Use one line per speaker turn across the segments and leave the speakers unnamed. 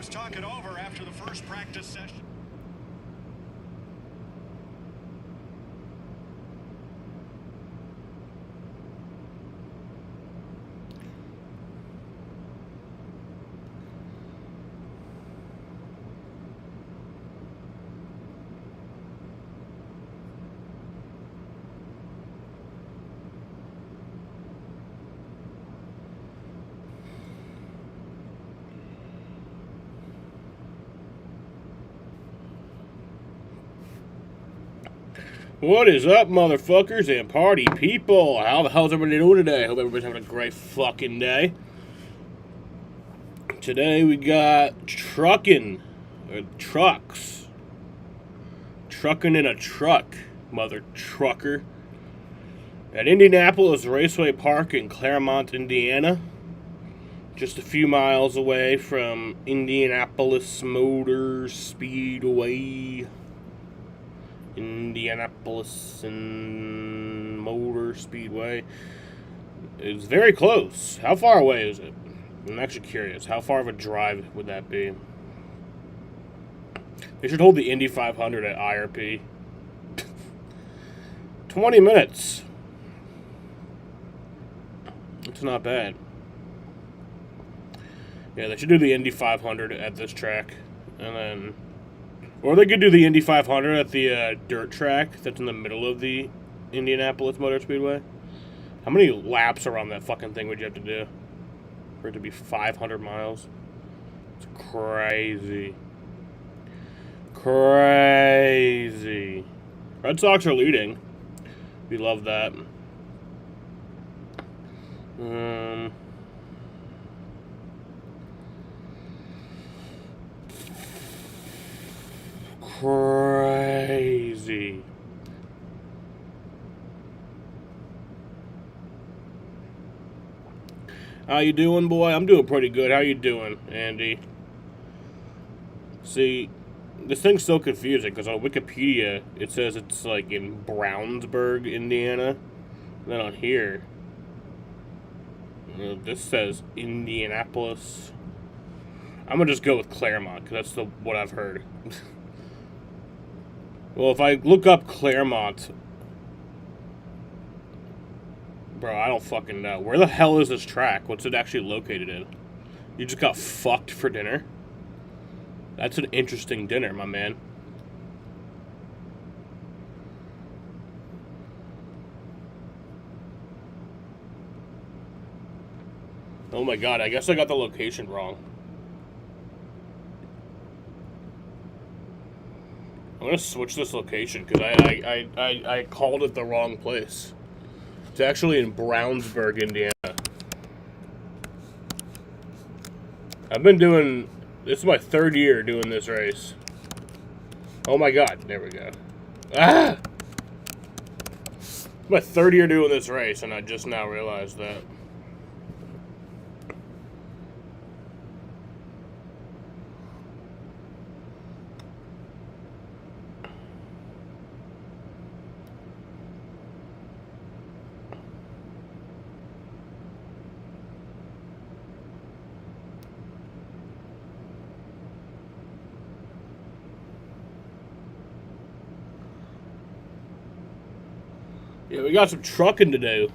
Let's talk it over after the first practice session.
What is up, motherfuckers and party people? How the hell's everybody doing today? Hope everybody's having a great fucking day. Today we got trucking in a truck, mother trucker, at Indianapolis Raceway Park in Claremont, Indiana. Just a few miles away from Indianapolis Motor Speedway. Indianapolis and Motor Speedway. It's very close. How far away is it? I'm actually curious. How far of a drive would that be? They should hold the Indy 500 at IRP. 20 minutes. It's not bad. Yeah, they should do the Indy 500 at this track. And then... Or they could do the Indy 500 at the dirt track that's in the middle of the Indianapolis Motor Speedway. How many laps around that fucking thing would you have to do for it to be 500 miles? It's crazy. Crazy. Red Sox are leading. We love that. Crazy. How you doing, boy? I'm doing pretty good. How you doing, Andy? See, this thing's so confusing because on Wikipedia it says it's like in Brownsburg, Indiana. And then on here, this says Indianapolis. I'm gonna just go with Claremont because that's what I've heard. Well, if I look up Claremont, bro, I don't fucking know. Where the hell is this track? What's it actually located in? You just got fucked for dinner? That's an interesting dinner, my man. Oh my god, I guess I got the location wrong. I'm gonna switch this location because I called it the wrong place. It's actually in Brownsburg, Indiana. I've been doing... This is my third year doing this race. Oh my god, there we go. Ah! It's my third year doing this race and I just now realized that. Yeah, we got some trucking to do.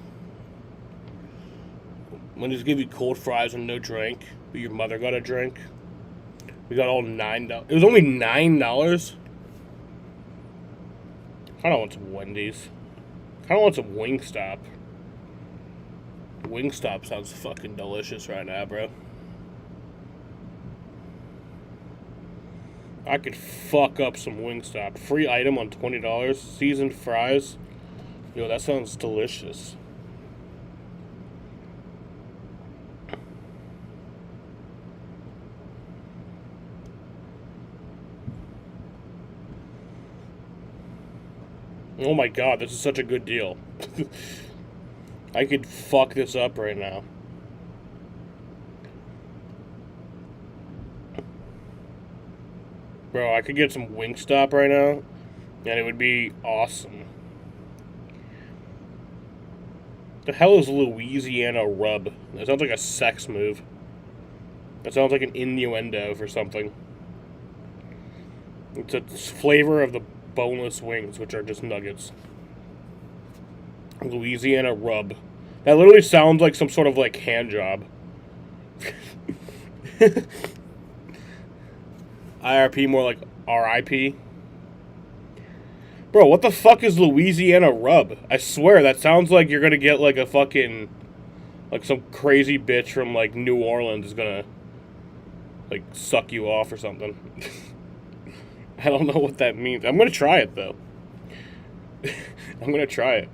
When just give you cold fries and no drink, but your mother got a drink. We got all $9. It was only $9. I kind of want some Wendy's. Kind of want some Wingstop. Wingstop sounds fucking delicious right now, bro. I could fuck up some Wingstop. Free item on $20. Seasoned fries. Yo, that sounds delicious. Oh my god, this is such a good deal. I could fuck this up right now. Bro, I could get some Wingstop right now, and it would be awesome. The hell is Louisiana Rub? That sounds like a sex move. That sounds like an innuendo for something. It's a flavor of the boneless wings, which are just nuggets. Louisiana rub. That literally sounds like some sort of like hand job. IRP more like RIP. Bro, what the fuck is Louisiana rub? I swear that sounds like you're gonna get like a fucking, like some crazy bitch from like New Orleans is gonna like suck you off or something. I don't know what that means. I'm gonna try it though. I'm gonna try it.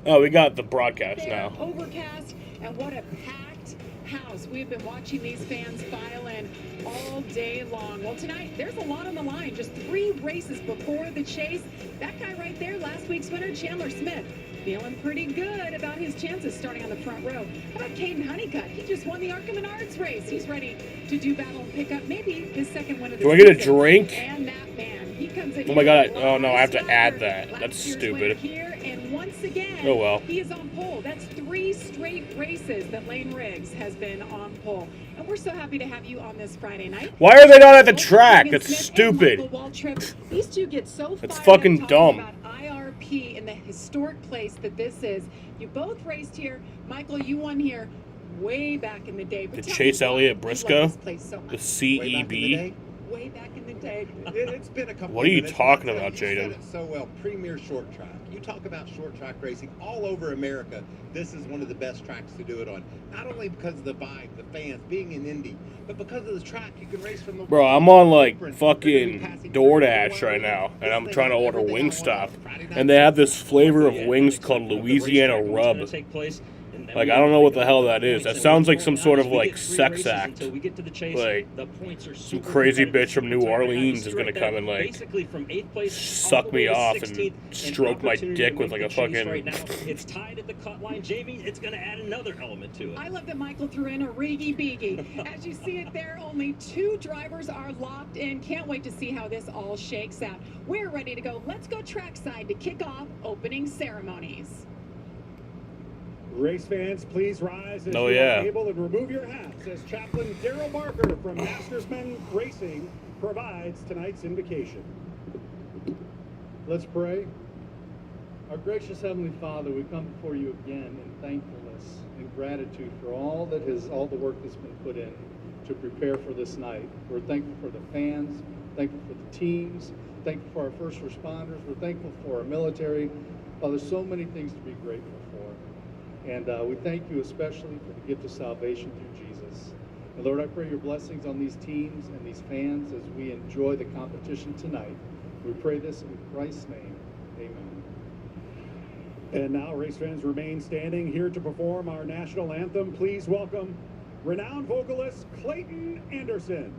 Oh, we got the broadcast now.
Overcast, and what a packed house. We've been watching these fans file in all day long. Well, tonight, there's a lot on the line. Just 3 races before the chase. That guy right there, last week's winner, Chandler Smith, feeling pretty good about his chances starting on the front row. How about Caden Honeycutt? He just won the Arkham and Arts race. He's ready to do battle and pick up maybe his second win of the season.
Do I get a drink?
And that man, he comes in.
Oh my god, oh no, I have to add that. That's stupid.
Here, and once again,
oh well.
He is on pole. That's 3 straight races that Lane Riggs has been on pole. And we're so happy to have you on this Friday night.
Why are they not at the track? That's stupid.
These two get so
That's fucking dumb.
About IRP in the historic place that this is. You both raced here. Michael, you won here way back in the day.
The Chase Elliott Briscoe?
So
the CEB?
Way back in the day.
It's been a couple
What are you
minutes,
talking
but
about,
you said
Jaden?
it so well, premier short track. You talk about short track racing all over America. This is one of the best tracks to do it on. Not only because of the vibe, the fans, being in Indy, but because of the track. You can race from the...
Bro, I'm on like fucking DoorDash right now, and I'm trying to order Wingstop, and they have this flavor of wings called Louisiana rub. Like, I don't know what the hell that is. That sounds like some sort of, like, sex act. Like, some crazy bitch from New Orleans is gonna come and, like, suck me off and stroke my dick with, like, a fucking...
It's tied at the cut line. JV, it's gonna add another element to it.
I love that Michael threw in a Reegy Beegy. As you see it there, only 2 drivers are locked in. Can't wait to see how this all shakes out. We're ready to go. Let's go trackside to kick off opening ceremonies.
Race fans, please rise as
you're
able and remove your hats as Chaplain Daryl Barker from Mastersman Racing provides tonight's invocation.
Let's pray. Our gracious Heavenly Father, we come before you again in thankfulness and gratitude for all the work that's been put in to prepare for this night. We're thankful for the fans, thankful for the teams, thankful for our first responders, we're thankful for our military. Father, so many things to be grateful for. And we thank you especially for the gift of salvation through Jesus. And Lord, I pray your blessings on these teams and these fans as we enjoy the competition tonight. We pray this in Christ's name. Amen.
And now, race fans, remain standing here to perform our national anthem. Please welcome renowned vocalist Clayton Anderson.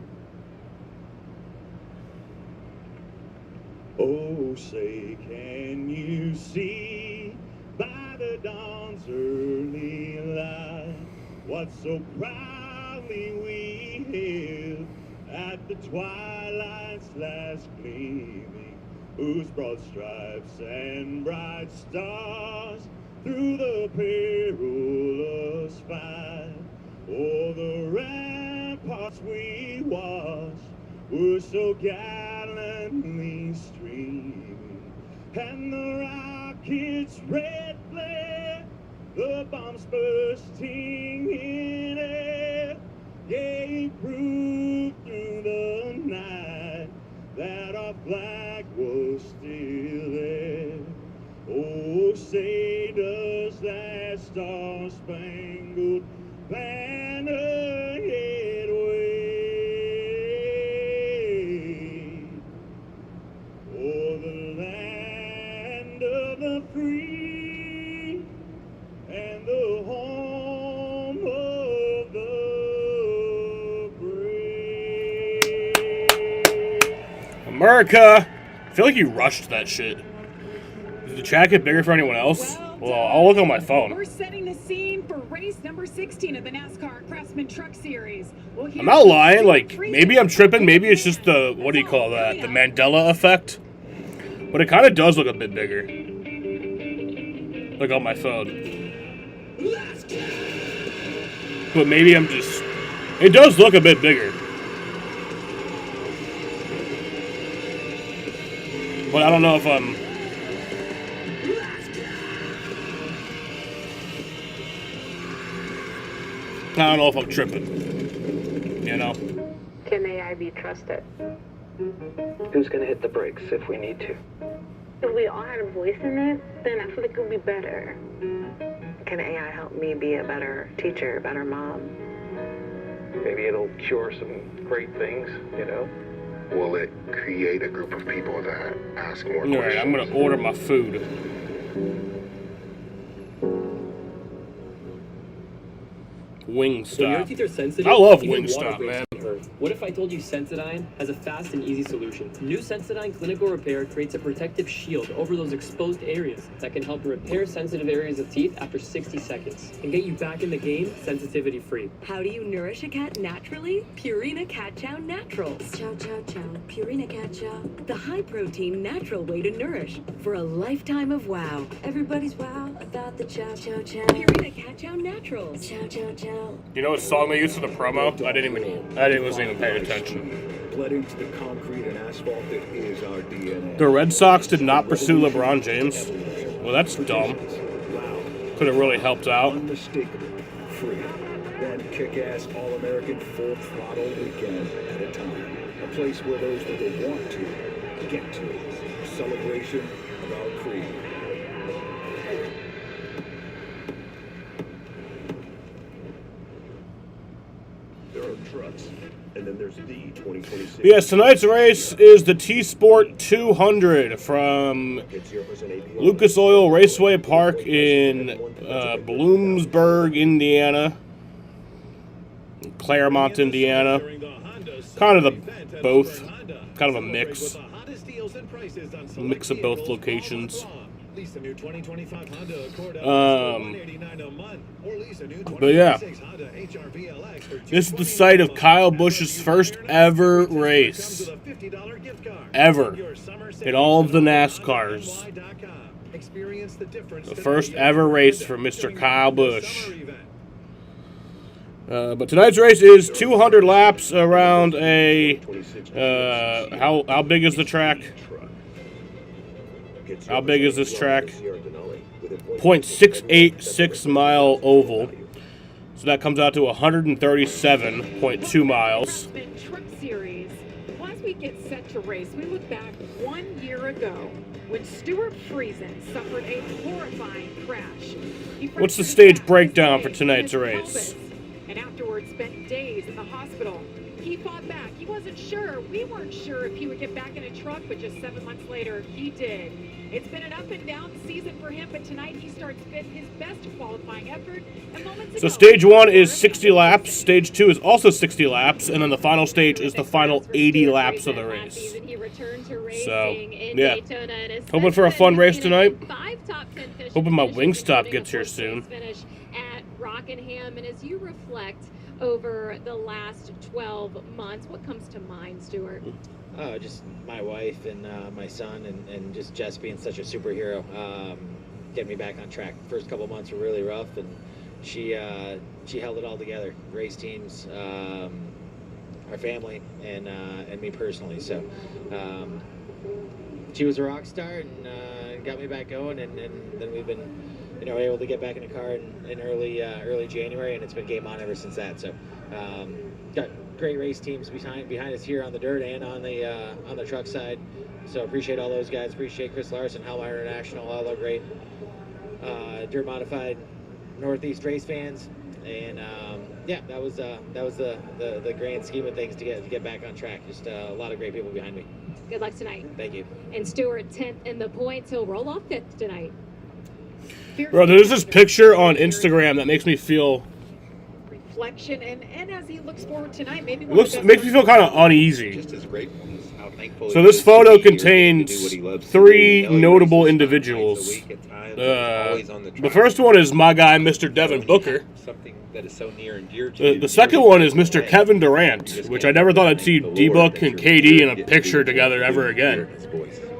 Oh, say, can you see by the dawn's early light what so proudly we hailed at the twilight's last gleaming, whose broad stripes and bright stars through the perilous fight o'er the ramparts we watched were so gallantly streaming, and the rocket's red flare, the bombs bursting in air, gave proof through the night that our flag was still there. Oh, say does that star-spangled banner yet wave o'er the land of the free and the home of the brave.
America! I feel like you rushed that shit. Did the chat get bigger for anyone else? Well, I'll look on my phone.
We're setting the scene for race number 16 of the NASCAR Craftsman Truck Series.
I'm not lying, like, maybe I'm tripping, maybe it's just the, what do you call that, the Mandela effect? But it kind of does look a bit bigger. Look on my phone.
Let's go!
But maybe I'm just... It does look a bit bigger. But I don't know if I'm... I don't know if I'm tripping. You know?
Can AI be trusted?
Who's going to hit the brakes if we need to?
If we all had a voice in it, then I feel like it would be better. Can AI help me be a better teacher, a better mom?
Maybe it'll cure some great things, you know?
Will it create a group of people that ask more questions?
Alright, I'm gonna order my food. Wingstop.
Your teeth are sensitive.
I love
even
Wingstop,
water
man.
breaks hurt. What if I told you Sensodyne has a fast and easy solution? New Sensodyne Clinical Repair creates a protective shield over those exposed areas that can help repair sensitive areas of teeth after 60 seconds and get you back in the game sensitivity free.
How do you nourish a cat naturally? Purina Cat Chow Naturals. Chow chow chow. Purina Cat Chow. The high protein natural way to nourish for a lifetime of wow. Everybody's wow about the chow chow chow. Purina Cat Chow Naturals. Chow chow chow.
You know what song they used for the promo? I wasn't even paying attention.
Bled into the concrete and asphalt that is our DNA.
The Red Sox did not pursue LeBron James. Well, that's dumb. Could have really helped out.
Unmistakable, free, one kick-ass All-American full throttle weekend at a time. A place where those that they want to get to. A celebration of our creed.
There are trucks, and then there's the 2026.
Yes, tonight's race is the T-Sport 200 from Lucas Oil Raceway Park in Bloomsburg, Indiana. Claremont, Indiana. Kind of the both. Kind of a mix. A mix of both locations. But yeah, this is the site of Kyle Busch's first ever race, ever, in all of the NASCARs. The first ever race for Mr. Kyle Busch. But tonight's race is 200 laps around a, how big is the track? How big is this track? 0.686 mile oval. So that comes out to 137.2 miles.
Truck Series. Well, as we get set to race, we look back 1 year ago when Stuart Friesen suffered a horrifying crash.
What's the stage breakdown for tonight's race?
And afterwards spent days in the hospital. He fought back. He wasn't sure. We weren't sure if he would get back in a truck, but just 7 months later, he did. It's been an up and down season for him, but tonight he starts fit his best qualifying effort. And moments
So
ago,
stage 1 is 60 laps, stage 2 is also 60 laps, and then the final stage is the final 80 laps of the race. So, yeah. Hoping for a fun race tonight. Hoping my Wingstop gets here soon.
At Rockingham, and as you reflect over the last 12 months, what comes to mind, Stuart?
Just my wife and my son, and just Jess being such a superhero, getting me back on track. First couple months were really rough, and she held it all together. Race teams, our family, and me personally. So she was a rock star and got me back going, and then we've been able to get back in the car in early January, and it's been game on ever since that. So got great race teams behind us here on the dirt and on the truck side. So appreciate all those guys. Appreciate Chris Larson, Hellmeyer International, all the great dirt modified Northeast race fans. And yeah, that was the grand scheme of things to get back on track. Just a lot of great people behind me.
Good luck tonight.
Thank you.
And Stuart 10th in the points. He'll roll off 5th tonight.
Bro, there's this picture on Instagram that makes me feel...
reflection, and as he looks forward tonight, maybe
makes me feel kind of uneasy.
Just as grateful as how thankful
So this photo contains 3 notable individuals. The first one is my guy, Mr. Devin Booker.
Something that is so near and dear to
The second one is Mr. Kevin Durant, which I never thought I'd see D-Book and KD in a picture together ever again.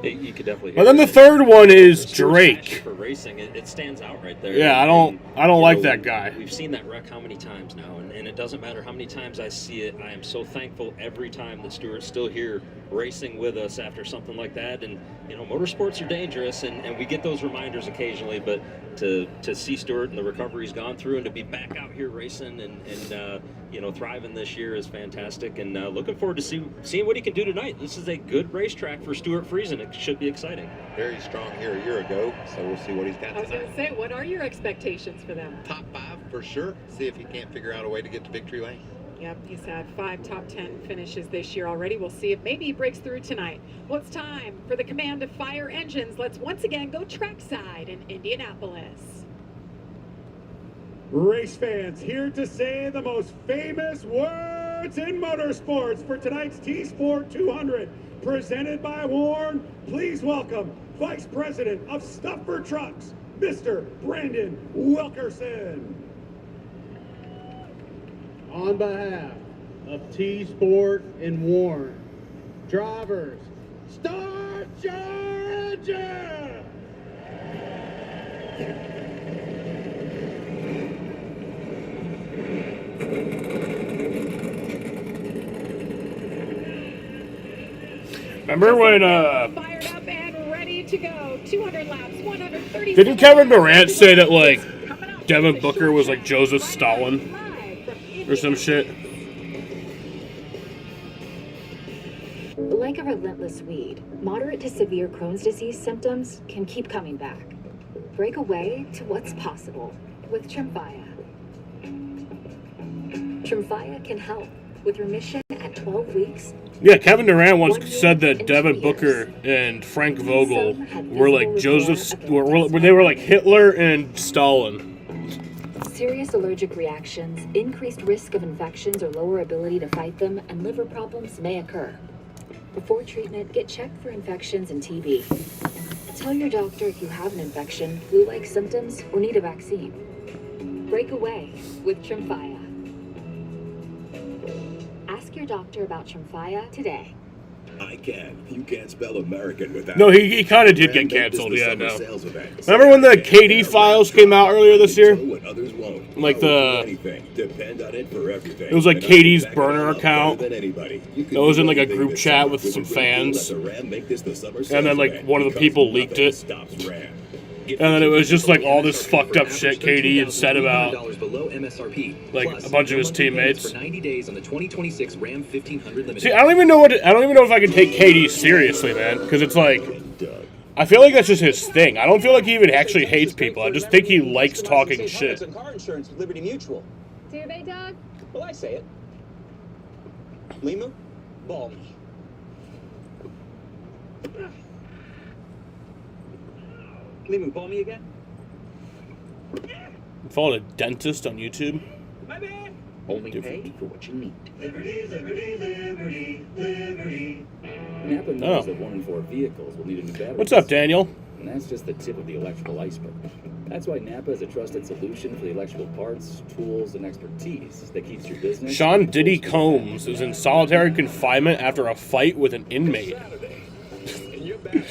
You could definitely.
But then the third one is Drake.
For racing, it stands out right there.
Yeah, I don't like that guy.
We've seen that wreck how many times now, and it doesn't matter how many times I see it. I am so thankful every time that Stewart's still here racing with us after something like that. And motorsports are dangerous, and we get those reminders occasionally. But to see Stewart and the recovery he's gone through, and to be back out here racing and thriving this year is fantastic. And looking forward to seeing what he can do tonight. This is a good racetrack for Stewart Friesen. It should be exciting.
Very strong here a year ago, so we'll see what he's got
I was
tonight.
going to say, what are your expectations for them?
Top 5 for sure. See if he can't figure out a way to get to victory lane.
Yep, he's had 5 top 10 finishes this year already. We'll see if maybe he breaks through tonight. Well, it's time for the command to fire engines. Let's once again go trackside in Indianapolis.
Race fans, here to say the most famous words in motorsports for tonight's T-Sport 200. Presented by Warren, please welcome Vice President of Stuff for Trucks, Mr. Brandon Wilkerson.
On behalf of T-Sport and Warren, drivers, start your engine!
Remember when
Fired up and ready to go. 200 laps, 130.
didn't Kevin Durant say that like Devin Booker was like Joseph Stalin or some shit?
Like a relentless weed, moderate to severe Crohn's disease symptoms can keep coming back. Break away to what's possible with Tremfya. Tremfya can help with remission at 12 weeks.
Yeah, Kevin Durant once said that Devin Booker and Frank Vogel were like they were like Hitler and Stalin.
Serious allergic reactions, increased risk of infections or lower ability to fight them, and liver problems may occur. Before treatment, get checked for infections and TB. Tell your doctor if you have an infection, flu-like symptoms, or need a vaccine. Break away with Tremfya. Ask your doctor about Tremfya today.
I can. You can't spell American without.
No, he kind of did get canceled. Yeah, no. Remember when the KD files came out earlier this year? Like it was like KD's burner account. It was in like a group chat with some fans, and then like one of the people leaked it. And then it was just like all this fucked up shit KD had said about like a bunch of his teammates.
For 90 days on the 2026 Ram 1500 Limited.
See, I don't even know if I can take KD seriously, man, because it's like I feel like that's just his thing. I don't feel like he even actually hates people. I just think he likes talking shit.
Car insurance with Liberty Mutual.
Do they, Doug?
Well, I say it. Limu, ball me. Limu, ball me again.
Follow a dentist on YouTube.
My bad. Only pay for what you need.
Liberty, liberty, liberty, liberty.
Napa knows that 1 in 4 vehicles will need a new battery.
What's up, Daniel?
And that's just the tip of the electrical iceberg. That's why Napa is a trusted solution for the electrical parts, tools, and expertise that keeps your business.
Sean Diddy Combs is in solitary confinement after a fight with an inmate.
And you're back,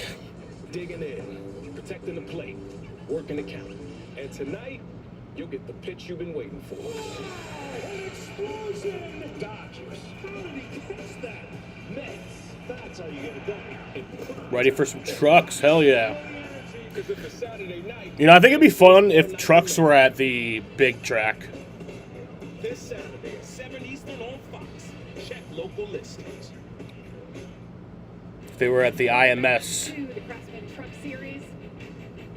digging in, protecting the plate, working the count. And tonight, you'll get the pitch you've been waiting for.
An explosion! Dodgers. How did he catch that? Mets. That's how you get it done.
Ready for some trucks? Hell yeah. You know, I think it'd be fun if trucks were at the big track.
This Saturday at 7 Eastern on Fox. Check local listings.
If they were at the IMS.
The Craftsman Truck Series.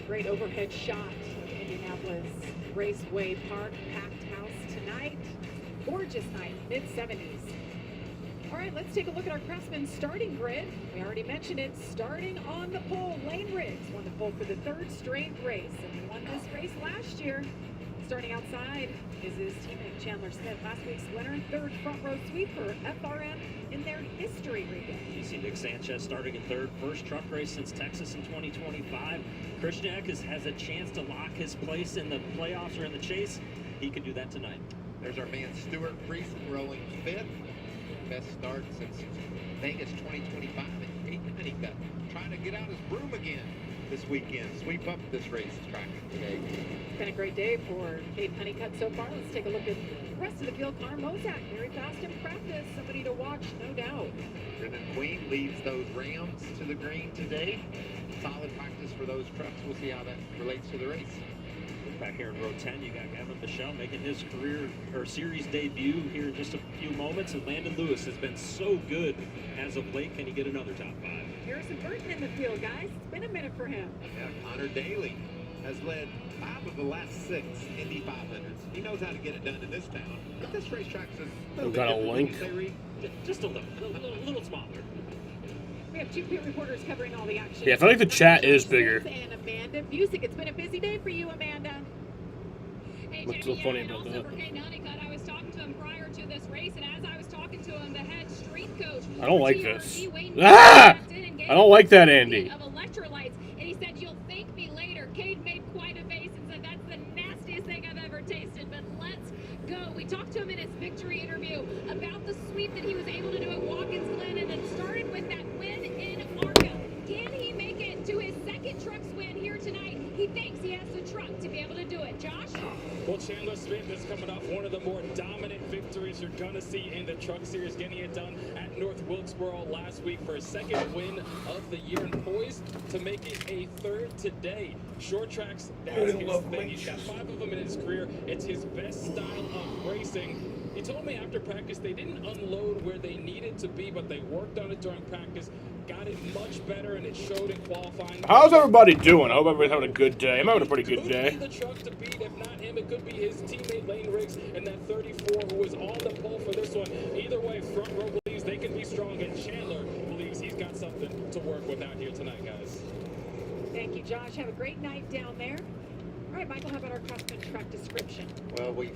Great overhead shot of Indianapolis Raceway Park. Packed house tonight. Gorgeous night, mid-70s. All right, let's take a look at our Craftsman starting grid. We already mentioned it. Starting on the pole, Lane Riggs won the pole for the 3rd straight race, and he won this race last year. Starting outside is his teammate Chandler Smith, last week's winner, 3rd front row sweep for FRM in their history weekend.
You see Nick Sanchez starting in 3rd, first truck race since Texas in 2025. Christian Eckes has a chance to lock his place in the playoffs or in the chase. He could do that tonight.
There's our man Stewart Friesen rolling 5th. Best start since Vegas 2025 at 8th. Honeycutt trying to get out his broom again this weekend. Sweep up this racetrack today.
It's been a great day for Cade Honeycutt so far. Let's take a look at the rest of the field. Connor Mosak, very fast in practice. Somebody to watch, no doubt.
Ribbon Queen leads those Rams to the green today. Solid practice for those trucks. We'll see how that relates to the race.
Back here in row 10, you got Gavin Michelle making his career or series debut here in just a few moments. And Landon Lewis has been so good as of late. Can he get another top 5?
Harrison Burton in the field, guys. It's been a minute for him.
Yeah, Connor Daly has led 5 of the last 6 Indy 500s. He knows how to get it done in this town. But this racetrack's a little
got a
bit
link.
different, wouldn't you say, Reed?
Just a little smaller.
We have 2 pit reporters covering all the action.
Yeah, I feel like the chat is bigger.
And Amanda Busick. It's been a busy day for you, Amanda.
Hey,
What's
Jamie,
so funny
and
about
also
that?
for Cade Honeycutt, I was talking to him prior to this race, and as I was talking to him, the head street coach.
I don't like
TRT,
this.
Wayne
Ah!
stepped in and gave
I don't like that,
him a
Andy.
bucket of electrolytes, and he said, "You'll thank me later." Cade made quite a face and said, "That's the nastiest thing I've ever tasted." But let's go. We talked to him in his victory interview about the sweep that he was able to do at Watkins Glen, and it started with that win in ARCA. Can he make it to his second Trucks win here tonight? He thinks he has the truck to be able to do it. Josh?
Well, Chandler Smith is coming off one of the more dominant victories you're going to see in the Truck Series, getting it done at North Wilkesboro last week for his second win of the year and poised to make it a third today. Short tracks, that's his thing. He's got 5 of them in his career. It's his best style of racing. He told me after practice they didn't unload where they needed to be, but they worked on it during practice, got it much better, and it showed in qualifying.
How's everybody doing? I hope everybody's having a good day. I'm having a pretty good
Could
day.
be the truck to beat. If not him, it could be his teammate Lane Riggs and that 34 who is on the pole for this one. Either way, front row believes they can be strong, and Chandler believes he's got something to work with out here tonight, guys.
Thank you, Josh. Have a great night down there. All right, Michael, how about our Craftsman track description?
Well, we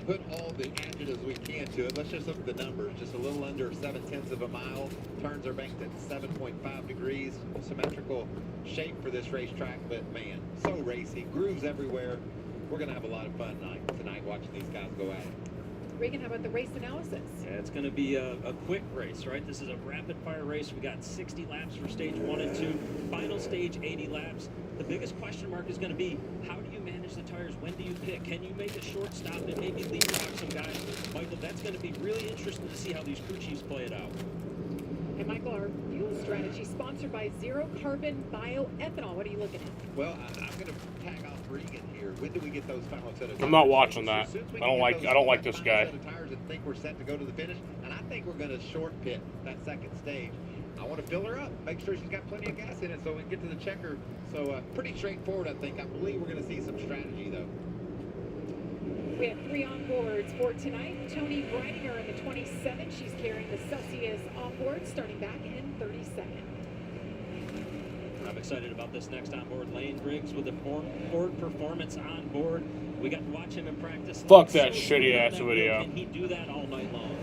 put all the adjectives we can to it. Let's just look at the numbers. Just a little under 7/10 of a mile. Turns are banked at 7.5 degrees. Symmetrical shape for this racetrack, but man, so racy. Grooves everywhere. We're going to have a lot of fun tonight watching these guys go at it.
Regan, how about the race analysis?
Yeah, it's going to be a quick race, right? This is a rapid-fire race. We got 60 laps for stage 1 and 2. Final stage, 80 laps. The biggest question mark is going to be, how do you manage the tires? When do you pick? Can you make a short stop and maybe leapfrog some guys? Michael, that's going to be really interesting to see how these crew chiefs play it out.
And Michael, our fuel strategy sponsored by Zero Carbon Bioethanol. What are you looking at?
Well, I'm going to tag off Regan here. When do we get those final set of tires?
I'm not watching that.
As soon as we
I don't
get
like
those
this
final
guy.
set of tires and think we're set to go to the finish, and I think we're going to short pit that second stage. I want to fill her up, make sure she's got plenty of gas in it so we can get to the checker. So pretty straightforward, I think. I believe we're going to see some strategy, though.
We have 3 onboards for tonight. Tony Breidinger in the 27. She's carrying the Celsius onboard, starting back in 32nd.
I'm excited about this next onboard. Lane Riggs with the Ford Performance on board. We got to watch him in practice.
Fuck that shitty-ass video.
Can he do that all night long?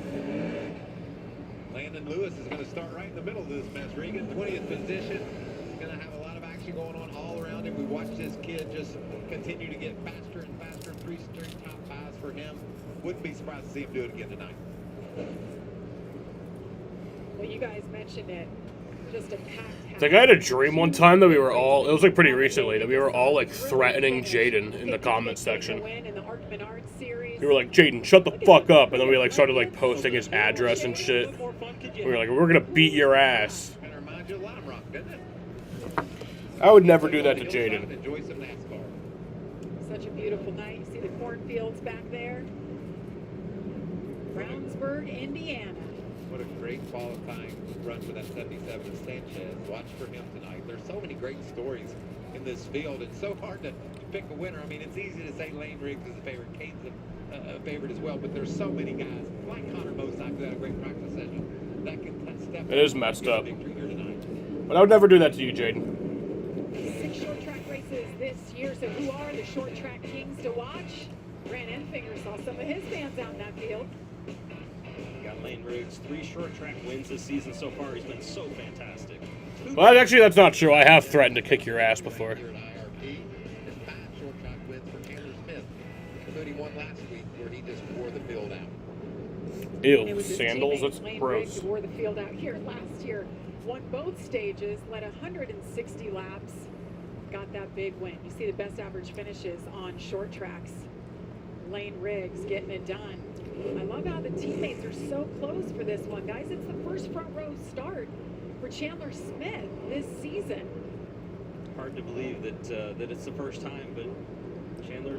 Landon Lewis is going to start right in the middle of this mess. Regan, 20th position. He's going to have a lot of action going on all around him. We watched this kid just continue to get faster and faster. 3 straight top 5s for him. Wouldn't be surprised to see him do it again tonight.
Well, you guys mentioned it. Just a packed house.
Like, I had a dream one time that we were all, it was like pretty recently, that we were all like threatening Jaden in the comment section. We were like, Jaden, shut the fuck up. And then we like started like posting his address and shit. We were like, we're gonna beat your ass.
Kind of reminds you of Lime Rock, doesn't it?
I would never do that to Jaden.
Enjoy some NASCAR.
Such a beautiful night. You see the cornfields back there. Brownsburg, Indiana.
What a great qualifying run for that 77 of Sanchez. Watch for him tonight. There's so many great stories in this field. It's so hard to pick a winner. I mean, it's easy to say Lane Riggs is a favorite. Cade's a favorite as well, but there's so many guys like Connor Mosak who had a great practice session that can step
It is messed up.
victory here tonight.
But I would never do that to you, Jaden.
6 short track races this year. So who are the short track kings to watch? Grant Enfinger saw some of his fans out in that field.
Got Lane Riggs, 3 short track wins this season so far. He's been so fantastic.
Well, actually, that's not true. I have threatened to kick your ass before.
Here at IRP, and 5 short track wins for Taylor Smith, including one last week where he just wore the field out.
It
Ew,
was his
sandals?
teammate,
That's
Lane
gross.
Riggs, who wore the field out here last year won both stages, led 160 laps, got that big win. You see the best average finishes on short tracks. Lane Riggs getting it done. I love how the teammates are so close for this one, guys. It's the first front row start for Chandler Smith this season.
Hard to believe that it's the first time, but Chandler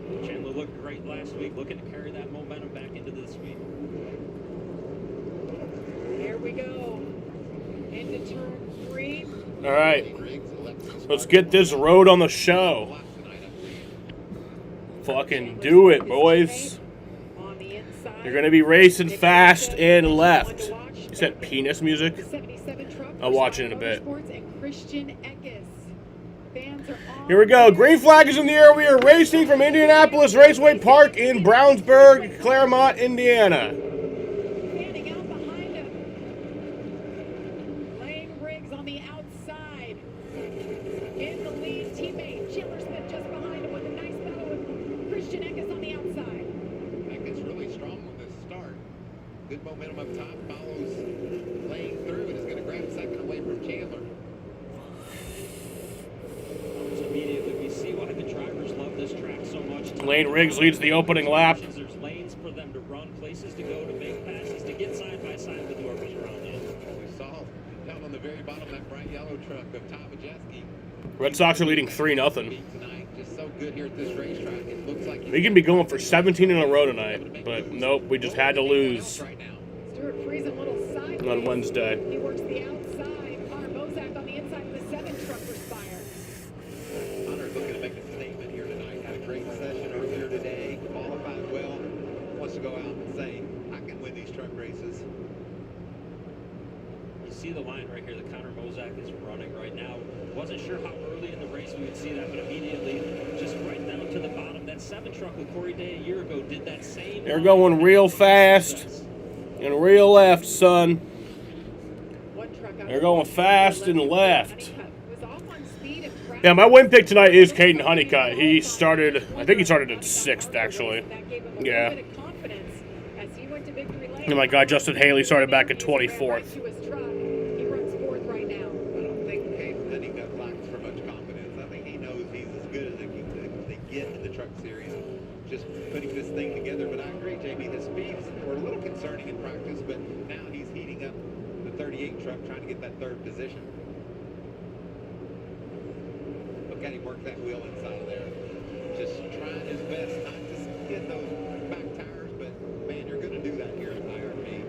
looked great last week, looking to carry that momentum back into this week.
Here we go. Into turn 3.
All right. Let's get this road on the show. Fucking do it, boys. You're going to be racing fast and left. You said penis music? I'll watch it in a bit. Here we go. Green flag is in the air. We are racing from Indianapolis Raceway Park in Brownsburg, Claremont, Indiana.
Lane Riggs on the outside. In the lead, teammate Chandler Smith just behind him with a nice battle with Christian Eckes on the outside.
Eckes really strong on this start. Good momentum up top, follows Lane through and is going to grab second away from Chandler.
Immediately we see why the drivers love this track so much.
Lane Riggs leads the opening lap.
There's lanes for them to run, places to go, to make passes, to get side by side with whoever's around you.
We saw down on the very bottom that bright yellow truck of Tom Majeski.
Red Sox are leading 3-0.
Tonight, just so good here at this racetrack. It looks like
We can be going for 17 in a row tonight, but nope, we just had to lose
Stuart Friesen, little sideways.
on Wednesday.
He works the outside. Connor Bozak on the inside of the 7 truck for Spire.
Connor's looking to make a statement here tonight. Had a great session earlier today. Qualified well. Wants to go out and say, I can win these truck races.
You see the line right here that Connor Bozak is running right now. Wasn't sure how early in the race we would see that, but immediately, just right down to the bottom. That 7 truck with Corey Day a year ago did that same.
They're going real fast and real left, son. They're going fast and left. Yeah, my win pick tonight is Caden Honeycutt. He started, I think he started in 6th, actually. Yeah. And my guy Justin Haley started back at 24th.
Just putting this thing together, but I agree, JB, the speeds were a little concerning in practice, but now he's heating up the 38 truck, trying to get that 3rd position. Look at him work that wheel inside of there. Just trying his best not to get those back tires, but man, you're going to do that here at IRP.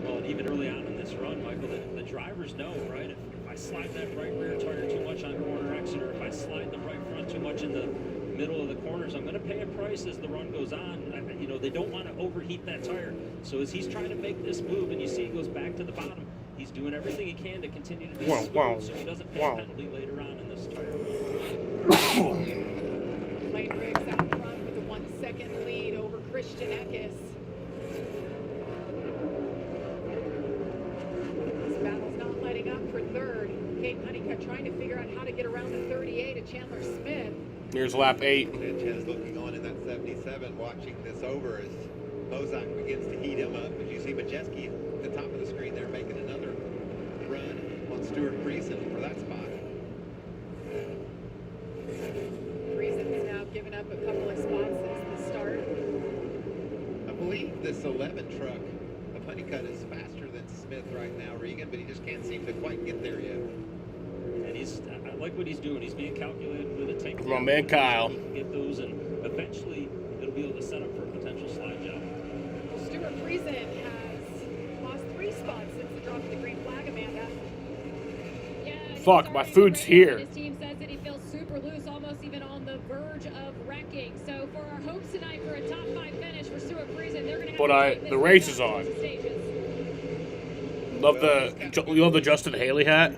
Well, and even early on in this run, Michael, the drivers know, right? If I slide that right rear tire too much on corner exit, or if I slide the right front too much in the middle of the corners, I'm going to pay a price as the run goes on. You know, they don't want to overheat that tire. So as he's trying to make this move, and you see he goes back to the bottom, he's doing everything he can to continue to be smooth, so he doesn't pay a penalty later on in this tire.
Lane Riggs out front with a 1-second lead over Christian Eckes. This battle's not letting up for 3rd. Caden Honeycutt trying to figure out how to get around the 38 of Chandler Smith.
Here's lap 8.
Sanchez looking on in that 77, watching this over as Bozak begins to heat him up. As you see Majeski at the top of the screen there making another run on Stuart Friesen for that spot.
Friesen's now given up a couple of spots since the start.
I believe this 11 truck of Honeycutt is faster than Smith right now, Regan, but he just can't seem to quite get there yet.
And I like what he's doing. He's being calculated with a tank.
My man Kyle.
He can get those, and eventually it'll be able to set up for a potential slide job.
Stuart Friesen has lost 3 spots since the drop of the green flag, Amanda.
Fuck, my food's here.
His team says that he feels super loose, almost even on the verge of wrecking. So for our hopes tonight for a top 5 finish for Stuart Friesen, they're going to have
the race is on. Love the Justin Haley hat.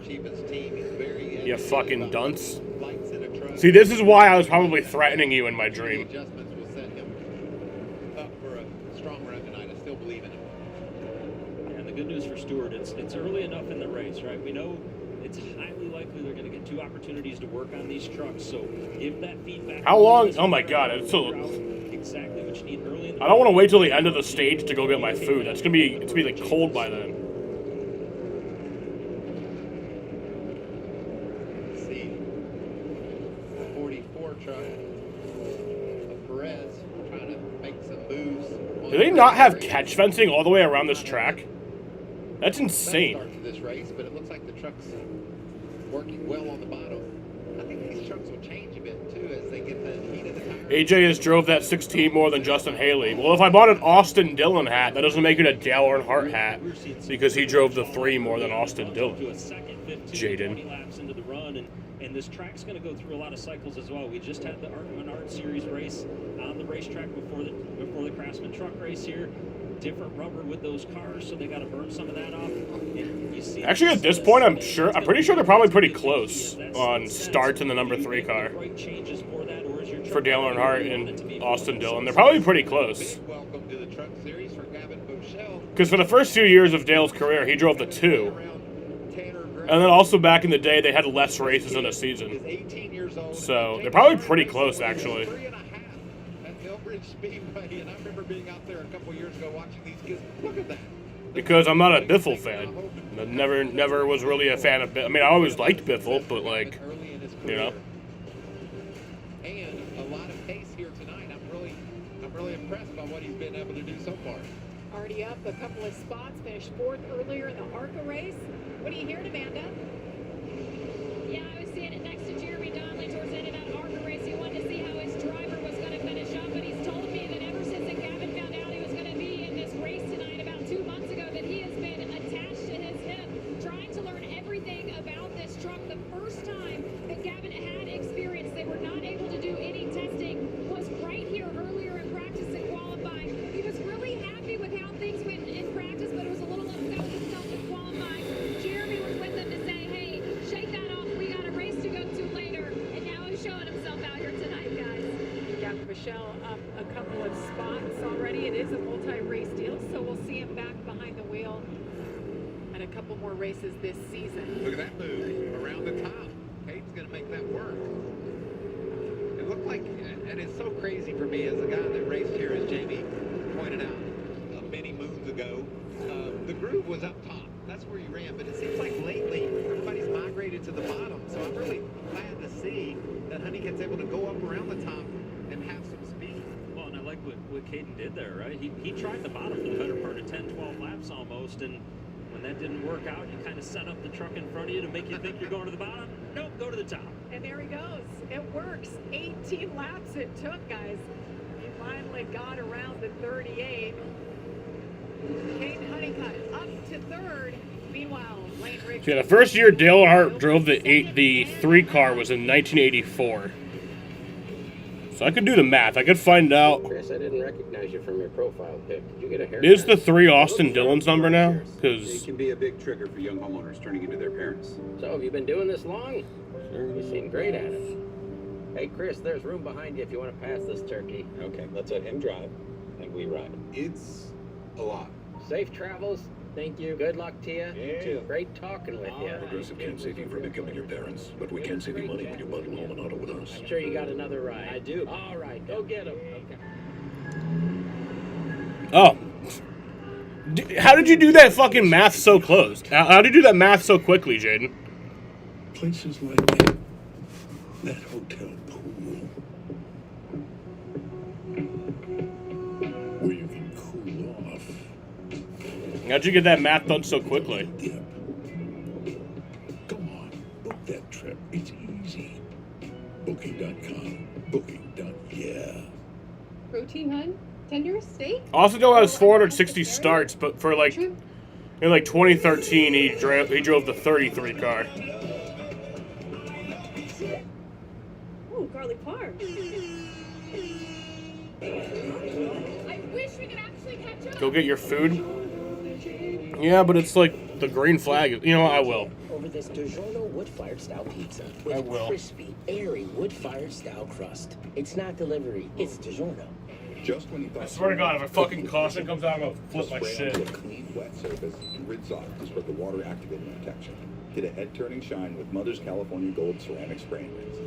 You fucking dunce. See, this is why I was probably threatening you in my dream.
Adjustments will set him up for a strong run tonight. I still believe in him.
And the good news for Stuart, it's early enough in the race, right? We know it's highly likely they're going to get 2 opportunities to work on these trucks. So give that feedback.
How long? Oh my god, it's so.
Exactly what you need early in the
I don't want to wait till the end of the stage to go get my food. It's gonna be like cold by then.
power truck of Perez trying to make some moves.
Do they not have catch fencing all the way around this track? That's insane.
Start to this race, but it looks like the truck's working well on the bottom. I think these trucks will change a bit too as they get the heat of the tire.
AJ has drove that 16 more than Justin Haley. Well, if I bought an Austin Dillon hat, that doesn't make it a Dale Earnhardt hat because he drove the 3 more than Austin Dillon. Jaden.
Laps into the run, and this track's going to go through a lot of cycles as well. We just had the Art Menard Series race on the racetrack before the Craftsman truck race here. Different rubber with those cars, so they got to burn some of that off. And you see
Actually, at this point, I'm pretty sure they're probably pretty close on starts in the number 3 car for Dale Earnhardt and Austin Dillon. They're probably pretty close.
Welcome to the Truck Series for Gavin Bochelle.
Because for the first few years of Dale's career, he drove the 2. And then also back in the day, they had less races in a season. So they're probably pretty close, actually.
Speedway, and I remember being out there a couple years ago watching these kids. Look at that.
Because I'm not a Biffle fan. I never was really a fan of Biffle. I mean, I always liked Biffle, but like, you know.
And a lot of pace here tonight. I'm really impressed by what he's been able to do so far.
Already up a couple of spots, finished 4th earlier in the ARCA race. What are you hearing, Amanda?
Yeah, I was seeing it next to Jeremy Donnelly towards the end of that ARCA race. He wanted to see how his driver was going to finish up, but he's told me that ever since Gavin found out he was going to be in this race tonight about 2 months ago, that he has been attached to his hip, trying to learn everything about this truck. The first time that Gavin had experience, they were not able to do any testing, was right here earlier in practice and qualifying. He was really happy with how things went in practice, but it was a little upset with himself in qualifying. Jeremy was with him to say, hey, shake that off. We got a race to go to later. And now he's showing himself out here tonight, guys.
Yeah, Michelle up a couple of spots already. It is a multi-race deal, so we'll see him back behind the wheel at a couple more races this season.
Look at that move around the top. Cade's going to make that work. It looked like, and it's so crazy for me as a guy that raced here, as Jamie pointed out many moons ago, the groove was up top. That's where he ran, but it seems like lately everybody's migrated to the bottom. So I'm really glad to see that Honeycutt's able to go up around the top and have some speed.
Well, and I like what Caden did there, right? He tried the bottom for the better part of 10, 12 laps almost, and when that didn't work out, you kind of set up the truck in front of you to make you think you're going to the bottom. Nope, go to the top.
And there he goes. It works. 18 laps it took, guys. He finally got around the 38. Caden Honeycutt up to 3rd. Meanwhile, Lane Riggs.
Yeah, the first year Dale Earnhardt drove the 3 car was in 1984. So I could do the math. I could find out.
Chris, I didn't recognize you from your profile pic. Did you get a haircut?
Is the 3 Austin Dillon's number now? Because
it can be a big trigger for young homeowners turning into their parents.
So have you been doing this long? You seem great at it. Hey, Chris, there's room behind you if you want to pass this turkey.
Okay, let's let him drive and we ride. It's a lot.
Safe travels. Thank you. Good luck to you.
You too.
Great talking with you.
Progressive can't save you from becoming your parents, but we can save you money when you bundle home and auto with us.
I'm sure you got another ride.
I do.
All right, go get him. Okay.
oh, how did you do that fucking math so close? How did you do that math so quickly, Jaden?
Places like that hotel pool, where you can cool off.
How'd you get that math done so quickly?
Come on, book that trip. It's easy. Booking.com. Booking.yeah.
Protein hun? Tender steak?
Austin Dillon has 460 starts, but for like in like 2013, he drove the 33 car.
Ooh, garlic parm. I wish we could actually catch up.
Go get your food. Yeah, but it's like the green flag. You know what? I will.
Over this DiGiorno wood-fired style pizza with
I will.
crispy, airy wood-fired style crust. It's not delivery. It's DiGiorno.
Just when you thought...
I swear to God, if a fucking caution comes out, I'm gonna flip my
spray
shit.
onto a clean, wet surface and rinse off to spread the water-activated protection. Get a head-turning shine with Mother's California Gold ceramic spraying rinse.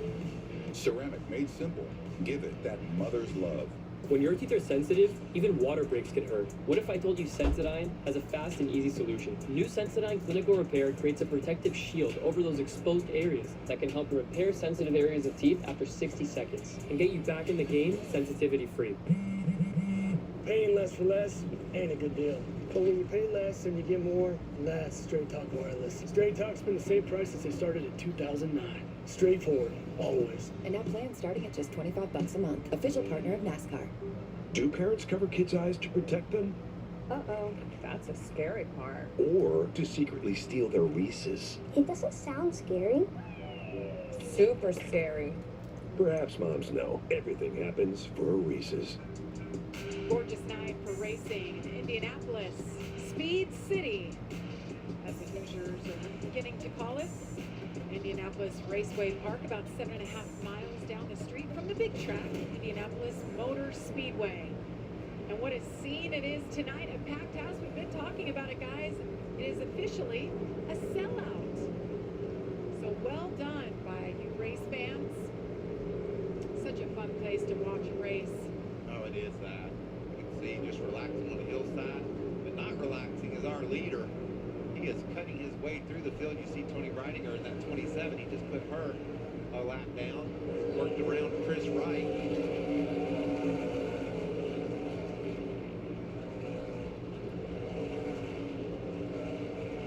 Ceramic made simple. Give it that mother's love.
When your teeth are sensitive, even water breaks can hurt. What if I told you Sensodyne has a fast and easy solution? New Sensodyne Clinical Repair creates a protective shield over those exposed areas that can help repair sensitive areas of teeth after 60 seconds and get you back in the game sensitivity-free.
Paying less for less ain't a good deal. But when you pay less and you get more, that's Straight Talk Wireless. Straight Talk's been the same price since they started in 2009. Straightforward, always.
And now plans starting at just $25 a month. Official partner of NASCAR.
Do parents cover kids' eyes to protect them?
Uh-oh, that's a scary part.
Or to secretly steal their Reese's?
It doesn't sound scary. Super scary.
Perhaps moms know everything happens for a Reese's.
Gorgeous night for racing in Indianapolis, Speed City, as the Hoosiers are beginning to call it. Indianapolis Raceway Park, about 7.5 miles down the street from the big track, Indianapolis Motor Speedway. And what a scene it is tonight, a packed house. We've been talking about it, guys. It is officially a sellout. So well done by you race fans. Such a fun place to watch a race.
Oh, it is that. You can see just relaxing on the hillside, but not relaxing is our leader. He is cutting his way through the field. You see Tony Reidinger in that 27. He just put her a lap down, worked around Chris Wright.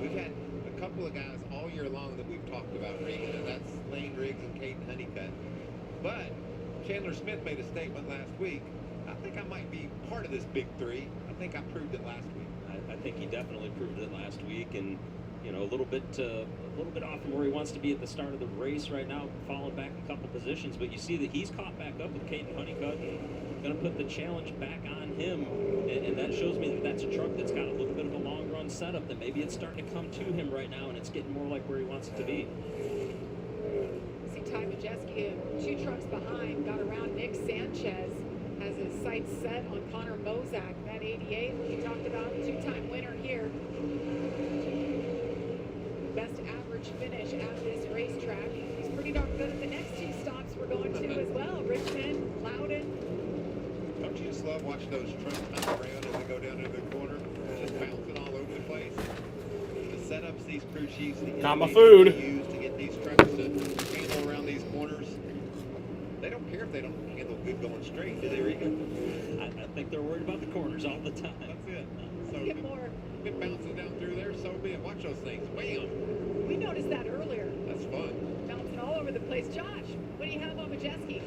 We've had a couple of guys all year long that we've talked about, Regan, and that's Lane Riggs and Caden Honeycutt. But Chandler Smith made a statement last week. I think I might be part of this big three. I think I proved it last week.
I think he definitely proved it last week, and you know, a little bit off from where he wants to be at the start of the race right now, falling back a couple positions. But you see that he's caught back up with Caden Honeycutt, and going to put the challenge back on him, and that shows me that that's a truck that's got a little bit of a long run setup. That maybe it's starting to come to him right now, and it's getting more like where he wants it to be.
See Ty Majeski, 2 trucks behind, got around Nick Sanchez. Has his sights set on Connor Mozak, that 88 we talked about, 2-time winner here. Best average finish at this racetrack. He's pretty darn good at the next 2 stops we're going to as well. Richmond, Loudon.
Don't you just love watching those trucks bounce around as they go down into the corner? Just bouncing all over the place. The setups these crew chiefs
Not my food.
use to get these trucks to handle around these corners. They don't care if they don't handle good going straight, do they, Regan?
I think they're worried about the corners all the time.
That's it. So if it bounces down through there, so be it. Watch those things. Wham!
We noticed that earlier.
That's fun.
Bouncing all over the place. Josh, what do you have on Majeski?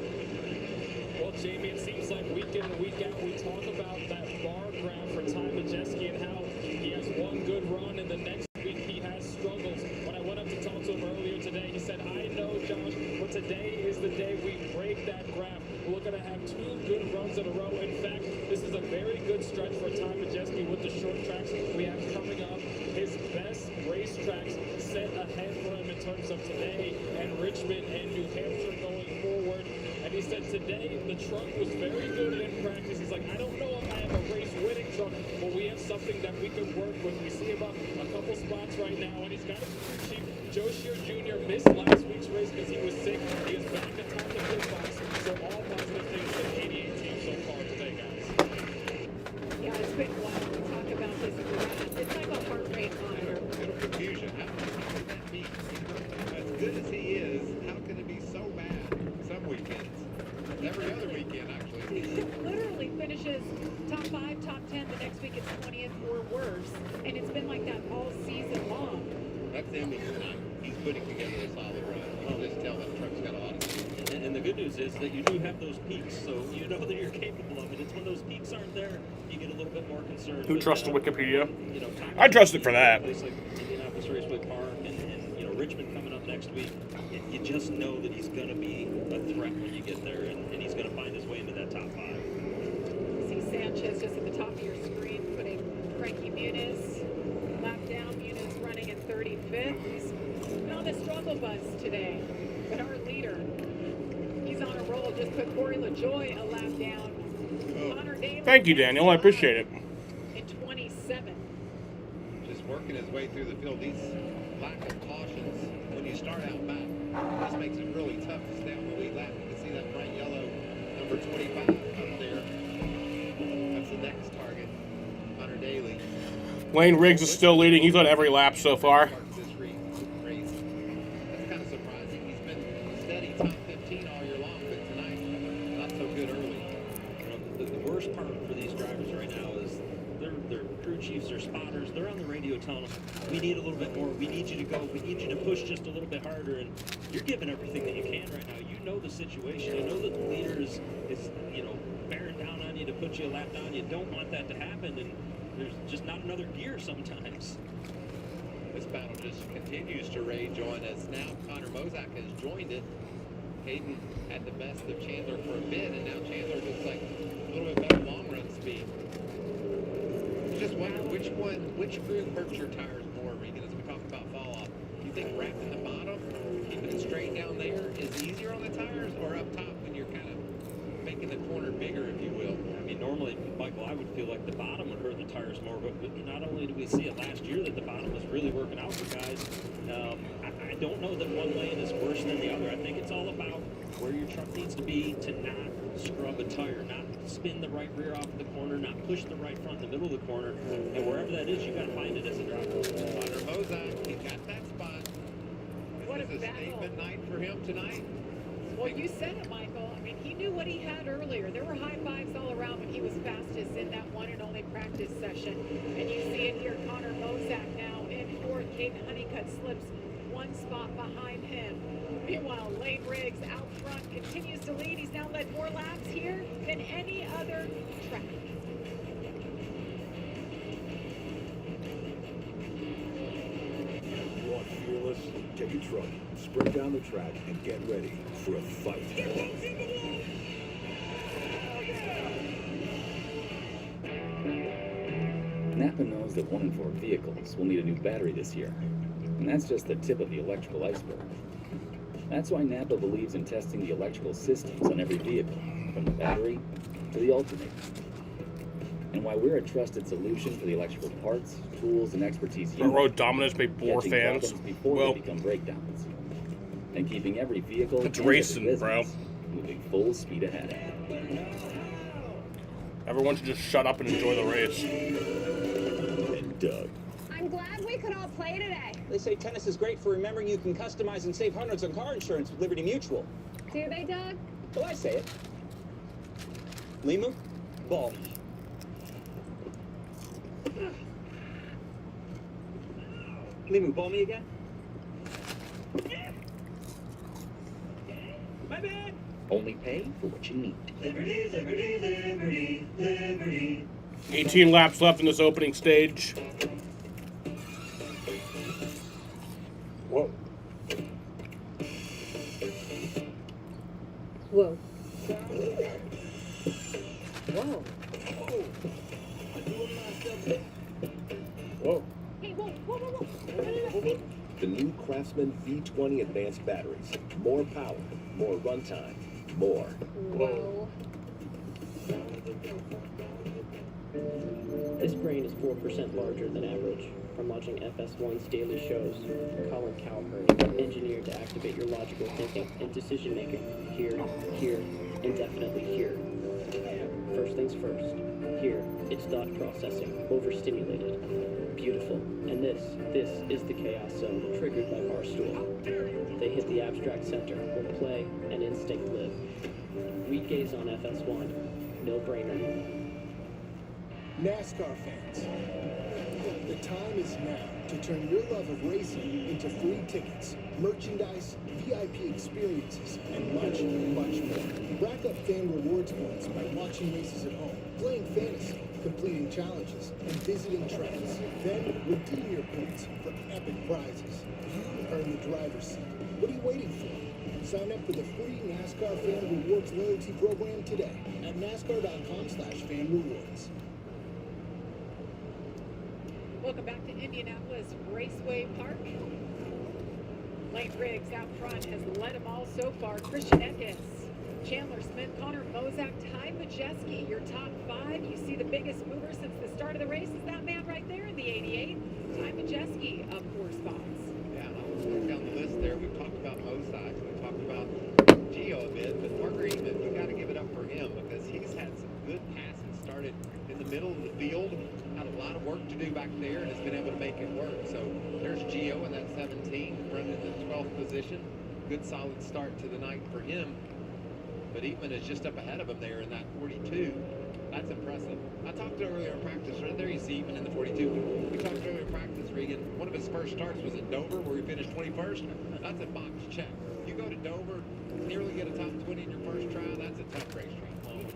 Well, Jamie, it seems like week in and week out we talk about that bar graph for Ty Majeski and how he has one good run and the next week he has struggles. When I went up to talk to him earlier today, he said, I know, Josh, but today is the day we break that graph. We're going to have 2 good runs in a row. In fact, this is a very good stretch for Ty Majeski with the short tracks we have coming up. His best racetracks set ahead for him in terms of today and Richmond and New Hampshire going forward. And he said today the truck was very good in practice. He's like, I don't know if I have a race-winning truck, but we have something that we can work with. We see him up a couple spots right now, and he's got a crew chief. Joe Shear Jr. missed last week's race because he was sick. He is back atop the pit box. So all positive things for the 88 team so far today, guys.
Yeah, it's been wild to talk about this graph. It's like a heart rate monitor.
Little confusion. How can that be? As good as he is, how can it be so bad some weekends? Every other weekend, actually.
Literally finishes top 5, top 10. The next week it's 20th or worse. And it's been like that all season long.
That's the end of tonight. He's putting together a solid run. You can just tell that truck's got a lot of speed.
And the good news is that you do have those peaks, so you know that you're capable of it. It's when those peaks aren't there, you get a little bit more concerned.
Who trusts the Wikipedia?
You know,
I trust it for that.
A place like Indianapolis Raceway Park and you know, Richmond coming up next week, you just know that he's going to be a threat when you get there, and he's going to find his way into that top 5.
See Sanchez just at the top of your screen putting Frankie Muniz lap down. Muniz running in 35th. He's been on the struggle bus today, but our leader, he's on a roll. Just put Corey LaJoy a lap down. Connor Daly.
Thank you, Daniel. I appreciate it.
In 27.
Just working his way through the field. These lack of cautions when you start out back, this makes it really tough to stay on the lead lap. You can see that bright yellow number 25 up there. That's the next target. Hunter Daly.
Lane Riggs is still leading. He's on every lap so far.
This race. That's kind of surprising. He's been steady top 15 all year long, but tonight, not so good early.
The worst part for these drivers right now is their crew chiefs, their spotters, they're on the radio telling them, we need a little bit more, we need you to go, we need you to push just a little bit harder, and you're giving everything that you can right now. You know the situation. You know that the leader is bearing down on you to put you a lap down. You don't want that to happen, and there's just not another gear sometimes.
This battle just continues to rage on as now Connor Mozak has joined it. Hayden had the best of Chandler for a bit, and now Chandler looks like a little bit better long run speed. I just wonder which group hurts your tires more, Regan, as we talk about fall off. You think wrapping the bottom, keeping it straight down there is easier on the tires, or up top when you're kind of making the corner bigger, if you will?
I mean, normally, Michael, I would feel like the bottom would hurt the tires more, but not only did we see it last year that the bottom was really working out for guys, I don't know that one lane is worse than the other. I think it's all about where your truck needs to be to not scrub a tire, not spin the right rear off the corner, not push the right front in the middle of the corner, and wherever that is, you got to find it as a driver.
Connor Mozak, he got that spot.
What a
This is a
battle.
statement night for him tonight.
Well, you said it, Michael. I mean, he knew what he had earlier. There were high fives all around when he was fastest in that one and only practice session. And you see it here. Connor Mozak now in fourth. Caden Honeycutt slips one spot behind him. Meanwhile, Lane Riggs out front continues to lead. He's now led more laps here than any other track.
You want fearless? Take a truck, sprint down the track, and get ready for a fight.
Napa knows that 1 in 4 vehicles will need a new battery this year, and that's just the tip of the electrical iceberg. That's why Napa believes in testing the electrical systems on every vehicle, from the battery to the alternator. And why we're a trusted solution for the electrical parts, tools, and expertise
The road dominance made poor
catching
fans.
problems before
Well,
they become breakdowns, and keeping every vehicle
it's
and every
racing,
business
bro.
moving full speed ahead.
Everyone should just shut up and enjoy the race.
And Doug.
I'm glad we could all play today.
They say tennis is great for remembering you can customize and save hundreds on car insurance with Liberty Mutual.
Do they, Doug?
Well, I say it. Limu, ball me. Limu, ball me again. My bad.
Only pay for what you need.
Liberty, liberty, liberty, liberty.
18 laps left in this opening stage.
Whoa.
Whoa.
Whoa. Whoa.
Hey, whoa, whoa, whoa, whoa.
The new Craftsman V20 advanced batteries. More power, more runtime, more.
Whoa.
This brain is 4% larger than average. From watching FS1's daily shows, Colin Cowherd, engineered to activate your logical thinking and decision making. Here, indefinitely here. First things first. Here, it's thought processing, overstimulated. Beautiful. And this is the chaos zone triggered by Barstool. They hit the abstract center where play and instinct live. Weekdays on FS1. No brainer.
NASCAR fans, the time is now to turn your love of racing into free tickets, merchandise, VIP experiences, and much, much more. Rack up fan rewards points by watching races at home, playing fantasy, completing challenges, and visiting tracks. Then redeem your points for epic prizes. You earn the driver's seat. What are you waiting for? Sign up for the free NASCAR Fan Rewards loyalty program today at NASCAR.com/fanrewards.
Welcome back to Indianapolis Raceway Park. Lane Riggs out front has led them all so far. Christian Eckes, Chandler Smith, Connor Mozak, Ty Majeski, your top 5. You see the biggest mover since the start of the race is that man right there in the 88. Ty Majeski up 4 spots.
Yeah, I'll work down the list there. We've talked about Mozak, we've talked about Gio a bit, but Parker Eamon, you got to give it up for him because he's had some good passes. Started back there and has been able to make it work. So there's Gio in that 17, running in the 12th position. Good solid start to the night for him. But Eatman is just up ahead of him there in that 42. That's impressive. I talked earlier in practice, right there you see Eatman in the 42. We talked earlier in practice, Regan, one of his first starts was at Dover where he finished 21st. That's a box check. You go to Dover, nearly get a top 20 in your first try, that's a tough racetrack.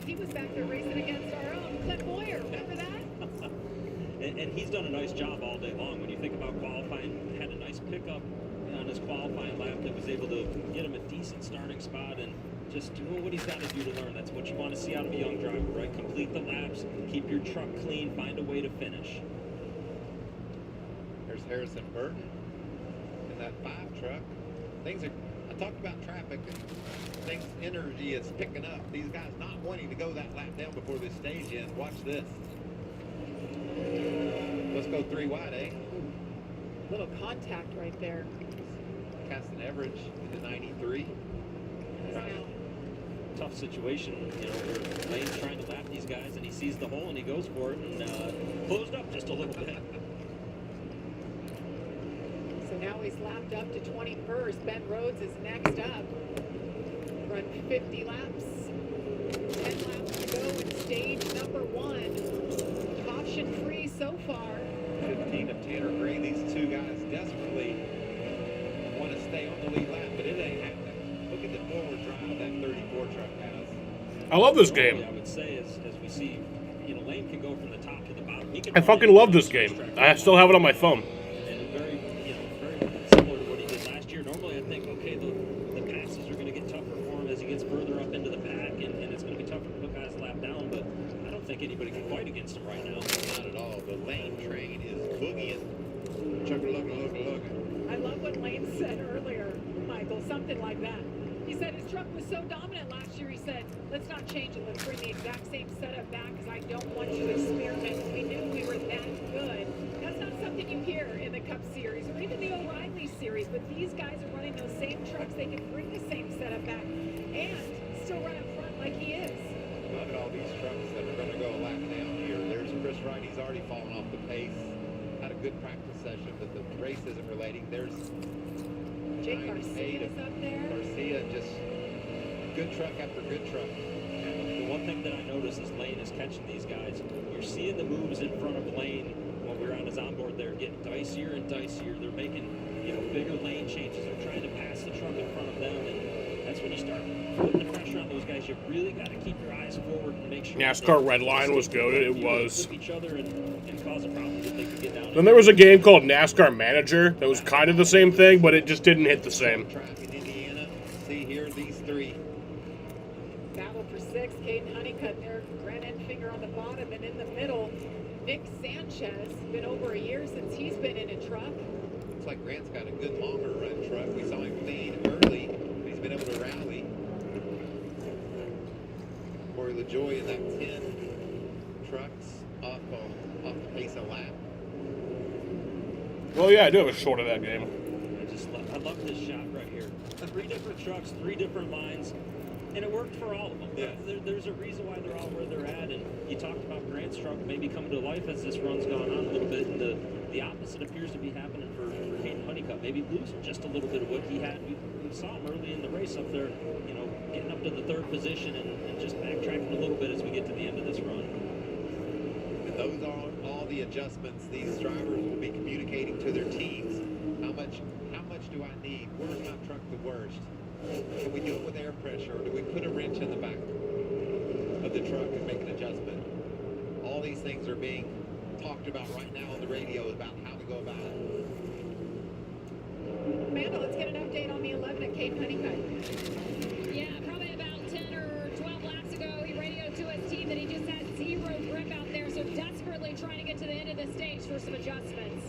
He was back there racing against our own Clint Boyer. Remember that?
And he's done a nice job all day long. When you think about qualifying, had a nice pickup on his qualifying lap that was able to get him a decent starting spot and just doing what he's got to do to learn. That's what you want to see out of a young driver, right? Complete the laps, keep your truck clean, find a way to finish.
There's Harrison Burton in that 5 truck. Things are, I talked about traffic and things, energy is picking up. These guys not wanting to go that lap down before this stage ends. Watch this. Let's go 3 wide, eh?
Little contact right there.
Casting average into 93.
Tough situation, you know, where Lane's trying to lap these guys and he sees the hole and he goes for it and closed up just a little bit.
So now he's lapped up to 21st. Ben Rhodes is next up. Run 50 laps. 10 laps to go in stage number 1. Caution free so far.
15 of Tanner Gray. These two guys desperately want to stay on the lead lap, but it ain't happening. Look at the forward drive that 34 truck has.
I love this game.
I would say as we see, you know, Lane can go from the top to the bottom. He can
I fucking love this game. I still have it on my phone.
And very, you know, very similar to what he did last year. Normally I think, okay, the passes are going to get tougher for him as he gets further up into the pack, and it's going to be tougher to put guys lap down, but I don't think anybody can fight against him right now.
Not at all. The Lane train is boogieing. Chugga-lugga-lugga-lugga.
I love what Lane said earlier, Michael, something like that. He said his truck was so dominant last year, he said, let's not change it. Let's bring the exact same setup back because I don't want you to experiment. We knew we were that good. That's not something you hear in the Cup Series or even the O'Reilly Series, but these guys are running those same trucks. They can bring the same setup back and still run up front like he is.
Look at all these trucks that are going to go a lap down here. There's Chris Wright. He's already fallen off the pace. Had a good practice session, but the race isn't relating. There's
Jake Garcia's up there.
Garcia, just good truck after good truck.
The one thing that I noticed is Lane is catching these guys. You're seeing the moves in front of Lane when we were on his onboard there getting dicier and dicier. They're making, you know, bigger lane changes. They're trying to pass the truck in front of them, and that's when you start putting the pressure on those guys. You really got to keep your eyes forward and make sure.
NASCAR Red Line was good. It was.
Flip each other and cause a problem that they could get down.
Then there was a game called NASCAR Manager that was kind of the same thing, but it just didn't hit the same.
Track in Indiana. See here, these 3.
Battle for 6. Caden Honeycutt there. Grant Enfinger on the bottom, and in the middle, Nick Sanchez. Been over a year since he's been in a truck.
Looks like Grant's got a good longer run truck. We saw him lead early. He's been able to rally. Corey LaJoy in that 10 trucks off the pace of lap.
Well, yeah, I do have a short of that game.
I love this shot right here. 3 different trucks, 3 different lines, and it worked for all of them.
Yeah.
There's a reason why they're all where they're at, and you talked about Grant's truck maybe coming to life as this run's gone on a little bit, and the opposite appears to be happening for Caden Honeycutt. Maybe losing just a little bit of what he had. We saw him early in the race up there, you know, getting up to the 3rd position and just backtracking a little bit as we get to the end of this run.
And those are all the adjustments these drivers will be communicating to their teams. How much do I need? Where's my truck the worst? Can we do it with air pressure, or do we put a wrench in the back of the truck and make an adjustment? All these things are being talked about right now on the radio about how to go about it.
Amanda, let's get an update on the 11 at Caden Honeycutt.
Yeah, probably about 10 or 12 laps ago, he radioed to his team that he just had 0 grip out there, so desperately trying to get to the end of the stage for some adjustments.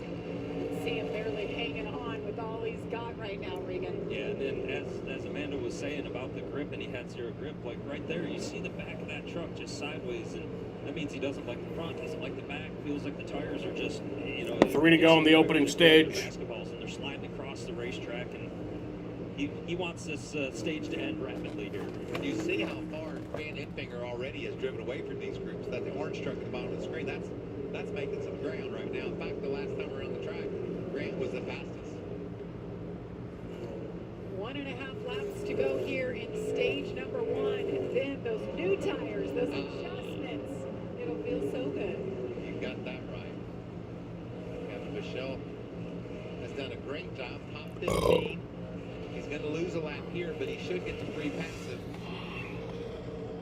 See him barely hanging on with all he's got right now, Regan.
Yeah, and then as Amanda was saying about the grip, and he had 0 grip, like right there, you see the back of that truck just sideways, and that means he doesn't like the front, doesn't like the back, feels like the tires are just, you know.
3 to go in the opening stage.
Basketballs, and they're sliding across the racetrack, and he wants this stage to end rapidly here.
You see how far Van Enfinger already has driven away from these groups. That the orange truck at the bottom of the screen, That's making some ground right now. In fact, the last time around the track, Grant was the fastest.
1.5 laps to go here in stage number 1. And then those new tires, those adjustments. It'll feel so good.
You got that right. Kevin Michelle has done a great job. Top 15. He's going to lose a lap here, but he should get the free passive.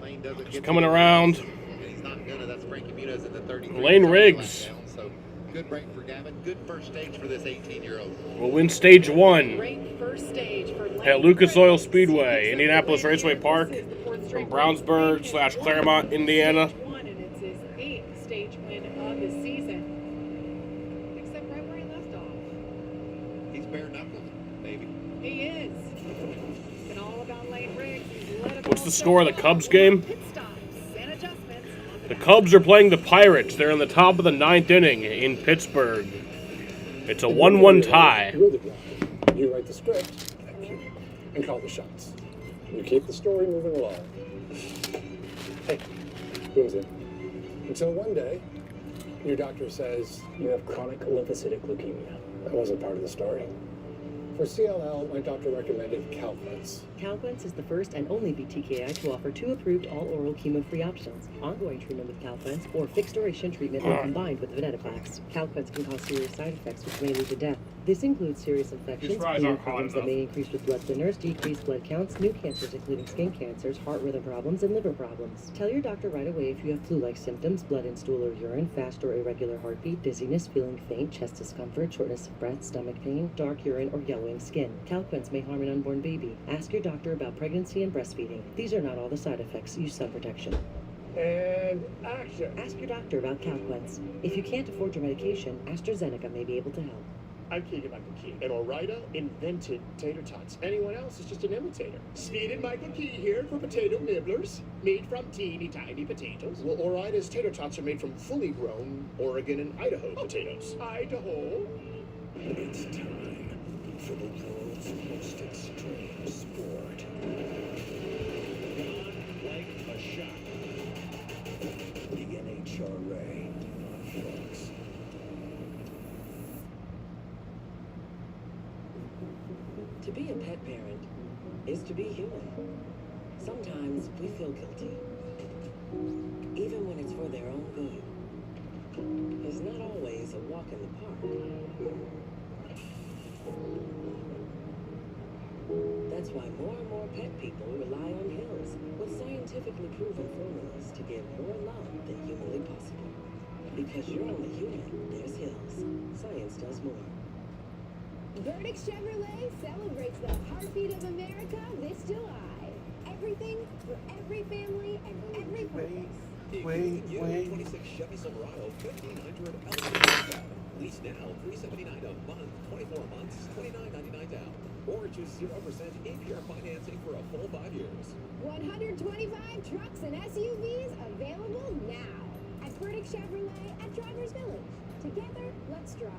Lane doesn't get
Coming around.
And he's not going to. That's Frankie Muniz in the 33.
Lane Riggs.
So good break for Gavin. Good first stage for this 18-year-old.
Will win stage 1
Great first stage for
at Lucas Oil Speedway, Indianapolis Raceway Park, from Brownsburg/Claremont, Indiana.
And it's his 8th stage win of the season. Except right where he left off.
He's bare knuckles, baby.
He is. It's been all about Lane Riggs. He's led it
What's
all
the score of the
so
Cubs
far.
game?
Pit stops and adjustments.
The Cubs are playing the Pirates. They're in the top of the 9th inning in Pittsburgh. It's a 1-1 tie.
You're the director. You write the script. Thank you. And call the shots. You keep the story moving along. Hey, Boom's in. Until one day, your doctor says you have chronic lymphocytic leukemia. That wasn't part of the story. For CLL, my doctor recommended Calquence.
Calquence is the first and only BTKI to offer 2 approved all-oral chemo-free options. Ongoing treatment with Calquence or fixed-duration treatment when combined with venetoclax. Calquence can cause serious side effects which may lead to death. This includes serious infections, immune problems that may increase with blood thinners, decrease blood counts, new cancers including skin cancers, heart rhythm problems, and liver problems. Tell your doctor right away if you have flu-like symptoms, blood in stool or urine, fast or irregular heartbeat, dizziness, feeling faint, chest discomfort, shortness of breath, stomach pain, dark urine, or yellowing skin. Calquence may harm an unborn baby. Ask your doctor about pregnancy and breastfeeding. These are not all the side effects. Use sun protection.
And action.
Ask your doctor about Calquence. If you can't afford your medication, AstraZeneca may be able to help.
I'm Keegan Michael Key, and Ore-Ida invented tater tots. Anyone else is just an imitator. Speed and Michael Key here for potato nibblers, made from teeny tiny potatoes. Well, Ore-Ida's tater tots are made from fully grown Oregon and Idaho potatoes. Idaho. It's time for the world's most extreme sport. Not like a shot. The NHRA Trucks.
To be a pet parent is to be human. Sometimes we feel guilty, even when it's for their own good. It's not always a walk in the park. That's why more and more pet people rely on Hills with scientifically proven formulas to give more love than humanly possible. Because you're only human, there's Hills. Science does more.
Verdict Chevrolet celebrates the heartbeat of America this July. Everything for every family and every purpose.
Wait. 26 Chevy Silverado, 1,500 eligible. Lease now, $379 a month, 24 months, $29.99 down. Or choose 0% APR financing for a full 5 years.
125 trucks and SUVs available now at Verdict Chevrolet at Drivers Village. Together, let's drive.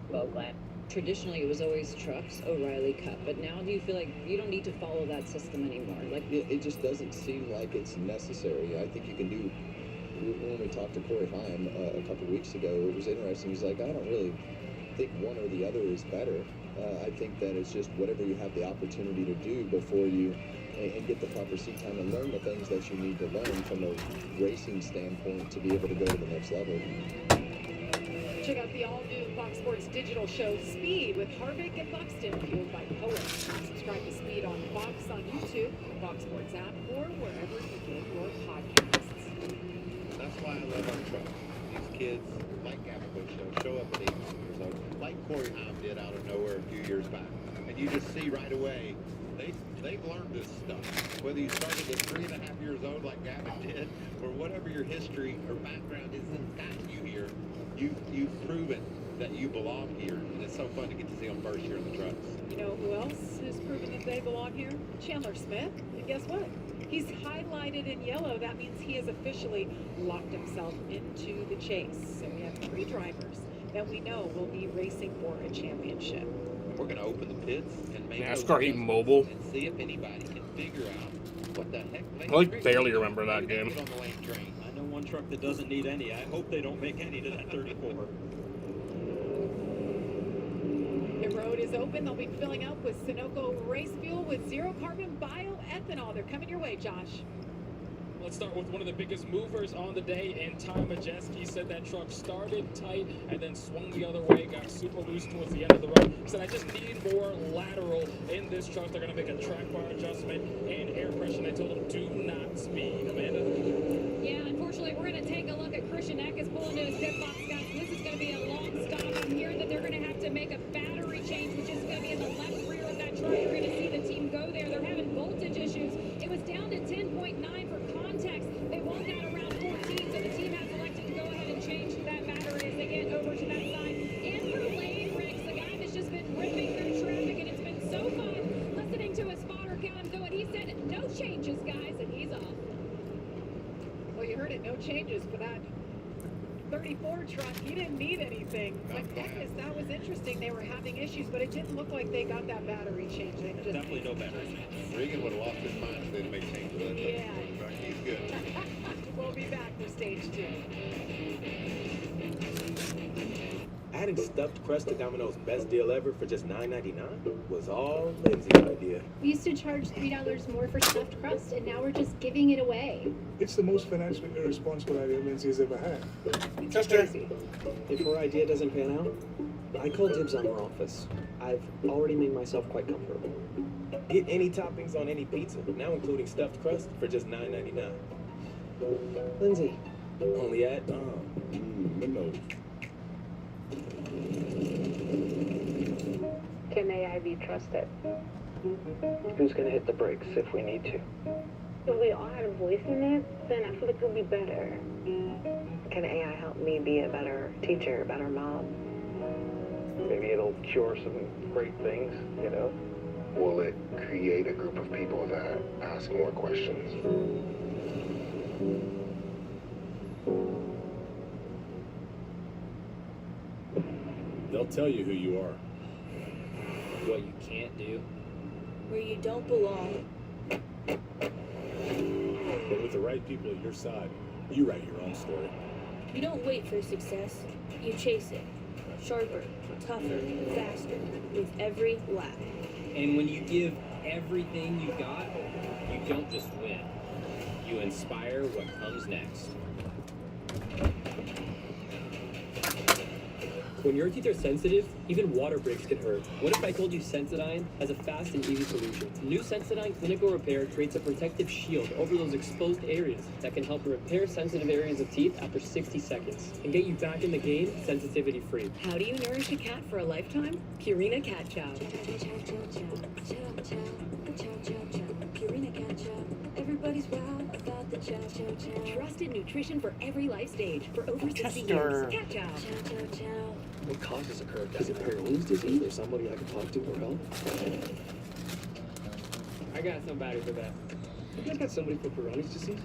Well, Glenn, traditionally it was always trucks, O'Reilly Cup, but now do you feel like you don't need to follow that system anymore? Like,
it just doesn't seem like it's necessary. I think you can do. When we talked to Corey Heim a couple weeks ago, it was interesting. He's like, I don't really think one or the other is better. I think that it's just whatever you have the opportunity to do before you and get the proper seat time and learn the things that you need to learn from a racing standpoint to be able to go to the next level.
Check out the all-new Fox Sports digital show Speed with Harvick and Buxton, fueled by Poet. Subscribe to Speed on Fox on YouTube, Fox Sports app, or wherever you get your podcasts.
That's why I love our trucks. These kids, like Gavin Bushnell, show up at 18 years old, like Corey Heim did out of nowhere a few years back. And you just see right away, they've learned this stuff. Whether you started at 3.5 years old like Gavin did, or whatever your history or background is that got you here, you've proven that you belong here. And it's so fun to get to see them first here in the trucks.
You know who else has proven that they belong here? Chandler Smith. And guess what? He's highlighted in yellow. That means he has officially locked himself into the chase. So we have 3 drivers that we know will be racing for a championship.
We're going to open the pits and make
NASCAR Heat Mobile.
and see if anybody can figure out what the heck.
I barely remember that game.
On the lane train.
I know one truck that doesn't need any. I hope they don't make any to that 34.
The road is open. They'll be filling up with Sunoco race fuel with zero carbon bioethanol. They're coming your way, Josh.
Let's start with one of the biggest movers on the day, and Ty Majeski said that truck started tight and then swung the other way, got super loose towards the end of the road. He said, I just need more lateral in this truck. They're going to make a track bar adjustment and air pressure. And I told him, do not speed. Amanda?
Yeah, unfortunately, we're going to take a look at Christian Eckes pulling to his pit box, guys. This is going to be a long stop. I'm hearing that they're going to have to make a battery change, which is going to be in the left rear of that truck. You're going to see the team go there. They're having voltage issues. It was down to 10.9 for context. They want that around 14, so the team has elected to go ahead and change that battery as they get over to that side. Andrew Lane Riggs, the guy that's just been ripping through traffic, and it's been so fun listening to his spotter count him go, and he said, no changes, guys, and he's off.
Well, you heard it, no changes for that 34 truck. He didn't need anything. But Eckes, that was interesting. They were having issues, but it didn't look like they got that battery change. They just
Definitely no battery change.
Regan would have lost his mind if they didn't make changes with that.
Yeah.
He's good.
We'll be back for stage 2.
Adding stuffed crust to Domino's best deal ever for just $9.99 was all Lindsay's idea.
We used to charge $3 more for stuffed crust, and now we're just giving it away.
It's the most financially irresponsible idea Lindsay has ever had.
If her idea doesn't pan out, I call dibs on her office. I've already made myself quite comfortable.
Get any toppings on any pizza, now including stuffed crust, for just $9.99.
Lindsay.
Only at
no.
Can AI be trusted?
Who's gonna hit the brakes if we need to?
If we all had a voice in it, then I feel like it would be better. Can AI help me be a better teacher, a better mom?
Maybe it'll cure some great things, you know?
Will it create a group of people that ask more questions?
They'll tell you who you are.
What you can't do.
Where you don't belong.
But with the right people at your side, you write your own story.
You don't wait for success. You chase it. Sharper, tougher, faster, with every lap.
And when you give everything you got, you don't just win. You inspire what comes next. When your teeth are sensitive, even water breaks can hurt. What if I told you Sensodyne has a fast and easy solution? New Sensodyne Clinical Repair creates a protective shield over those exposed areas that can help repair sensitive areas of teeth after 60 seconds and get you back in the game sensitivity free.
How do you nourish a cat for a lifetime? Purina Cat Chow.
Purina Cat Chow. Everybody's wow about the chow chow chow.
Trusted nutrition for every life stage for over 60
Tester.
years. Cat Chow.
Chow chow chow.
What causes a curve? Is it Peyronie's disease or somebody I can talk to for help?
I got somebody for that.
You guys got somebody for Peyronie's disease?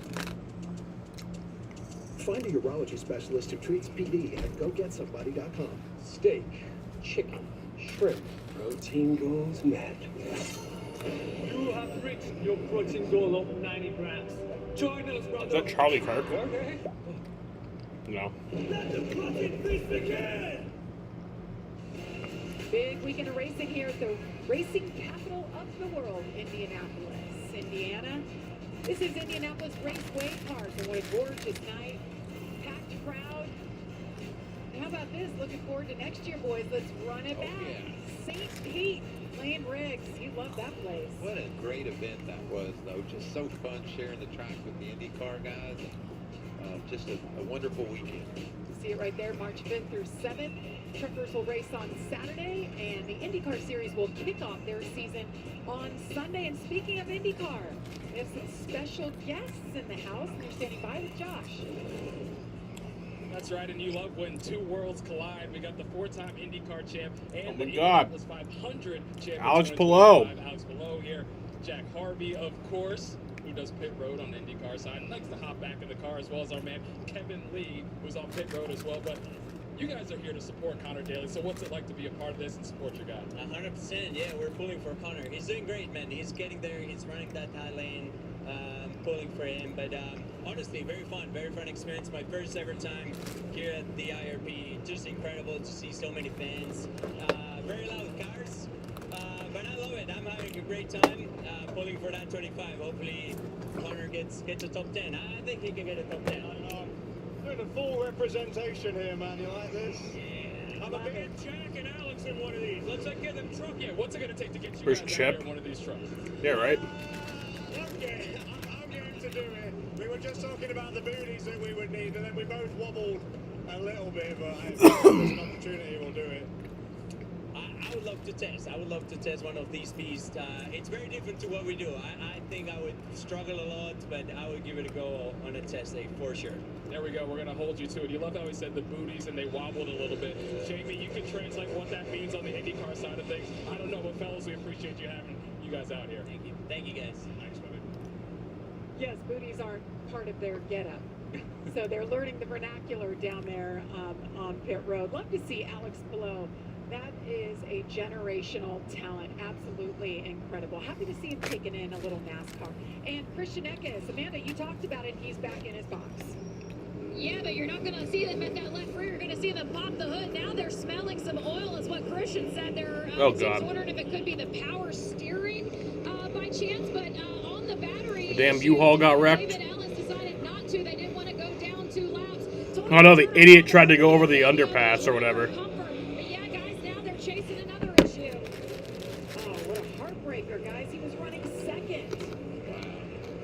Find a urology specialist who treats PD at GoGetSomebody.com. Steak, chicken, shrimp, protein goals met.
You have reached your protein goal of 90 grams. Join us, brother.
Is that Charlie Kirk?
Okay.
No.
Let the protein feast begin!
Big weekend of racing here at the racing capital of the world, Indianapolis, Indiana. This is Indianapolis Raceway Park, and what a gorgeous night. Packed crowd. And how about this? Looking forward to next year, boys. Let's run it back.
Yeah.
St. Pete, Lane Riggs. You love that place.
What a great event that was, though. Just so fun sharing the track with the IndyCar guys. Just a wonderful weekend.
You see it right there, March 5th through 7th. Truckers will race on Saturday, and the IndyCar Series will kick off their season on Sunday. And speaking of IndyCar, we have some special guests in the house, and they're standing by with Josh.
That's right, and you love when two worlds collide. We got the four-time IndyCar champ and
my
the
God.
Indianapolis 500 champion.
Alex Palou.
Alex Palou here. Jack Harvey, of course, who does pit road on the IndyCar side. Likes to hop back in the car, as well as our man Kevin Lee, who's on pit road as well. But You guys are here to support Connor Daly, so what's it like to be a part of this and support your guy?
100%, yeah, we're pulling for Connor. He's doing great, man. He's getting there. He's running that high lane, pulling for him. But honestly, very fun experience. My first ever time here at the IRP. Just incredible to see so many fans. Very loud cars, but I love it. I'm having a great time pulling for that 25. Hopefully, Connor gets a top 10. I think he can get a top 10.
Doing a full representation here, man. You like this?
Yeah.
I'm going to get Jack and Alex in one of these. Let's get them truck. Yeah, what's it going to take to get you
Where's
guys
Chip?
out here in one of these trucks?
Yeah, right.
Okay, I'm going to do it. We were just talking about the booties that we would need, and then we both wobbled a little bit, but I think there's an opportunity we'll do it.
I would love to test. I would love to test one of these beasts. It's very different to what we do. I think I would struggle a lot, but I would give it a go on a test day for sure.
There we go. We're going to hold you to it. You love how he said the booties and they wobbled a little bit. Jamie, you can translate what that means on the IndyCar side of things. I don't know, but fellas, we appreciate you having you guys out here.
Thank you. Thank you, guys.
Thanks, buddy.
Yes, booties aren't part of their getup. So they're learning the vernacular down there on pit road. Love to see Alex below. That is a generational talent. Absolutely incredible. Happy to see him taking in a little NASCAR. And Christian Eckes, Amanda, you talked about it. He's back in his box.
Yeah, but you're not going to see them at that left rear. You're going to see them pop the hood. Now they're smelling some oil, is what Christian said. They're wondering if it could be the power steering by chance, but on the battery.
The damn U-Haul got wrecked.
David Ellis decided not to. They didn't want to go down 2 laps.
Oh no, the idiot tried to go over the underpass or whatever.
But yeah, guys, now they're chasing another issue.
Oh, what a heartbreaker, guys. He was running second.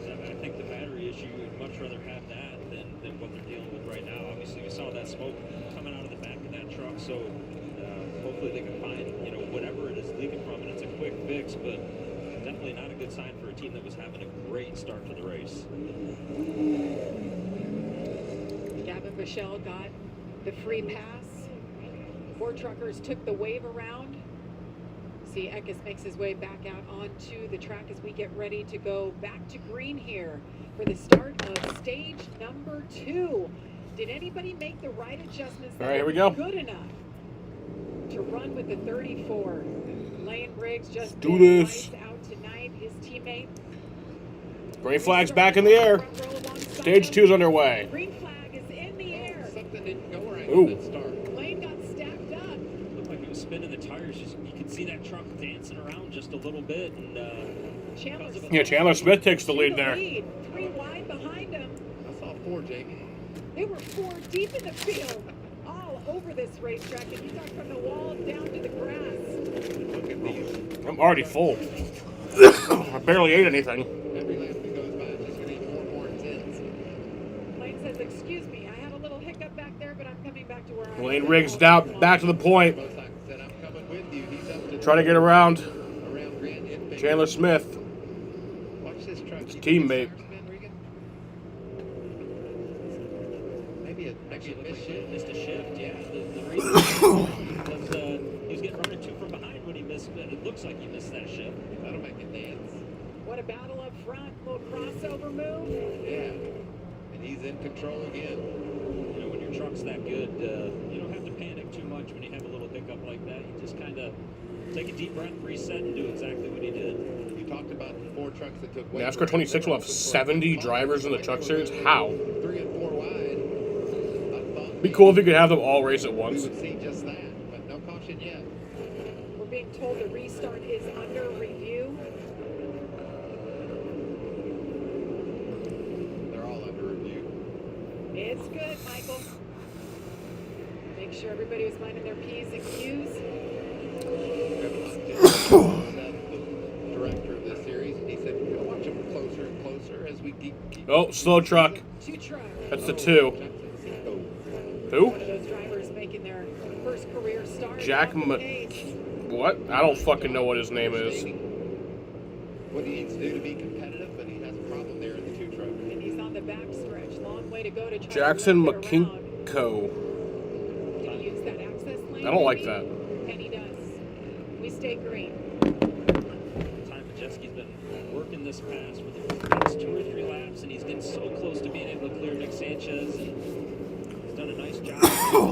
I think the battery issue, would much rather have that than what they're dealing with right now. Obviously, we saw that smoke coming out of the back of that truck, so hopefully they can find, whatever it is leaking from, and it's a quick fix, but definitely not a good sign for a team that was having a great start to the race.
Gavin Michelle got the free pass. 4 truckers took the wave around. See, Eckes makes his way back out onto the track as we get ready to go back to green here for the start of stage number 2. Did anybody make the right adjustments that
All right, here we go.
good enough to run with the 34? Lane Briggs just
do this.
out tonight. His teammate.
Green flag's back in the air. Stage 2's underway.
Green flag is in the air.
Something didn't go right
Ooh.
with that start.
Lane got stacked up.
Looked like he was spinning the tires. You could see that truck dancing around just a little bit, and
Chandler Smith takes the lead there.
3 wide behind him.
I saw 4, Jamie.
They were 4 deep in the field, all over this racetrack. And you talk from the wall down to the grass.
Look at these.
I'm already full. I barely ate anything.
Every lap that goes by, it's just going to get more intense.
Lane says, excuse me, I had a little hiccup back there, but I'm coming back to where I
Lane rigs out, back to the point.
Like I said, I'm coming with you. He's up to
Try to get around
Grant Infield.
Chandler Smith,
Watch this truck.
his teammate.
Maybe a
missed a shift. Yeah, the reason was he was getting run into from behind when he missed it. It looks like he missed that shift.
That'll make it dance.
What a battle up front, little crossover move.
Yeah, and he's in control again.
When your truck's that good, you don't have to panic too much when you have a little hiccup like that. You just kind of take a deep breath, reset, and do exactly what he did.
You talked about 4 trucks that took.
NASCAR 26 will have 70 drivers in the truck series. How?
3 and 4 wide.
It'd be cool if you could have them all race at once.
We would see just that, but no caution yet.
We're being told the restart is under review.
They're all under review.
It's good, Michael. Make sure everybody was minding their P's and Q's.
The director of this series, and he said, we're going to watch them closer and closer as we keep.
Oh, slow truck.
2 trucks.
That's the 2. Who?
One of those drivers making their first career start.
Jack what? I don't fucking know what his name is.
What he needs to do to be competitive, but he has a problem there in the 2 truck.
And he's on the back stretch. Long way to go to try
Jackson
to get around.
McKinko.
Can he use that access lane?
I don't like
maybe?
that.
And he does. We stay green.
Time Majeski's been working this pass for the past 2 or 3 laps, and he's getting so close to being able to clear Nick Sanchez. And he's done a nice job.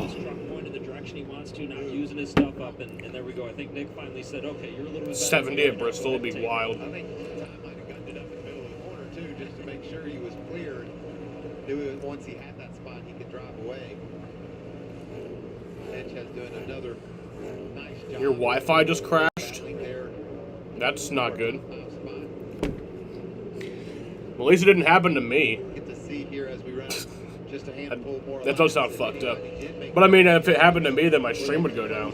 His truck pointed direction he wants to, not using his stuff up, and there we go. I think Nick finally said, okay, you're a little bit better.
70 at Bristol would be wild.
I think Tom might have gotten it up in the middle of the corner, too, just to make sure he was cleared. Knew once he had that spot, he could drive away. Sanchez doing another nice job.
Your Wi-Fi just crashed? That's not good. Well, at least it didn't happen to me.
Get to see here as we run just a handful more.
That does sound fucked up. But I mean, if it happened to me, then my stream would go down.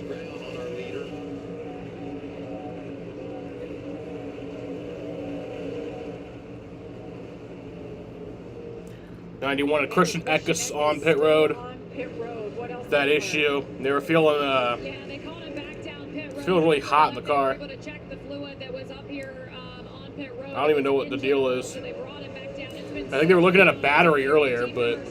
91 Christian Eckes on pit road. That issue. They were feeling really hot in the car. I don't even know what the deal is. I think they were looking at a battery earlier, but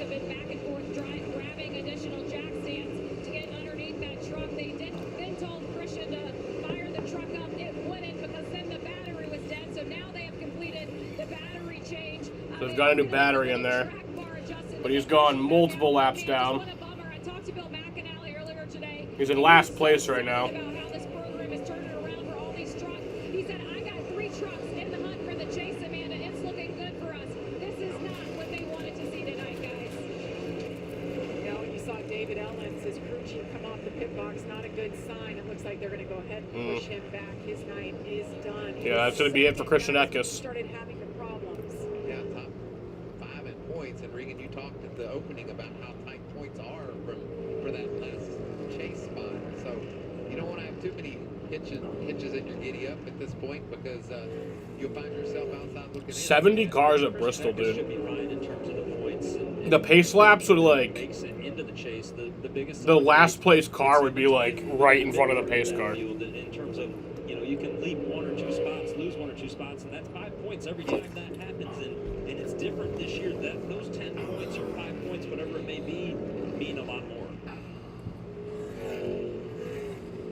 they've got a new battery in there. But he's gone multiple laps down. He's in last place right now.
David Ellens, his crew chief, come off the pit box. Not a good sign. It looks like they're going to go ahead and push him back. His night is done.
Yeah, that's going to be it for Christian Eckes.
Started having the problems.
Yeah, top 5 in points. And Regan, you talked at the opening about how tight points are for that last chase spot. So you don't want to have too many hitches in your giddy up at this point, because you'll find yourself outside looking
70 cars at Bristol, dude.
Should be right in terms of the points.
The pace laps would like
Makes it into the chase. The biggest.
the last place car would be like right in front of the pace car.
In terms of, you can leap 1 or 2 spots, lose 1 or 2 spots, and that's 5 points every time that happens. And it's different this year. Those 10 points or 5 points, whatever it may be, mean a lot more.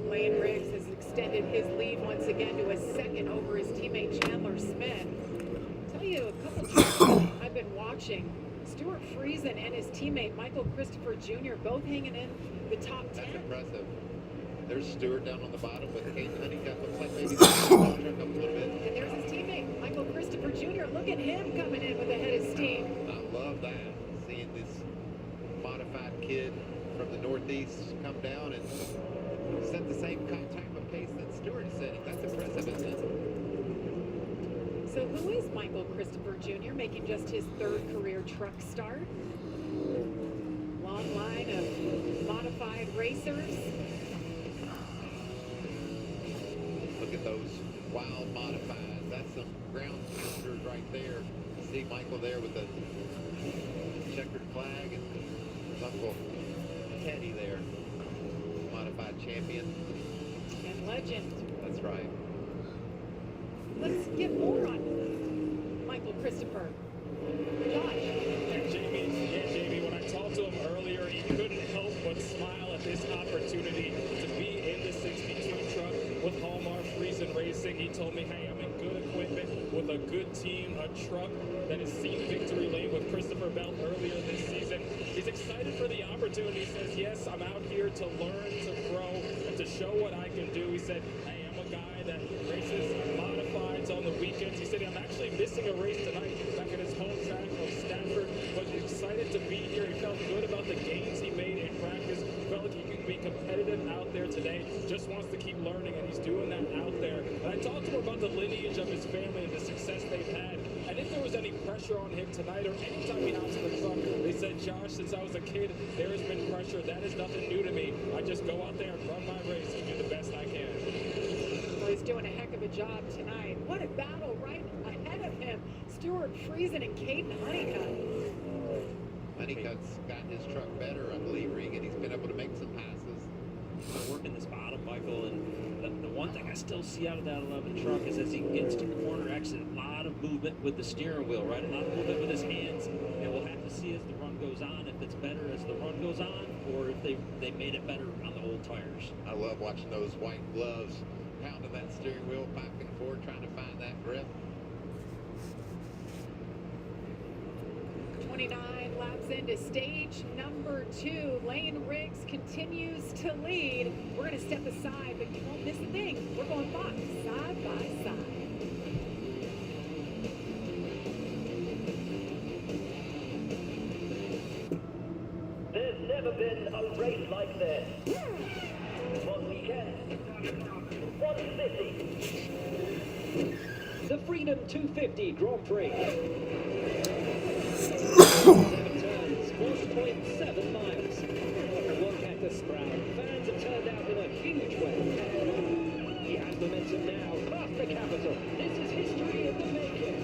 Lane Riggs has extended his lead once again to a second over his teammate Chandler Smith. I'll tell you a couple times I've been watching. Stuart Friesen and his teammate Michael Christopher Jr. both hanging in the top 10.
That's impressive. There's Stewart down on the bottom with Kate Honeycutt. Looks like maybe they're going to up a little bit.
And there's his teammate Michael Christopher Jr. Look at him coming in with a head of steam.
I love that. Seeing this modified kid from the Northeast come down and set the same type of pace that Stewart is setting. That's impressive, isn't it?
So who is Michael Christopher Jr. making just his 3rd career truck start? Long line of modified racers.
Look at those wild modifieds. That's some ground pounders right there. See Michael there with the checkered flag, and his uncle Teddy there, modified champion.
And legend.
That's right.
Let's get more on Michael Christopher. Josh.
Jamie, when I talked to him earlier, he couldn't help but smile at this opportunity to be in the 62 truck with Hallmark Friesen Racing. He told me, hey, I'm in good equipment with a good team, a truck that has seen victory lane with Christopher Bell earlier this season. He's excited for the opportunity. He says, yes, I'm out here to learn, to grow, and to show what I can do. He said, hey, I'm a guy that races modifieds on the weekends. He said, I'm actually missing a race tonight back at his home track of Stafford, but he's excited to be here. He felt good about the gains he made in practice. Felt like he could be competitive out there today. Just wants to keep learning, and he's doing that out there. And I talked to him about the lineage of his family and the success they've had. And if there was any pressure on him tonight or anytime he hops in the truck, they said, Josh, since I was a kid, there has been pressure. That is nothing new to me. I just go out there and run my race and do the best I can.
Well, he's doing a heck of a job tonight. What a battle right ahead of him. Stuart Friesen and Caden Honeycutt.
Honeycutt's got his truck better, I believe, Regan. He's been able to make some passes.
Working this bottom, Michael, and the one thing I still see out of that 11 truck is as he gets to corner exit, a lot of movement with the steering wheel, right? A lot of movement with his hands, and we'll have to see as the run goes on if it's better as the run goes on or if they made it better on the old tires.
I love watching those white gloves pounding that steering wheel back and forth, trying to find that grip.
29 laps into stage number 2. Lane Riggs continues to lead. We're going to step aside, but you won't miss a thing. We're going Fox side by side.
There's never been a race like this. One weekend, one city. The Freedom 250 Grand Prix. 7 turns, 4.7 miles. Look at this crowd. Fans have turned out in a huge way. He has momentum now past the capital. This is history in the making.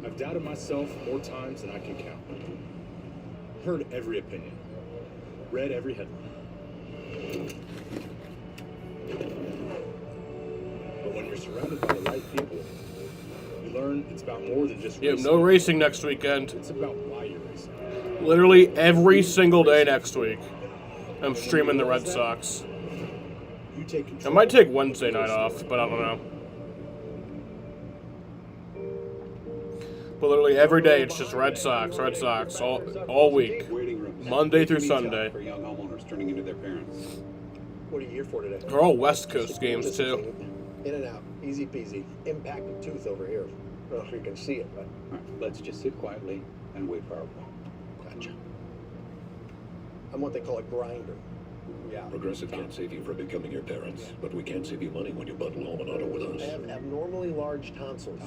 I've doubted myself more times than I can count. Heard every opinion. Read every headline. But when you're surrounded by the right people, you learn it's about more than just racing.
No racing next weekend.
It's about why you're racing.
Literally every single day next week, I'm streaming the Red Sox.
You take
I
control.
might take Wednesday night off, but I don't know. But literally every day, it's just Red Sox, all week, Monday through Sunday.
For young homeowners turning into their parents.
What are you here for today?
They're all West Coast games too.
In and out, easy peasy. Impacted tooth over here. I don't know if you can see it, but
All right, let's just sit quietly and wait for our call.
gotcha. I'm what they call a grinder. Yeah.
Progressive can't save you from becoming your parents, but we can save you money when you bundle home and auto with
I
us.
have abnormally large tonsils.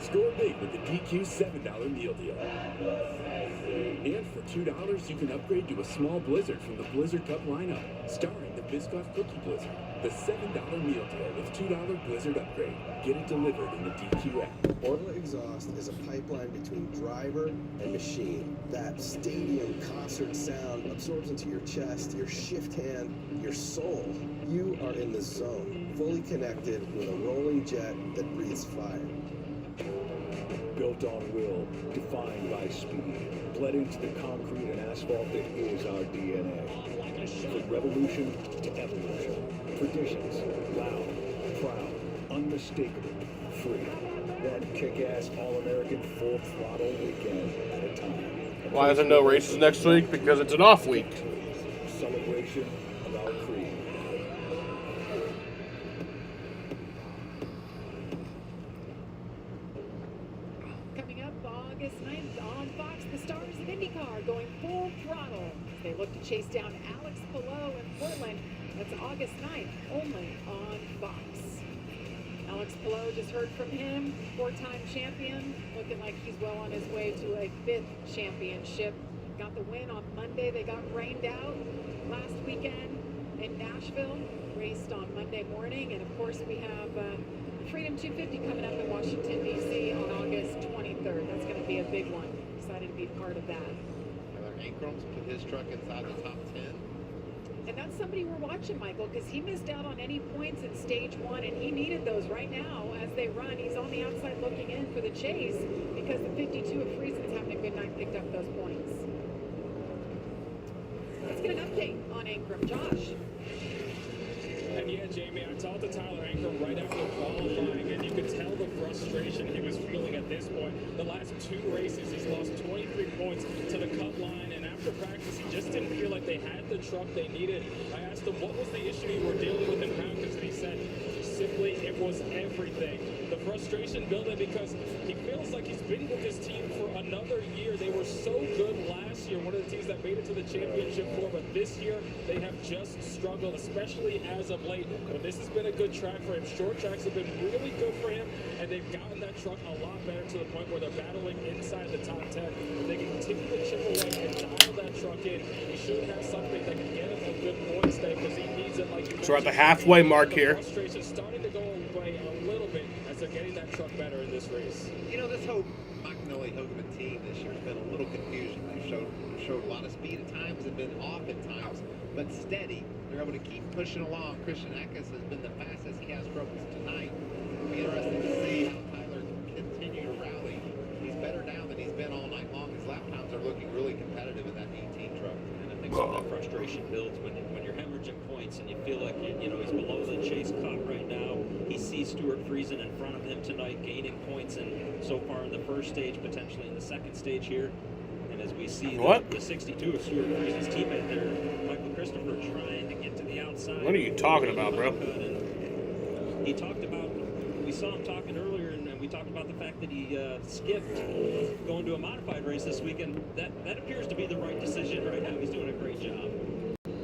Score big with the DQ $7 meal deal. And for $2, you can upgrade to a small Blizzard from the Blizzard Cup lineup, starring the Biscoff Cookie Blizzard. The $7 meal deal with $2 Blizzard upgrade. Get it delivered in the DQ app.
Orla exhaust is a pipeline between driver and machine. That stadium concert sound absorbs into your chest, your shift hand, your soul. You are in the zone, fully connected with a rolling jet that breathes fire.
Built on will, defined by speed, bled into the concrete and asphalt that is our DNA. From revolution to evolution, traditions, loud, proud, unmistakable, free. One kick-ass all-American full throttle weekend at a time.
Why is there no races next week? Because it's an off week.
Celebration of our creed.
Coming up August 9th on Fox, the stars of IndyCar going full throttle as they look to chase down Alex Palou in Portland. That's August 9th, only on Fox. Alex Palou, just heard from him, 4-time champion, looking like he's well on his way to a 5th championship. Got the win on Monday. They got rained out last weekend in Nashville, raced on Monday morning. And of course, we have Freedom 250 coming up in Washington, D.C. on August 23rd. That's going to be a big one. Excited to be part of that.
Tyler Ankram's put his truck inside the top 10.
And that's somebody we're watching, Michael, because he missed out on any points in stage 1, and he needed those right now as they run. He's on the outside looking in for the chase because the 52 of Friesen's having a good night, picked up those points. Let's get an update on Ankram. Josh.
And yeah, Jamie, I talked to Tyler Ankram right after qualifying, and you could tell the frustration he was feeling at this point. The last 2 races, he's lost 23 points to the cut line, and after practice, he just didn't feel like they had the truck they needed. I asked him what was the issue you were dealing with in practice, and he said simply it was everything. The frustration building because he feels like he's been with his team for another year. They were so good last year, one of the teams that made it to the championship floor, but this year they have just struggled, especially as of late. But this has been a good track for him. Short tracks have been really good for him, and they've gotten that truck a lot better to the point where they're battling inside the top 10. If they can continue to chip away and dial that truck in, he should have something that can get him a good point stay because he needs it like you
So we're at the halfway mark here.
Frustration starting to go away a little bit as they're getting that truck better in this race.
You know, this whole McNally Hogan team this year has been a little confusion. They've showed a lot of speed at times and been off at times, but steady. They're able to keep pushing along. Christian Eckes has been the fastest. He has troubles tonight. It'll be interesting to see how Tyler can continue to rally. He's better now than he's been all night long. His lap times are looking really competitive in that 18 truck.
And I think some of that frustration builds when you're hemorrhaging points and you feel like you know he's below the chase cut right now. he sees Stewart Friesen in front of him tonight, gaining points so far in the first stage, potentially in the second stage here. And as we see the 62 of Stewart Friesen's teammate there, Michael Christopher, trying to get to the outside.
What are you talking about, bro?
He talked about, we saw him talking earlier, and we talked about the fact that he skipped going to a modified race this weekend. That appears to be the right decision right now. He's doing a great job.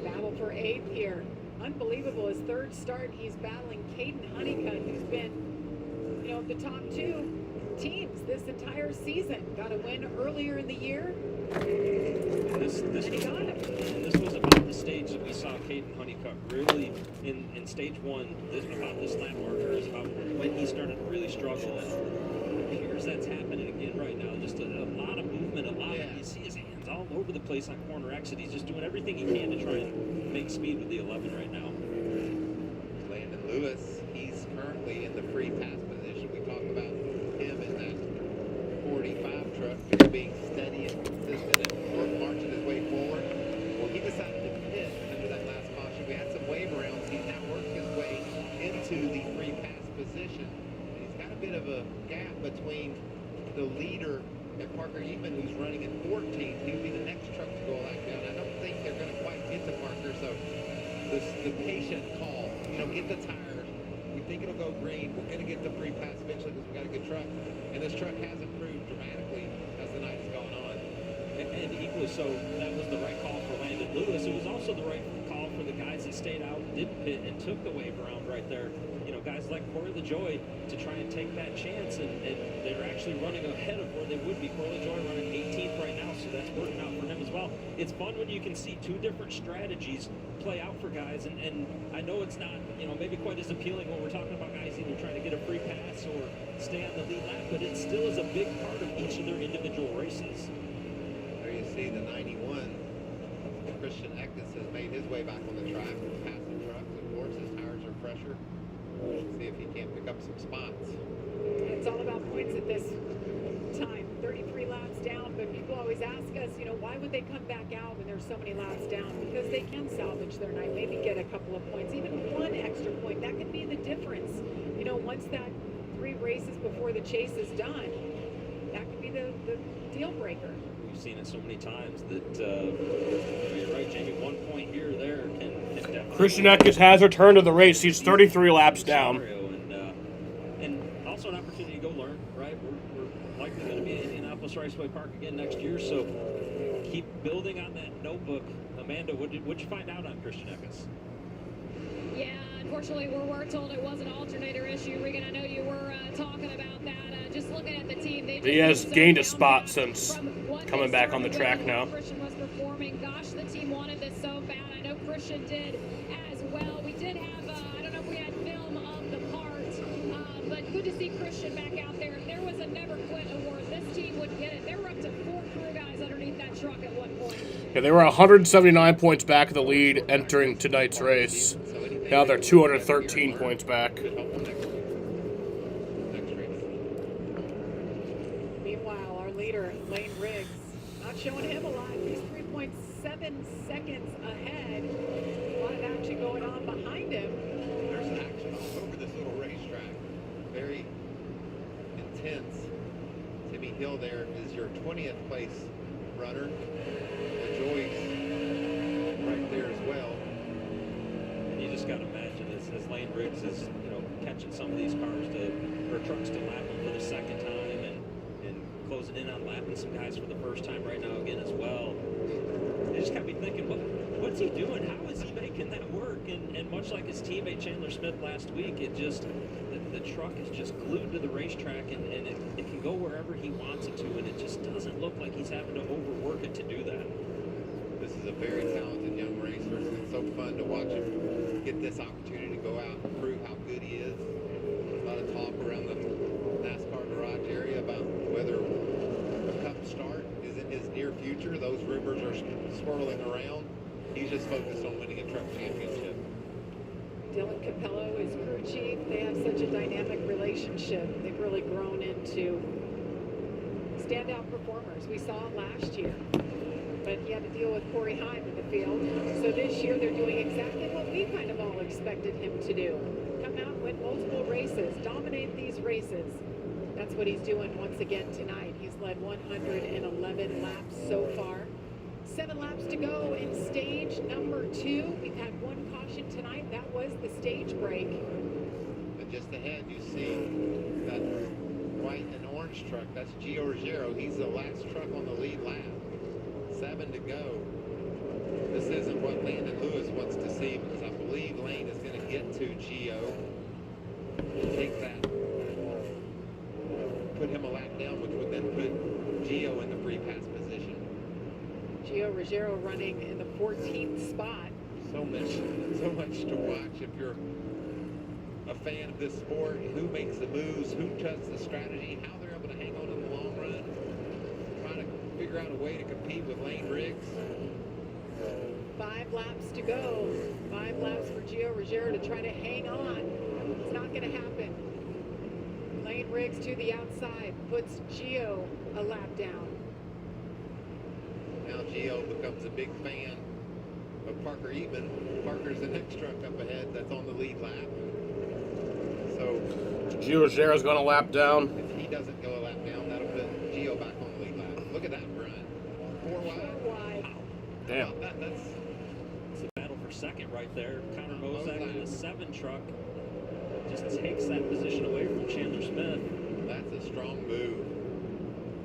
Battle for 8th here. Unbelievable. His third start, he's battling Caden Honeycutt, who's been, the top 2 teams this entire season. Got a win earlier in the year.
And this was about the stage that we saw Caden Honeycutt really in stage 1. About this lap marker is about when he started to really struggle. And it appears that's happening again right now. Just a lot of movement, you see his hands all over the place on corner exit. He's just doing everything he can to try and make speed with the 11 right now.
Landon Lewis, he's currently in the free pass position. We talked about him in that 45 truck, just being steady and consistent and marching his way forward. Well, he decided to pit under that last caution. We had some wave arounds. He's now worked his way into the free pass position. And he's got a bit of a gap between the leader and Parker Yeatman, who's running in 14th. He'll be the next truck to go lap down. I don't think they're going to quite get to Parker, so the patient call, get the tires. We think it'll go green. We're going to get the free pass eventually because we got a good truck. And this truck has improved dramatically as the night has gone on.
And equally so, that was the right call for Landon Lewis. It was also the right call for the guys that stayed out, didn't pit, and took the wave around right there. Guys like Corey LaJoy to try and take that chance, and they're actually running ahead of where they would be. Corey LaJoy running 18th right now, so that's working out for him as well. It's fun when you can see 2 different strategies play out for guys, and I know it's not, maybe quite as appealing when we're talking about guys either trying to get a free pass or stay on the lead lap, but it still is a big part of each of their individual races.
There you see the 91. Christian Eckes has made his way back on the track, passing trucks. Of course, his tires are fresher. See if he can't pick up some spots.
It's all about points at this time. 33 laps down, but people always ask us, why would they come back out when there's so many laps down? Because they can salvage their night, maybe get a couple of points, even 1 extra point. That could be the difference. Once that 3 races before the chase is done, that could be the deal breaker.
We've seen it so many times that you're right, Jamie. 1 point here or there can definitely.
Christian Eckes has returned to the race. He's 33 laps down.
And also an opportunity to go learn, right? We're likely going to be at Indianapolis Raceway Park again next year, so keep building on that notebook. Amanda, what'd you find out on Christian Eckes?
Yeah, unfortunately, we were told it was an alternator issue. Regan, I know you were talking about that. Just looking at the team,
he has gained a spot since coming back on the track now.
Christian was performing. Gosh, the team wanted this so bad. I know Christian did as well. We did have, I don't know if we had film of the part, but good to see Christian back out there. If there was a never quit award, this team would get it. There were up to 4 crew guys underneath that truck at one point.
Yeah, they were 179 points back of the lead entering tonight's race. Now they're 213 points back.
Meanwhile, our leader, Lane Riggs, not showing him a lot. He's 3.7 seconds ahead. A lot of action going on behind him.
There's action all over this little racetrack. Very intense. Timmy Hill there is your 20th place runner. Joyce right there as well.
And you just got to imagine as Lane Riggs is, catching some of these trucks to lap them for the second time and closing in on lapping some guys for the first time right now again as well. You just got to be thinking, what's he doing? How is he making that work? And much like his teammate Chandler Smith last week, the truck is just glued to the racetrack and it can go wherever he wants it to, and it just doesn't look like he's having to overwork it to do that.
This is a very talented young racer. It's so fun to watch him get this opportunity to go out and prove how good he is. A lot of talk around the NASCAR garage area about whether a Cup start is in his near future. Those rumors are swirling around. He's just focused on winning a truck championship.
Dylan Capello is crew chief. They have such a dynamic relationship. They've really grown into standout performers. We saw it last year. but he had to deal with Corey Heim in the field. So this year they're doing exactly what we kind of all expected him to do. Come out, win multiple races, dominate these races. That's what he's doing once again tonight. He's led 111 laps so far. 7 laps to go in stage number 2. We've had one caution tonight. That was the stage break.
And just ahead, you see that white and orange truck. That's Gio Ruggiero. He's the last truck on the lead lap. 7 to go. This isn't what Landon Lewis wants to see, because I believe Lane is going to get to Gio. Take that. Put him a lap down, which would then put Gio in the free pass position.
Gio Ruggiero running in the 14th spot.
So much to watch if you're a fan of this sport. Who makes the moves, who does the strategy, how they're able to hang on in the long run. Trying to figure out a way to compete with Lane Riggs.
5 laps to go. 5 laps for Gio Ruggiero to try to hang on. It's not going to happen. Lane Riggs to the outside puts Gio a lap down.
Now Gio becomes a big fan of Parker Eatman. Parker's the next truck up ahead that's on the lead lap. So
Gio Ruggiero's going to lap down.
If he doesn't go a lap down, that'll put Gio back on the lead lap. Look at that run. 4 wide.
4 wide.
Damn.
That's
It's a battle for second right there. Connor Mozak in the 7 truck just takes that position away from Chandler Smith.
That's a strong move.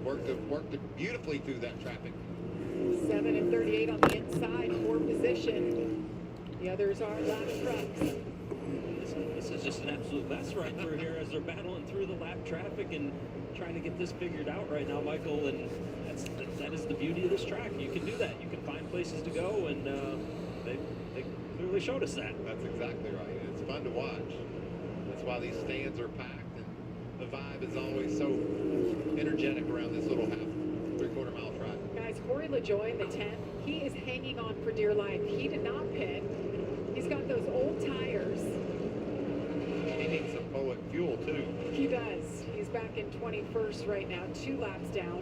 Worked it beautifully through that traffic.
7 and 38 on the inside, 4 position. The others are lap trucks.
This is just an absolute mess right through here as they're battling through the lap traffic and trying to get this figured out right now, Michael. And that is the beauty of this track. You can do that. You can find places to go, and they clearly showed us that.
That's exactly right. It's fun to watch. That's why these stands are packed, and the vibe is always so energetic around this little half-3/4 mile track.
Guys, Corey LaJoie in the 10th, he is hanging on for dear life. He did not pit. He's got those old tires.
He needs some Poet fuel, too.
He does. He's back in 21st right now, 2 laps down.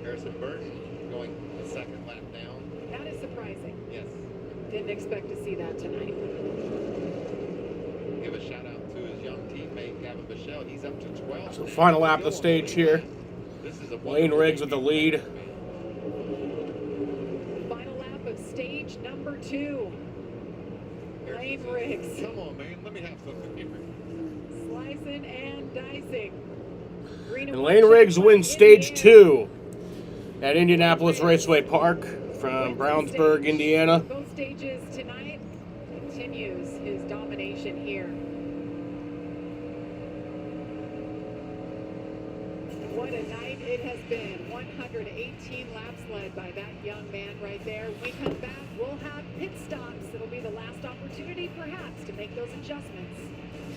Harrison Burton going the 2nd lap down.
That is surprising.
Yes.
Didn't expect to see that tonight.
Give a shout out to his young teammate, Gavin Bichelle. He's up to 12.
So final lap of the stage here.
This is a
Lane Riggs with the lead.
Final lap of stage number 2. Lane Riggs.
Come on, man. Let me have something here.
Slicing and dicing.
And Lane Riggs wins stage 2 at Indianapolis Raceway Park from Brownsburg, Indiana.
Both stages tonight continues his domination here. What a night it has been. 118 laps led by that young man right there. When we come back, we'll have pit stops. It'll be the last opportunity, perhaps, to make those adjustments.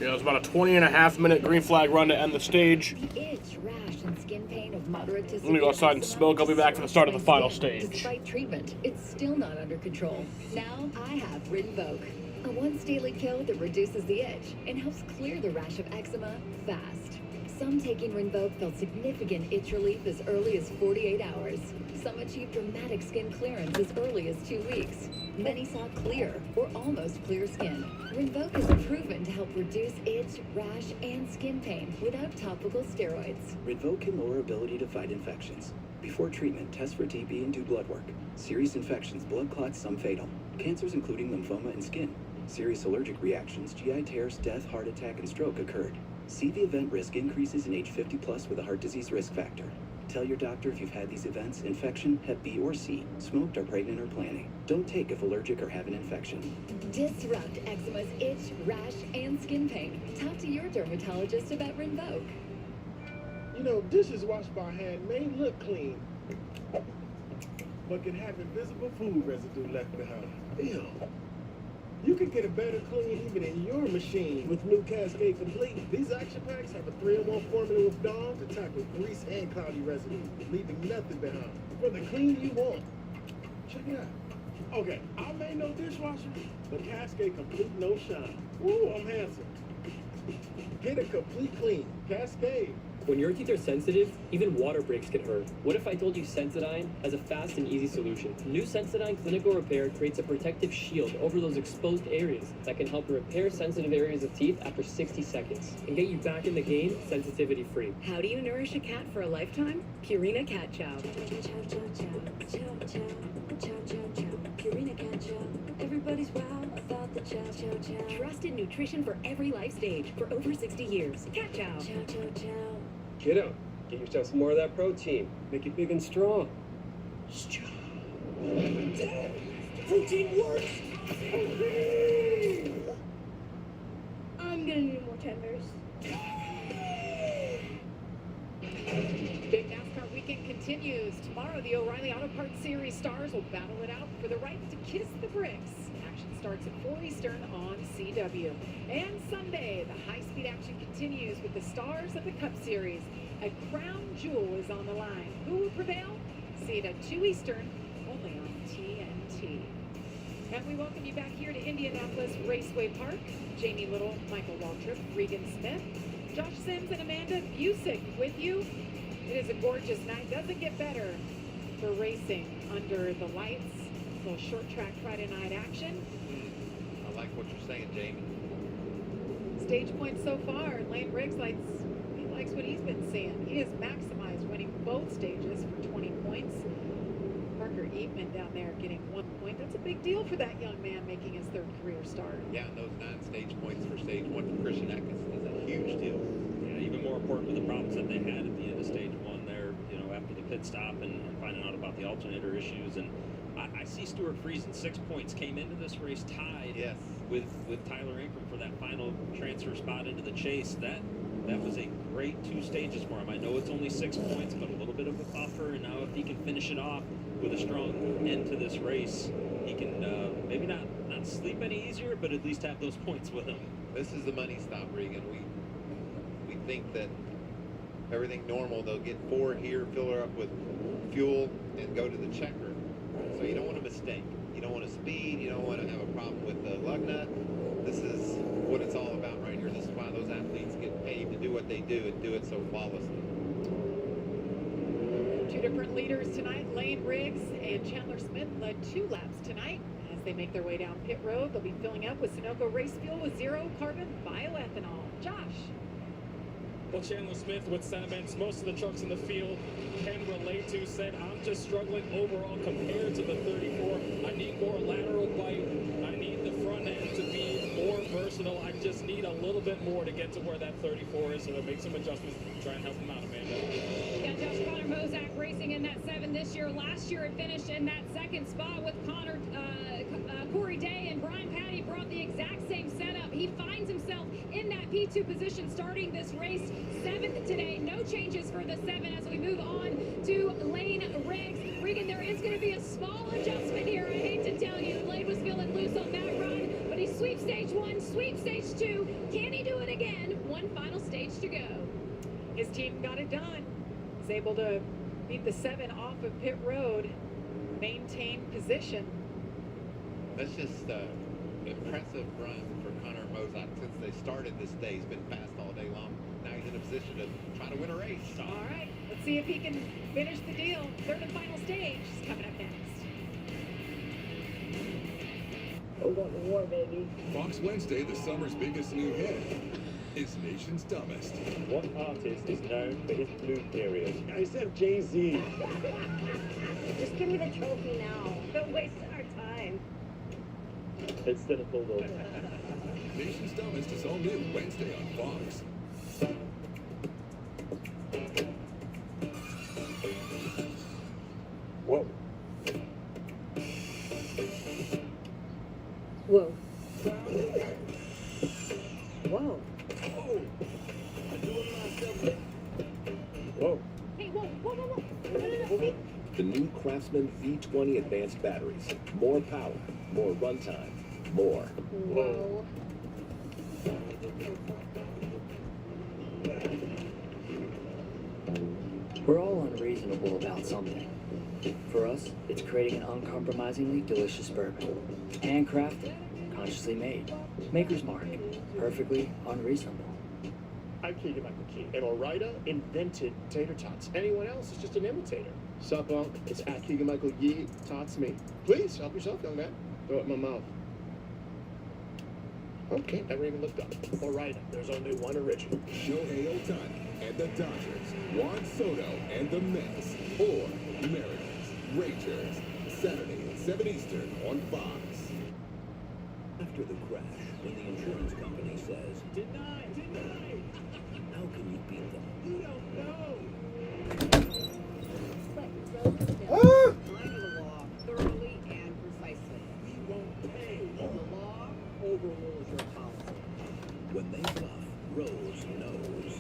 Yeah, it was about a 20.5-minute green flag run to end the stage.
The itch, rash, and skin pain of moderate to
Let me go outside and smoke. I'll be back for the start of the final stage.
Despite treatment, it's still not under control. Now I have Rinvoq, a once-daily pill that reduces the itch and helps clear the rash of eczema fast. Some taking Rinvoq felt significant itch relief as early as 48 hours. Some achieved dramatic skin clearance as early as 2 weeks. Many saw clear or almost clear skin. Rinvoq is proven to help reduce itch, rash, and skin pain without topical steroids.
Rinvoq can lower ability to fight infections. Before treatment, test for TB and do blood work. Serious infections, blood clots, some fatal. Cancers including lymphoma and skin. Serious allergic reactions, GI tears, death, heart attack, and stroke occurred. See the event risk increases in age 50 plus with a heart disease risk factor. Tell your doctor if you've had these events, infection, Hep B or C, smoked, are pregnant or planning. Don't take if allergic or have an infection.
Disrupt eczema's itch, rash, and skin pain. Talk to your dermatologist about Rinvoq.
You know, dishes washed by hand may look clean, but can have invisible food residue left behind. Ew. You can get a better clean even in your machine with new Cascade Complete. These action packs have a 3-in-1 formula with Dawn to tackle grease and cloudy residue, leaving nothing behind. For the clean you want. Check it out. Okay, I made no dishwasher, but Cascade Complete no shine. Woo, I'm handsome. Get a complete clean. Cascade.
When your teeth are sensitive, even water breaks can hurt. What if I told you Sensodyne has a fast and easy solution? New Sensodyne Clinical Repair creates a protective shield over those exposed areas that can help repair sensitive areas of teeth after 60 seconds and get you back in the game sensitivity free.
How do you nourish a cat for a lifetime? Purina Cat Chow. Purina Cat Chow. Everybody's wow about the chow chow chow. Trusted nutrition for every life stage for over 60 years. Cat Chow. Chow chow chow.
Kiddo, get yourself some more of that protein. Make you big and strong.
Dad, protein works!
I'm gonna need more tenders.
Big NASCAR weekend continues. Tomorrow, the O'Reilly Auto Parts Series stars will battle it out for the right to kiss the bricks. Action starts at 4 Eastern on CW. And Sunday, the high-speed action continues with the stars of the Cup Series. A crown jewel is on the line. Who will prevail? See it at 2 Eastern, only on TNT. And we welcome you back here to Indianapolis Raceway Park. Jamie Little, Michael Waltrip, Regan Smith, Josh Sims, and Amanda Busick with you. It is a gorgeous night. Doesn't get better for racing under the lights. A little short track Friday night action.
I like what you're saying, Jamie.
Stage points so far. Lane Riggs likes what he's been seeing. He has maximized winning both stages for 20 points. Parker Eatman down there getting 1 point. That's a big deal for that young man making his third career start.
Yeah, and those 9 stage points for stage 1 for Christian Atkins is a huge deal.
Yeah, even more important with the problems that they had at the end of stage 1 there, after the pit stop and finding out about the alternator issues. And I see Stuart Friesen 6 points, came into this race tied with Tyler Ingram for that final transfer spot into the chase. That was a great 2 stages for him. I know it's only 6 points, but a little bit of a buffer. And now if he can finish it off with a strong end to this race, he can maybe not sleep any easier, but at least have those points with him.
This is the money stop, Regan. We think that everything normal, they'll get 4 here, fill her up with fuel, and go to the checker. So you don't want a mistake. You don't want to speed. You don't want to have a problem with the lug nut. This is what it's all about right here. This is why those athletes get paid to do what they do and do it so flawlessly.
2 different leaders tonight. Lane Riggs and Chandler Smith led 2 laps tonight. As they make their way down pit road, they'll be filling up with Sunoco race fuel with zero carbon bioethanol. Josh.
Well, Chandler Smith with sentiments most of the trucks in the field can relate to, said, I'm just struggling overall compared to the 34. I need more lateral bite. I need the front end to be more versatile. I just need a little bit more to get to where that 34 is, so to make some adjustments, try and help him out, Amanda.
Yeah, Josh, Connor Mozak racing in that 7 this year. Last year it finished in that 2nd spot with Corey Day and Brian Patty brought the exact same setup. He finds himself in that P2 position starting this race 7th today. No changes for the 7 as we move on to Lane Riggs. Regan, there is going to be a small adjustment here. I hate to tell you, Lane was feeling loose on that run, but he sweeps stage 1, sweeps stage 2. Can he do it again? One final stage to go.
His team got it done. He's able to beat the 7 off of pit road, maintain position.
That's just impressive run for Connor Mozak since they started this day. He's been fast all day long. Now he's in a position to try to win a race.
All right, let's see if he can finish the deal. 3rd and final stage is coming up next.
I'm going to war, baby.
Fox Wednesday, the summer's biggest new hit, is Nation's Dumbest.
What artist is known for his blue period?
I said Jay-Z.
Just give me the trophy now. Don't waste our time.
It's still a bulldog.
Nation's Dumbest is all new Wednesday on Fox.
Whoa.
Whoa. Whoa.
Whoa.
Hey, whoa. No.
The new Craftsman V20 advanced batteries. More power, more runtime, more.
Whoa.
We're all unreasonable about something. For us, it's creating an uncompromisingly delicious bourbon. Handcrafted, consciously made. Maker's Mark. Perfectly unreasonable.
I
I'm Keegan-Michael Key, and Ore-Ida invented tater tots. Anyone else is just an imitator. Sup, Unc? It's at Keegan-Michael Yee. Tots me. Please, help yourself, young man. Throw it in my mouth. Okay, never even looked up. Ore-Ida, there's only one original.
Shohei Ohtani and the Dodgers, Juan Soto and the Mets, or Mariners, Rangers. Saturday at 7 Eastern on Fox.
After the crash, when the insurance company says,
Deny!
how can you beat them?
You don't know!
Applying the law thoroughly and precisely.
We won't pay.
The law overrules your policy.
When they bluff, Rose knows.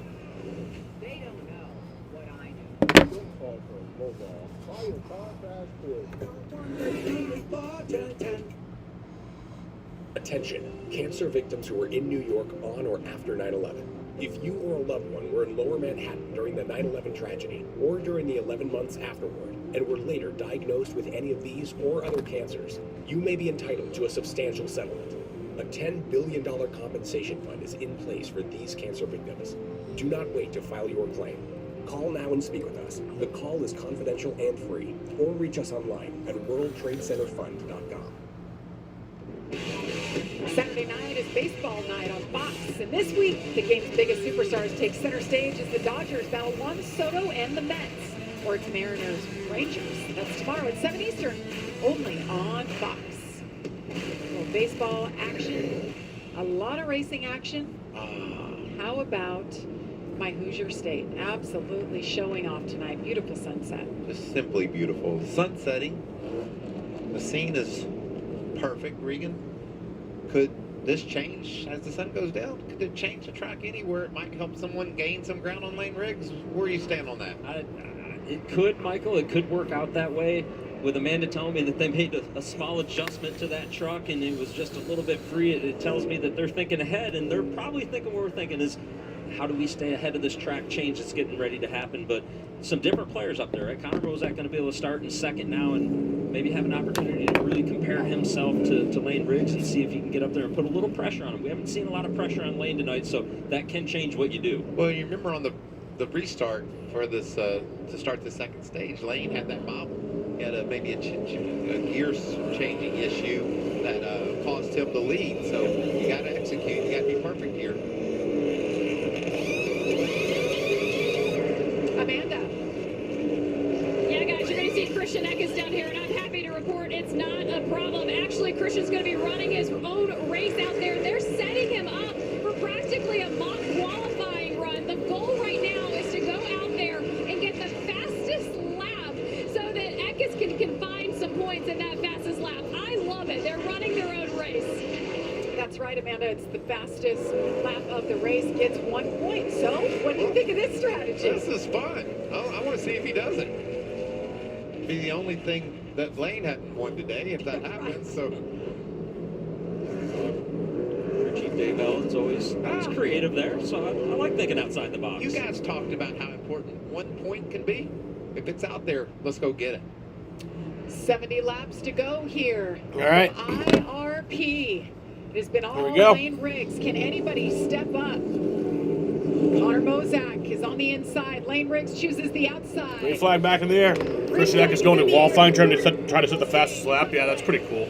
They don't know what I know.
Don't call for a low law. Buy your car crash bid. Attention, cancer victims who were in New York on or after 9/11. If you or a loved one were in Lower Manhattan during the 9/11 tragedy or during the 11 months afterward and were later diagnosed with any of these or other cancers, you may be entitled to a substantial settlement. A $10 billion compensation fund is in place for these cancer victims. Do not wait to file your claim. Call now and speak with us. The call is confidential and free, or reach us online at worldtradecenterfund.com.
Saturday night is baseball night on Fox, and this week the game's biggest superstars take center stage as the Dodgers battle Juan Soto and the Mets, or it's Mariners Rangers. That's tomorrow at 7 Eastern, only on Fox. Well, baseball action, a lot of racing action. How about my Hoosier State? Absolutely showing off tonight. Beautiful sunset.
Just simply beautiful. Sunsetting. The scene is perfect. Regan, could this change as the sun goes down? Could it change the track anywhere? It might help someone gain some ground on Lane Riggs. Where do you stand on that?
It could, Michael. It could work out that way. With Amanda telling me that they made a small adjustment to that truck and it was just a little bit free, it tells me that they're thinking ahead, and they're probably thinking what we're thinking is, how do we stay ahead of this track change that's getting ready to happen? But some different players up there, right? Connor Bozak going to be able to start in second now and maybe have an opportunity to really compare himself to Lane Riggs and see if he can get up there and put a little pressure on him. We haven't seen a lot of pressure on Lane tonight, so that can change what you do.
Well, you remember on the restart for this to start the second stage, Lane had that bobble. He had maybe a gear changing issue that caused him to lead. So you got to execute. You got to be perfect here.
Amanda.
Yeah, guys, you're going to see Christian Eckes down here, and I'm happy to report it's not a problem. Actually, Christian's going to be running his own race out there. They're setting him up for practically a mock qualifying run. The goal right now is to go out there and get the fastest lap so that Eckes can find some points in that fastest lap. I love it. They're running their own race.
That's right, Amanda. It's the fastest lap of the race gets 1 point. So, what do you think of this strategy?
This is fun. I want to see if he does it. Be the only thing that Lane hadn't won today if that happens. So
Richie Daybell is always creative there, so I like thinking outside the box.
you guys talked about how important 1 point can be. If it's out there, let's go get it.
70 laps to go here.
All right.
IRP. It has been all
we go.
Lane Riggs. Can anybody step up? Connor Bozak is on the inside. Lane Riggs chooses the outside.
Green flag back in the air. Christian Eckes going to qualifying, trying to set the fastest lap. Yeah, that's pretty cool.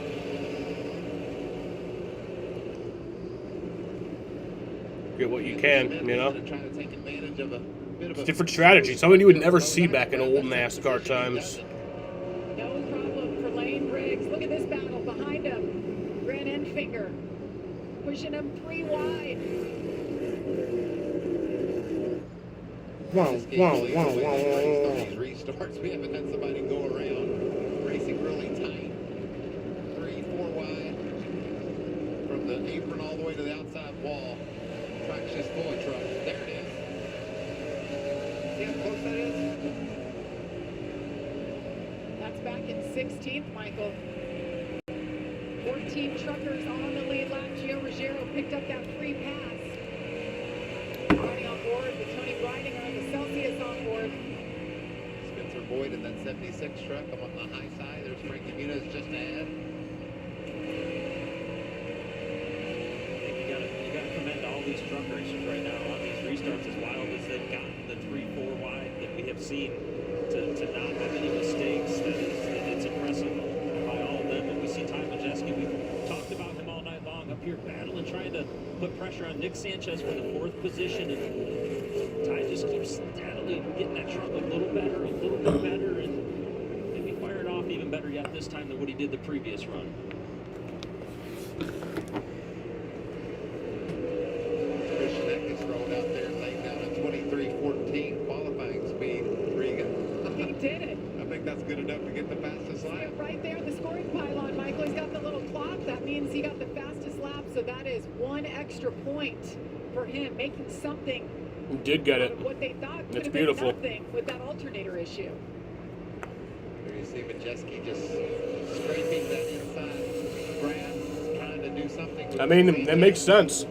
Get what you can, you know.
Trying to take advantage of a bit of
It's different strategy. Something you would never see back in old NASCAR times.
No problem for Lane Riggs. Look at this battle behind him. Grant Enfinger pushing him 3 wide.
These restarts, we haven't had somebody go around racing really tight. 3-4 wide from the apron all the way to the outside wall. Track's just full of trucks. There it is. See how close that is?
That's back in 16th, Michael. 14 truckers on the lead lap. Gio Ruggiero picked up that free pass. Already on board with Tony Breidinger and the Celsius on board.
Spencer Boyd in that 76 truck. I'm on the high side. There's Frankie Muniz just ahead.
You got to commend all these truck racers right now on these restarts, as wild as they've gotten, the 3-4 wide that we have seen, to not have any mistakes, it's impressive by all of them. But we see Ty Majeski, we've talked about him all night long up here battling, trying to put pressure on Nick Sanchez for the 4th position, and Ty just keeps steadily getting that truck a little bit better, and maybe fired off even better yet this time than what he did the previous run.
Out there laying down a 23.14 qualifying speed, Regan.
He did it.
I think that's good enough to get the fastest lap.
Right there, the scoring pylon, Michael. He's got the little clock. That means he got the fastest lap, so that is 1 extra point for him, making something.
He did get it.
What they thought could
It's
have
beautiful.
been nothing with that alternator issue.
There you see Majeski just scraping that inside grass, trying to do something.
I mean, it makes sense.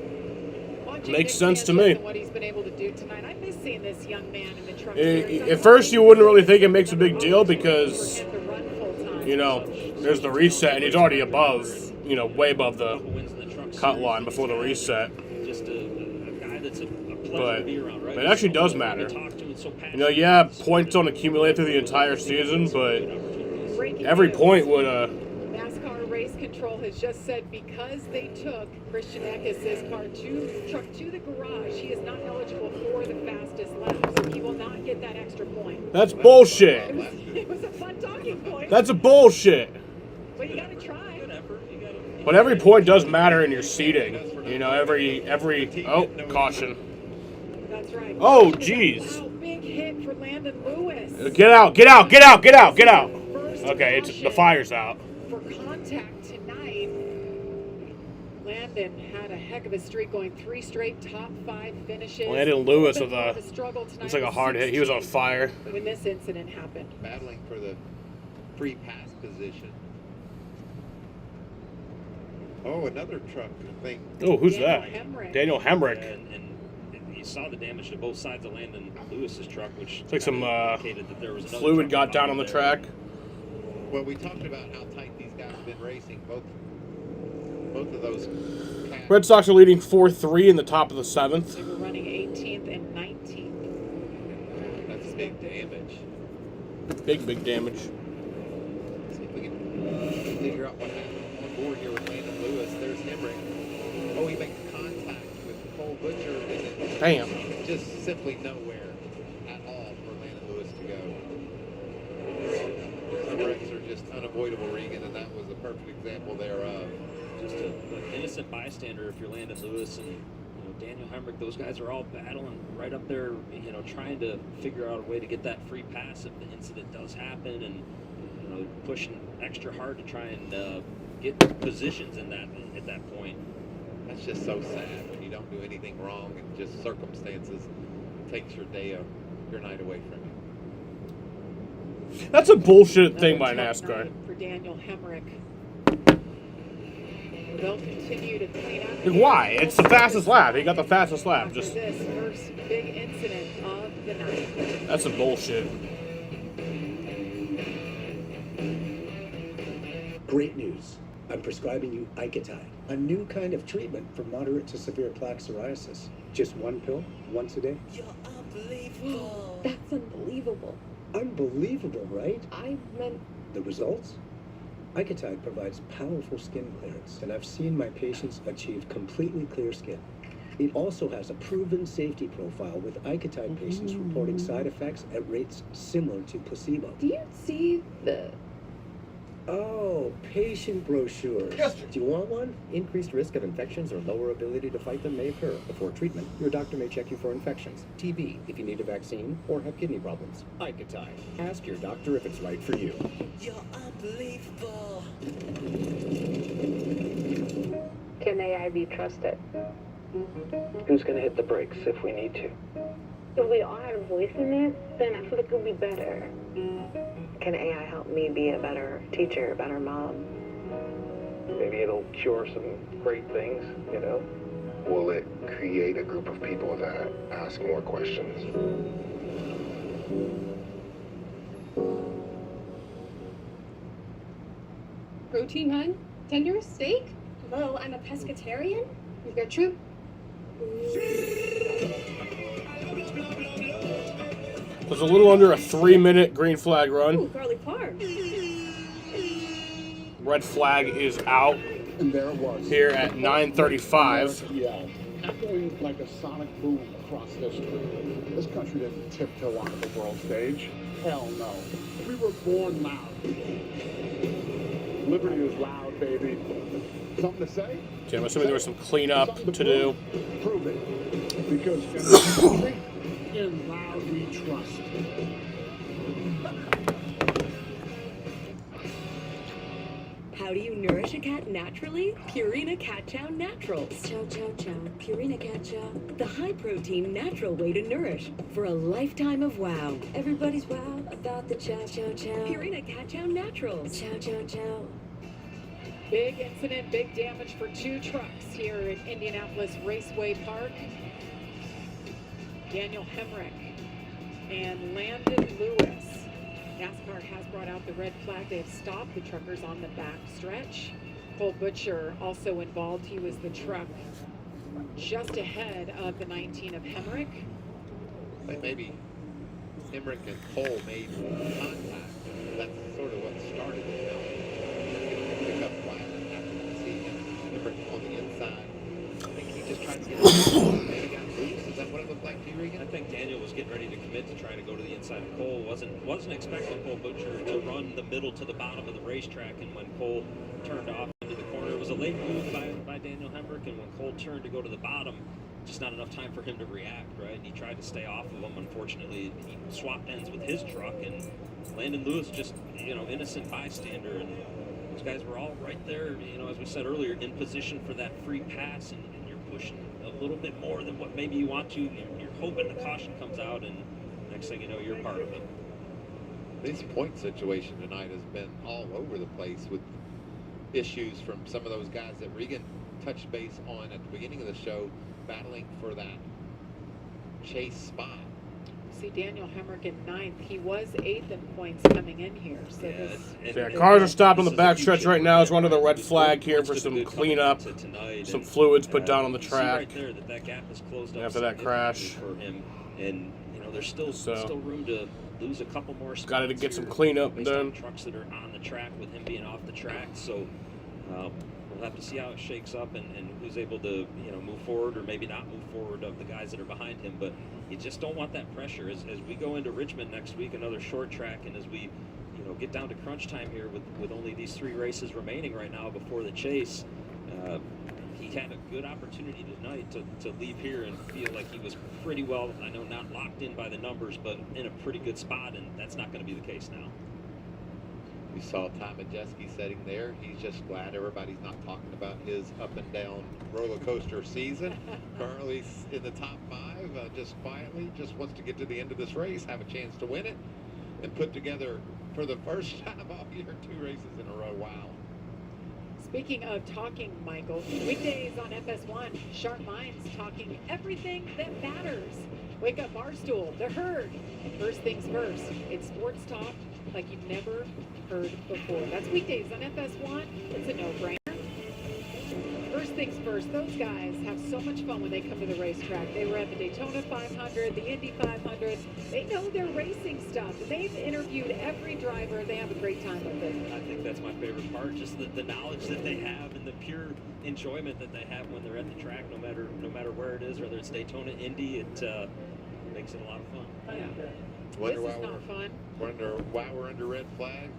Makes sense to me.
What he's been able to do tonight. I miss seeing this young man in the truck series.
At first, you wouldn't really think it makes a big deal because, you know, there's the reset and he's already above, you know, way above the cut line before the reset.
Just a guy that's a pleasure
But
to be around, right?
it actually does matter. You know, yeah, points don't accumulate through the entire season, but every point would,
NASCAR Race Control has just said because they took Christian Eckes' truck to the garage, he is not eligible for the fastest lap, so he will not get that extra point.
that's bullshit.
It was a fun talking point.
That's a bullshit.
But you gotta try.
But every point does matter in your seating. You know, every oh, caution.
That's right.
Oh, jeez.
Wow, big hit for Landon Lewis.
Get out, get out, get out, get out, get out. Okay, the fire's out.
For contact tonight, Landon had a heck of a streak, going 3 straight top 5 finishes.
Landon Lewis with
a struggle tonight.
it's like a hard hit. He was on fire.
When this incident happened.
Battling for the free pass position. Oh, another truck, I think.
Oh, who's
Daniel
that?
Hemrick.
Daniel Hemrick.
And you saw the damage to both sides of Landon Lewis's truck, which
It's like some
indicated that there was another
fluid
truck
got down on the
there.
track.
Well, we talked about how tight these guys have been racing. Both of those.
Red Sox are leading 4-3 in the top of the 7th.
They were running 18th and 19th.
That's big damage.
Big damage.
See if we can figure out what happened on board here with Landon Lewis. There's Hemrick. Oh, he makes contact with Cole Butcher. And
Bam.
Just simply nowhere at all for Landon Lewis to go. Some wrecks are just unavoidable, Regan, and that was a perfect example thereof.
Just an innocent bystander if you're Landon Lewis and Daniel Hemrick. Those guys are all battling right up there, trying to figure out a way to get that free pass if the incident does happen, and pushing extra hard to try and get positions in that at that point.
That's just so sad when you don't do anything wrong and just circumstances takes your night away from you.
That's a bullshit thing by NASCAR.
For Daniel Hemrick. They'll continue to clean up.
Like, why? It's the fastest lap. He got the fastest lap. Just
This first big incident of the night.
that's some bullshit.
Great news. I'm prescribing you Icatide, a new kind of treatment for moderate to severe plaque psoriasis. Just 1 pill, once a day.
You're unbelievable.
That's unbelievable.
Unbelievable, right?
I meant
The results? Icatide provides powerful skin clearance, and I've seen my patients achieve completely clear skin. It also has a proven safety profile, with Icatide patients reporting side effects at rates similar to placebo.
Do you see the...
Oh, patient brochures.
Yes,
Do you want one?
Increased risk of infections or lower ability to fight them may occur. Before treatment, your doctor may check you for infections, TB if you need a vaccine, or have kidney problems. Icatide. Ask your doctor if it's right for you.
You're unbelievable.
Can AI be trusted?
Who's going to hit the brakes if we need to?
If we all had a voice in this, then I feel like it would be better. Can AI help me be a better teacher, a better mom?
Maybe it'll cure some great things,
Will it create a group of people that ask more questions?
Protein, hun? Tender steak? Hello, I'm a pescatarian. Gertrude?
So it's a little under a 3-minute green flag run.
Ooh, garlic parm.
Red flag is out
And there it was.
here at 9:35.
Yeah, echoing like a sonic boom across history. This country didn't tiptoe onto the world stage. Hell no. We were born loud. Liberty is loud, baby. Something to say?
Okay, I'm assuming there was some cleanup to do.
Prove it. Because in this country, in loud we trust.
How do you nourish a cat naturally? Purina Cat Chow Naturals.
Chow, chow, chow. Purina cat chow.
The high-protein, natural way to nourish for a lifetime of wow.
Everybody's wow about the chow, chow, chow.
Purina Cat Chow Naturals.
Chow, chow, chow.
Big incident, big damage for 2 trucks here at Indianapolis Raceway Park. Daniel Hemrick and Landon Lewis. NASCAR has brought out the red flag. They have stopped the truckers on the back stretch. Cole Butcher also involved. He was the truck just ahead of the 19 of Hemrick.
Like maybe Hemrick and Cole made contact. That's sort of what started it. Pick up Wyman after you see him. Hemrick on the inside. I think he just tried to get it. Maybe got loose. Is that what it looked like to you, Regan?
I think Daniel was getting ready to commit to try to go to the inside of Cole. Wasn't expecting Cole Butcher to run the middle to the bottom of the racetrack, and when Cole turned off into the corner, it was a late move by Daniel Hemrick, and when Cole turned to go to the bottom, just not enough time for him to react, right? And he tried to stay off of him. Unfortunately, he swapped ends with his truck, and Landon Lewis just, innocent bystander, and those guys were all right there, as we said earlier, in position for that free pass, and you're pushing a little bit more than what maybe you want to. You're hoping the caution comes out, and next thing you know, you're part of it.
This point situation tonight has been all over the place with issues from some of those guys that Regan touched base on at the beginning of the show, battling for that chase spot.
See Daniel Hemrick in 9th. He was 8th in points coming in here. So
Yeah, cars are stopped on the backstretch right now. It's under the red flag here for some cleanup, some fluids put down on the track
Right there that gap is closed up
after that crash.
for him, and there's still room to lose a couple more spots.
Got to get some cleanup
based on
done.
trucks that are on the track with him being off the track. So we'll have to see how it shakes up and who's able to move forward or maybe not move forward of the guys that are behind him. But you just don't want that pressure as we go into Richmond next week, another short track, and as we get down to crunch time here with only these 3 races remaining right now before the chase. He had a good opportunity tonight to leave here and feel like he was pretty well, I know not locked in by the numbers, but in a pretty good spot, and that's not going to be the case now.
We saw Tom Majeski sitting there. He's just glad everybody's not talking about his up and down roller coaster season. Currently in the top 5, just quietly, just wants to get to the end of this race, have a chance to win it, and put together for the first time all year 2 races in a row. Wow.
Speaking of talking, Michael, weekdays on FS1, Sharp Minds talking everything that matters. Wake Up Barstool, The Herd. First things first, it's sports talk like you've never heard before. That's weekdays on FS1. It's a no-brainer. First things first, those guys have so much fun when they come to the racetrack. They were at the Daytona 500, the Indy 500. They know their racing stuff. They've interviewed every driver. They have a great time with it.
I think that's my favorite part, just the knowledge that they have and the pure enjoyment that they have when they're at the track, no matter where it is, whether it's Daytona, Indy, it makes it a lot of fun.
Yeah.
Wonder
This
why
is not fun.
Wonder why we're under red flag.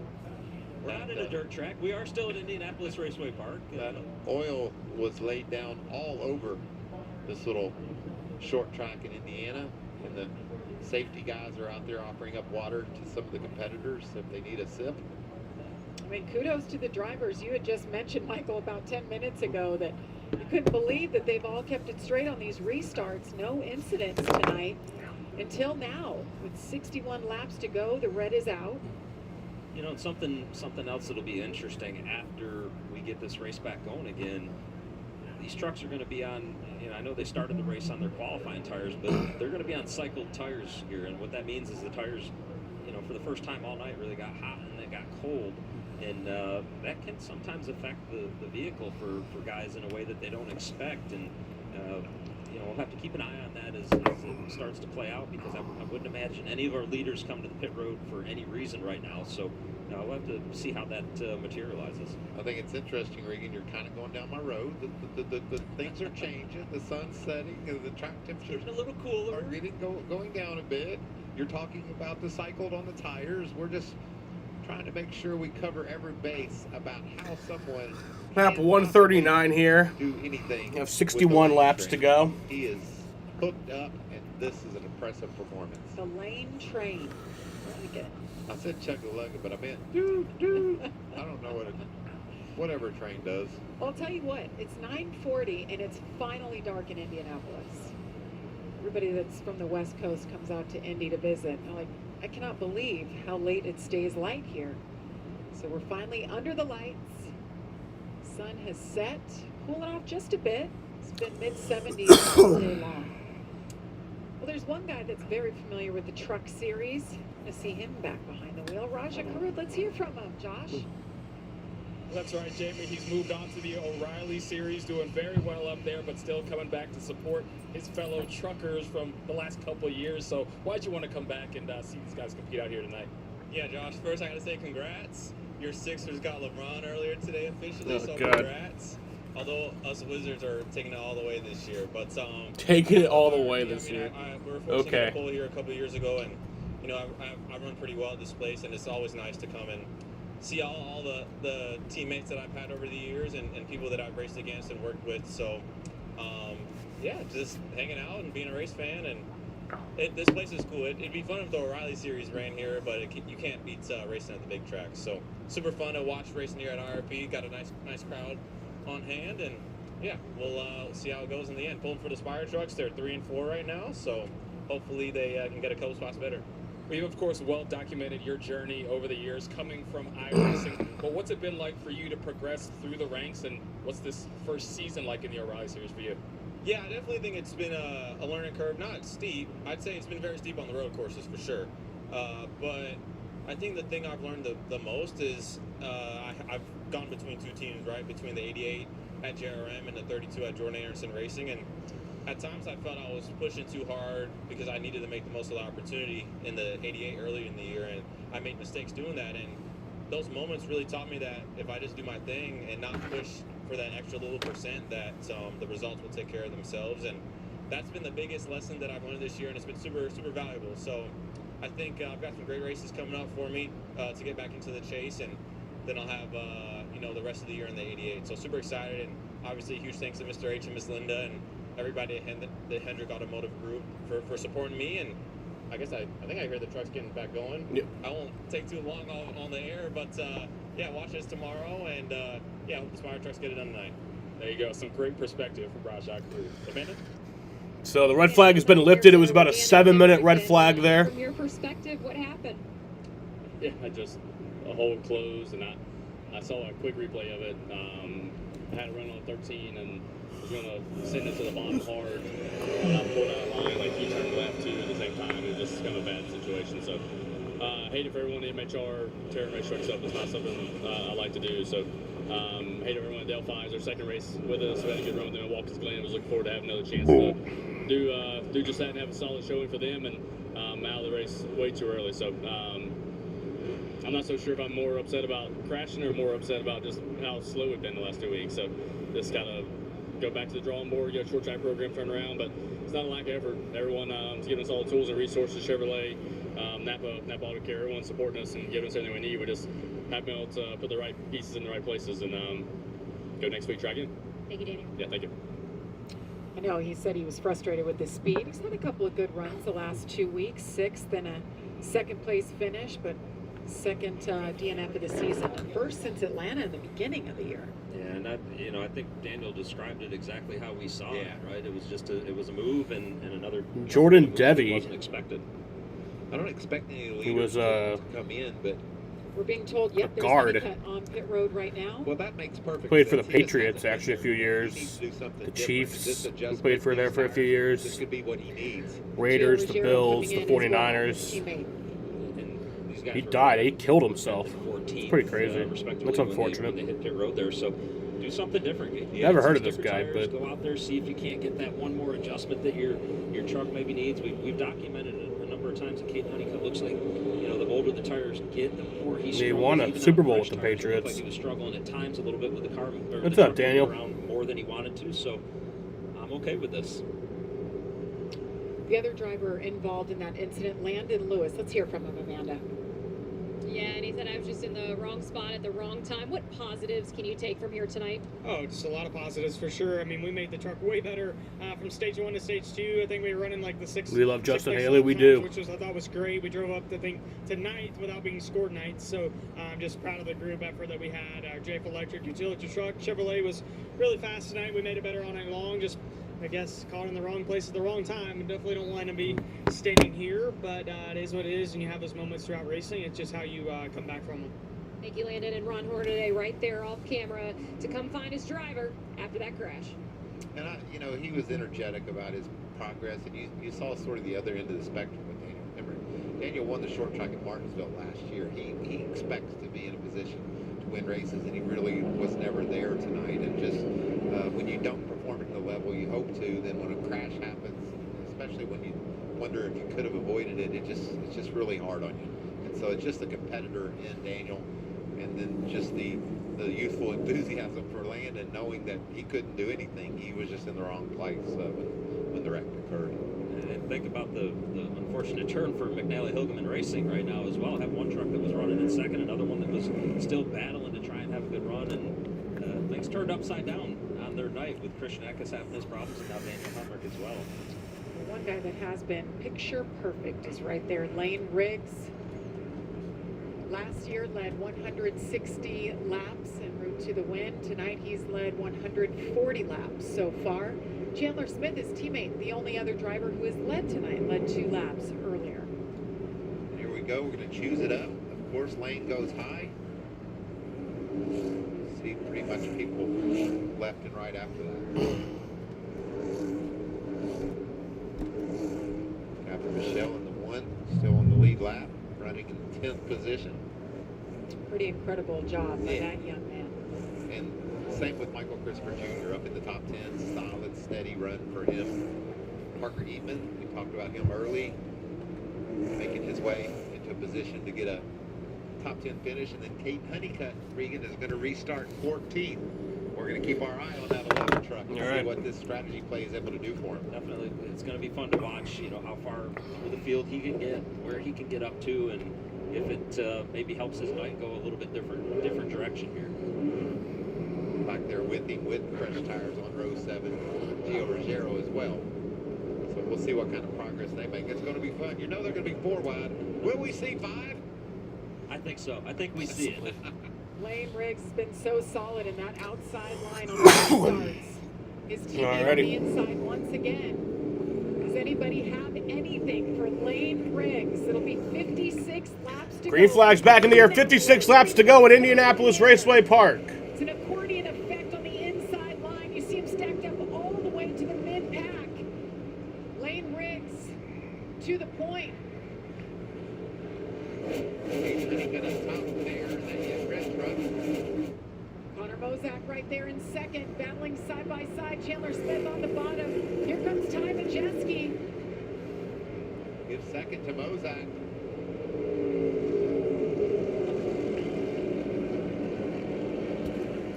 We're not in a dirt track. We are still at Indianapolis Raceway Park.
That oil was laid down all over this little short track in Indiana, and the safety guys are out there offering up water to some of the competitors if they need a sip.
I mean, kudos to the drivers. You had just mentioned, Michael, about 10 minutes ago that you couldn't believe that they've all kept it straight on these restarts. No incidents tonight until now. With 61 laps to go, the red is out.
Something else that'll be interesting after we get this race back going again. These trucks are going to be on, I know they started the race on their qualifying tires, but they're going to be on cycled tires here. And what that means is the tires, for the first time all night really got hot and they got cold. And that can sometimes affect the vehicle for guys in a way that they don't expect. And we'll have to keep an eye on that as it starts to play out, because I wouldn't imagine any of our leaders come to the pit road for any reason right now. So we'll have to see how that materializes.
I think it's interesting, Regan. You're kind of going down my road. The things are changing. The sun's setting. The track temperatures
getting a little cooler.
Are going down a bit. You're talking about the cycled on the tires. We're just trying to make sure we cover every base about how someone
Lap 139 here.
do anything.
We have 61 laps to go.
He is hooked up, and this is an impressive performance.
The lane train. I like it.
I said chug-a-lug, but I meant dude. I don't know whatever a train does.
Well, I'll tell you what, it's 9:40 and it's finally dark in Indianapolis. Everybody that's from the West Coast comes out to Indy to visit. I'm like, I cannot believe how late it stays light here. So we're finally under the lights. Sun has set, cooling off just a bit. It's been mid-70s all day long. Well, there's one guy that's very familiar with the truck series. To see him back behind the wheel. Raja Karud, let's hear from him, Josh.
That's right, Jamie. He's moved on to the O'Reilly series, doing very well up there, but still coming back to support his fellow truckers from the last couple of years. So why'd you want to come back and see these guys compete out here tonight?
Yeah, Josh, first I got to say congrats. Your Sixers got LeBron earlier today officially, so
God.
congrats. Although us Wizards are taking it all the way this year. But
taking it all the way this year.
We were fortunate to pull here a couple of years ago, and I run pretty well at this place, and it's always nice to come and see all the teammates that I've had over the years and people that I've raced against and worked with. So, just hanging out and being a race fan. And this place is cool. It'd be fun if the O'Reilly series ran here, but you can't beat racing at the big track. So, super fun to watch racing here at IRP. Got a nice crowd on hand, and we'll see how it goes in the end. Pulling for the Spire trucks. They're 3 and 4 right now, so hopefully they can get a couple spots better.
We've, of course, well documented your journey over the years coming from iRacing. But what's it been like for you to progress through the ranks, and what's this first season like in the O'Reilly series for you?
Yeah, I definitely think it's been a learning curve. Not steep. I'd say it's been very steep on the road courses for sure. But I think the thing I've learned the most is I've gone between two teams, right? Between the 88 at JRM and the 32 at Jordan Anderson Racing. And at times I felt I was pushing too hard because I needed to make the most of the opportunity in the 88 earlier in the year, and I made mistakes doing that. And those moments really taught me that if I just do my thing and not push for that extra little percent, that the results will take care of themselves. And that's been the biggest lesson that I've learned this year, and it's been super, super valuable. So I think I've got some great races coming up for me to get back into the chase, and then I'll have the rest of the year in the 88. So super excited, and obviously huge thanks to Mr. H and Miss Linda and everybody at the Hendrick Automotive Group for supporting me. And I guess I think I hear the truck's getting back going.
Yep.
I won't take too long on the air, but watch us tomorrow, and hope the Spire trucks get it done tonight.
There you go. Some great perspective from Rajah Crew. Amanda?
So the red flag has been lifted. It was about a 7-minute red flag there.
From your perspective, what happened?
Yeah, a hole closed, and I saw a quick replay of it. I had a run on 13 and was going to send it to the bottom hard. And I pulled out of line, like he turned left too at the same time. It was just kind of a bad situation. So I hate it for everyone at MHR tearing race trucks up. It's not something I like to do. So hate everyone at Delphi. It's their second race with us. We had a good run with them at Watkins Glen. I was looking forward to having another chance to do just that and have a solid showing for them. And out of the race way too early. So I'm not so sure if I'm more upset about crashing or more upset about just how slow we've been the last 2 weeks. So just got to go back to the drawing board, get a short track program turned around. But it's not a lack of effort. Everyone is giving us all the tools and resources. Chevrolet, Napa Auto Care, everyone's supporting us and giving us everything we need. We just haven't been able to put the right pieces in the right places and go next week, try again.
Thank you, Daniel.
Yeah, thank you.
I know he said he was frustrated with the speed. He's had a couple of good runs the last 2 weeks, 6th and a second place finish, but second DNF of the season, first since Atlanta in the beginning of the year.
Yeah, and I think Daniel described it exactly how we saw it, right? It was just a move and another
Jordan Devy
wasn't expected.
I don't expect any leaders
he was
to come in, but
we're being told, yep, there's
guard.
money cut on pit road right now.
Well, that makes perfect
played
sense.
for the Patriots actually a few years. The Chiefs, who played for there for a few years.
This could be what he needs.
Raiders, the Bills, the 49ers. He died. He killed himself. It's pretty crazy. That's unfortunate.
When they hit pit road there. So, do something different.
Never heard of
some
this guy,
sticker tires,
but
go out there, see if you can't get that one more adjustment that your truck maybe needs. We've documented it a number of times. That Kate Honeycutt looks like, the older the tires get, the more he struggles.
He won a
Even
Super
on
Bowl
fresh
with the
tires, it looked
Patriots.
Like he was struggling at times a little bit with the car.
What's up, Daniel?
Around more than he wanted to, so I'm okay with this.
The other driver involved in that incident, Landon Lewis. Let's hear from him, Amanda.
Yeah, and he said I was just in the wrong spot at the wrong time. What positives can you take from here tonight?
Oh, just a lot of positives for sure. I mean, we made the truck way better from stage 1 to stage 2. I think we were running like the 6.
We love Justin Haley, we
times,
do.
Which I thought was great. We drove up the thing to ninth without being scored ninth. So I'm just proud of the group effort that we had. Our JF Electric utility truck Chevrolet was really fast tonight. We made it better all night long. Just I guess caught in the wrong place at the wrong time. We definitely don't want to be standing here, but it is what it is, and you have those moments throughout racing. It's just how you come back from them.
Thank you, Landon and Ron Hornaday, right there off camera to come find his driver after that crash.
And he was energetic about his progress, and you saw sort of the other end of the spectrum with Daniel. Remember, Daniel won the short track at Martinsville last year. He expects to be in a position to win races, and he really was never there tonight. And just when you don't perform at the level you hope to, then when a crash happens, especially when you wonder if you could have avoided it, it's just really hard on you. And so it's just the competitor in Daniel, and then just the youthful enthusiasm for Landon, knowing that he couldn't do anything. He was just in the wrong place when the wreck occurred.
And think about the unfortunate turn for McNally Hilgeman Racing right now as well. I have one truck that was running in second, another one that was still battling to try and have a good run, and things turned upside down on their night with Christian Eckes having his problems and now Daniel Hemrick as well.
One guy that has been picture perfect is right there, Lane Riggs. Last year led 160 laps en route to the win. Tonight he's led 140 laps so far. Chandler Smith, his teammate, the only other driver who has led tonight, led 2 laps earlier.
Here we go. We're going to choose it up. Of course, Lane goes high. See pretty much people left and right after that. After Michelle in the 1, still on the lead lap, running in 10th position.
Pretty incredible job by that young man.
And same with Michael Christopher Jr. up in the top 10. Solid, steady run for him. Parker Eatman, we talked about him early, making his way into a position to get a top 10 finish. And then Kate Honeycutt, Regan, is going to restart 14th. We're going to keep our eye on that 11 truck and see what this strategy play is able to do for him.
Definitely, it's going to be fun to watch, how far through the field he can get, where he can get up to, and if it maybe helps his night go a little bit different direction here.
Back there with him with fresh tires on row 7, Gio Ruggiero as well. So we'll see what kind of progress they make. It's going to be fun. They're going to be 4 wide. Will we see 5?
I think so. I think we see it.
Lane Riggs has been so solid in that outside line on the starts. His teammate on the inside once again. Does anybody have anything for Lane Riggs? It'll be 56 laps to go.
Green flag's back in the air. 56 laps to go at Indianapolis Raceway Park.
It's an accordion effect on the inside line. You see him stacked up all the way to the mid-pack. Lane Riggs to the point. Connor Mozak right there in second, battling side by side. Chandler Smith on the bottom. Here comes Ty Majeski.
Give second to Mozak.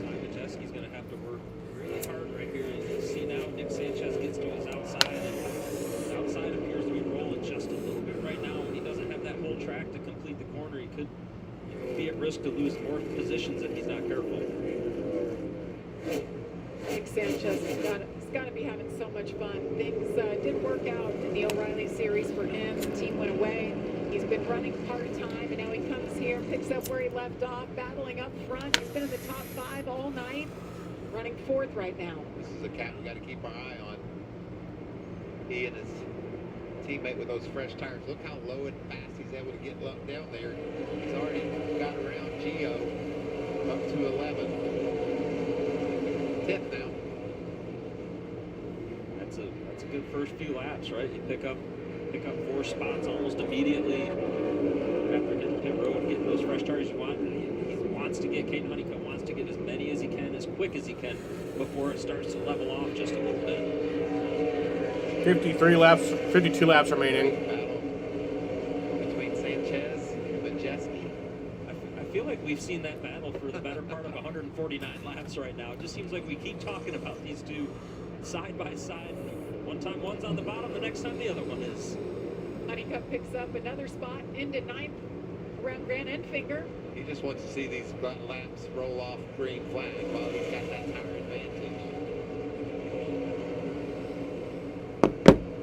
Ty Majeski's going to have to work really hard right here. You see now Nick Sanchez gets to his outside, and his outside appears to be rolling just a little bit right now. When he doesn't have that whole track to complete the corner, he could be at risk to lose more positions if he's not careful.
Nick Sanchez has got to be having so much fun. Things didn't work out in the O'Reilly Series for him. The team went away. He's been running part-time, and now he comes here, picks up where he left off, battling up front. He's been in the top 5 all night, running 4th right now.
This is a cat we got to keep our eye on. He and his teammate with those fresh tires. Look how low and fast he's able to get down there. He's already got around Gio up to 11. 10th now.
That's a good first few laps, right? You pick up 4 spots almost immediately after hitting pit road and getting those fresh tires. He wants wants to get, Caden Honeycutt wants to get as many as he can, as quick as he can, before it starts to level off just a little bit.
52 laps remaining.
Battle between Sanchez and Majeski.
I feel like we've seen that battle for the better part of 149 laps right now. It just seems like we keep talking about these two side by side. One time one's on the bottom, the next time the other one is.
Honeycutt picks up another spot into 9th around Grand Endfinger.
He just wants to see these laps roll off green flag while he's got that tire advantage.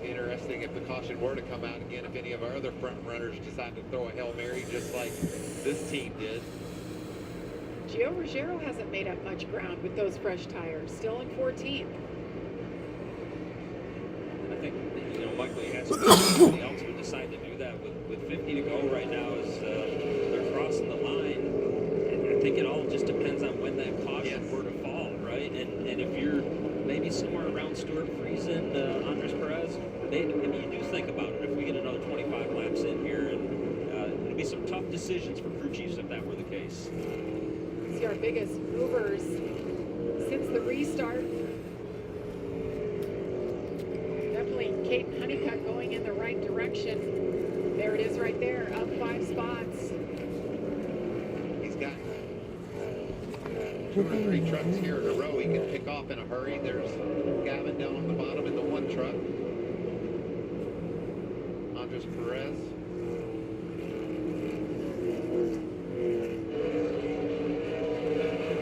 Interesting if the caution were to come out again, if any of our other front runners decide to throw a Hail Mary just like this team did.
Gio Ruggiero hasn't made up much ground with those fresh tires, still in 14th.
And I think, Michael, you asked somebody else would decide to do that with 50 to go right now as they're crossing the line. And I think it all just depends on when that caution were to fall, right? And if you're maybe somewhere around Stuart Friesen, Andres Perez, maybe you do think about it if we get another 25 laps in here. And it'll be some tough decisions for crew chiefs if that were the case.
See our biggest movers since the restart. Definitely Caden Honeycutt going in the right direction. There it is right there, up 5 spots.
He's got 2 or 3 trucks here in a row he can pick off in a hurry. There's Gavin down on the bottom in the 1 truck. Andres Perez.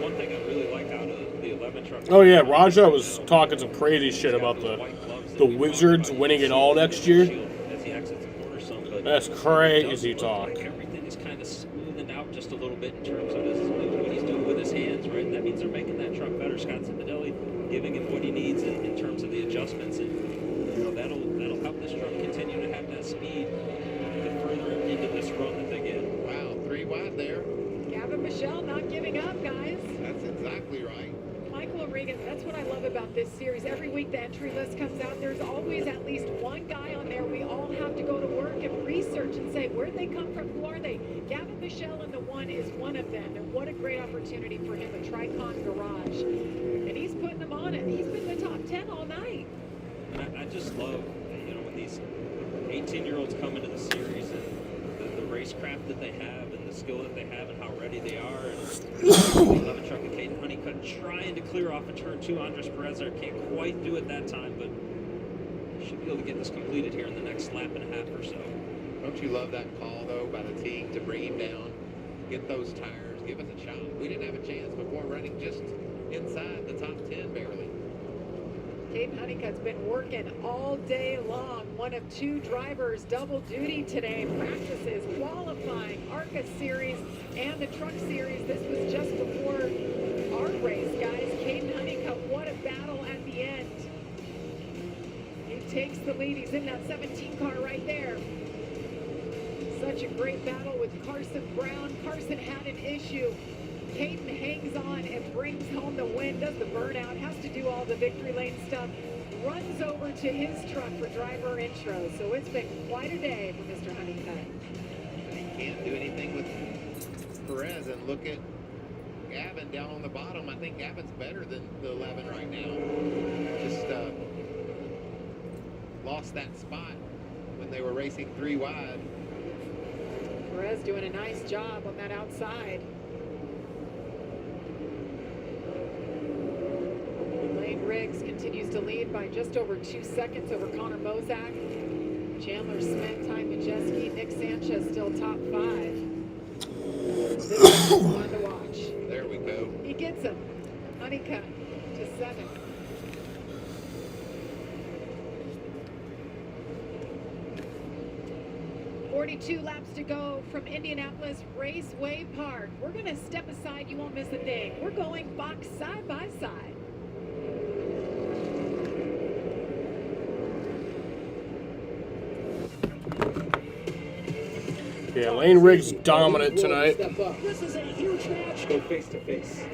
One thing I really like out of the 11 truck.
Oh yeah, Raja was talking some crazy shit about the Wizards winning it all next year.
As he exits the corner some, but
That's crazy talk.
like everything is kind of smoothing out just a little bit in terms of what he's doing with his hands, right? And that means they're making that truck better. Scott Cipodelli giving him what he needs in terms of the adjustments, and that'll help this truck continue to have that speed the further into this run that they get.
Wow, 3 wide there.
Gavin Michelle not giving up, guys.
That's exactly right.
Michael O'Regan, that's what I love about this series. Every week the entry list comes out, there's always at least one guy on there we all have to go to work and research and say, where'd they come from? Who are they? Gavin Michelle in the 1 is one of them. And what a great opportunity for him at Tricon Garage. And he's putting them on it. He's been the top 10 all night.
And I just love, when these 18-year-olds come into the series and the racecraft that they have and the skill that they have and how ready they are. And the 11 truck of Caden Honeycutt trying to clear off a turn 2. Andres Perez there can't quite do it that time, but should be able to get this completed here in the next lap and a half or so.
Don't you love that call, though, by the team to bring him down, get those tires, give us a shot? We didn't have a chance before running just inside the top 10 barely.
Caden Honeycutt's been working all day long. One of 2 drivers, double duty today. Practices, qualifying, ARCA series, and the truck series. This was just before our race, guys. Caden Honeycutt, what a battle at the end. He takes the lead. He's in that 17 car right there. Such a great battle with Carson Brown. Carson had an issue. Caden hangs on and brings home the win, does the burnout, has to do all the victory lane stuff, runs over to his truck for driver intro. So it's been quite a day for Mr. Honeycutt.
He can't do anything with Perez, and look at Gavin down on the bottom. I think Gavin's better than the 11 right now. Just lost that spot when they were racing 3 wide.
Perez doing a nice job on that outside. Lane Riggs continues to lead by just over 2 seconds over Connor Mozak. Chandler Smith, Ty Majeski, Nick Sanchez still top 5. This is fun to watch.
There we go.
He gets him. Honeycutt to 7. "42 laps to go from Indianapolis Raceway Park. We're going to step aside. You won't miss a thing. We're going box side by side.
Yeah, Lane Riggs dominant tonight.
This is a huge match. Go face to face.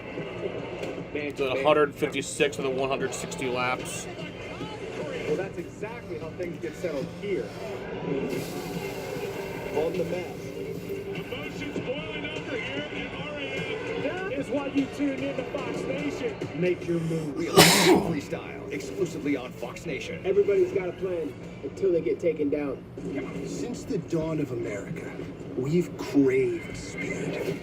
The 156 of the 160 laps.
Well, that's exactly how things get settled here. On the map.
Emotions boiling over here at RAF. It's why you tuned in to Fox Nation.
Make your move. Real freestyle, exclusively on Fox Nation.
Everybody's got a plan until they get taken down.
Since the dawn of America, we've craved speed.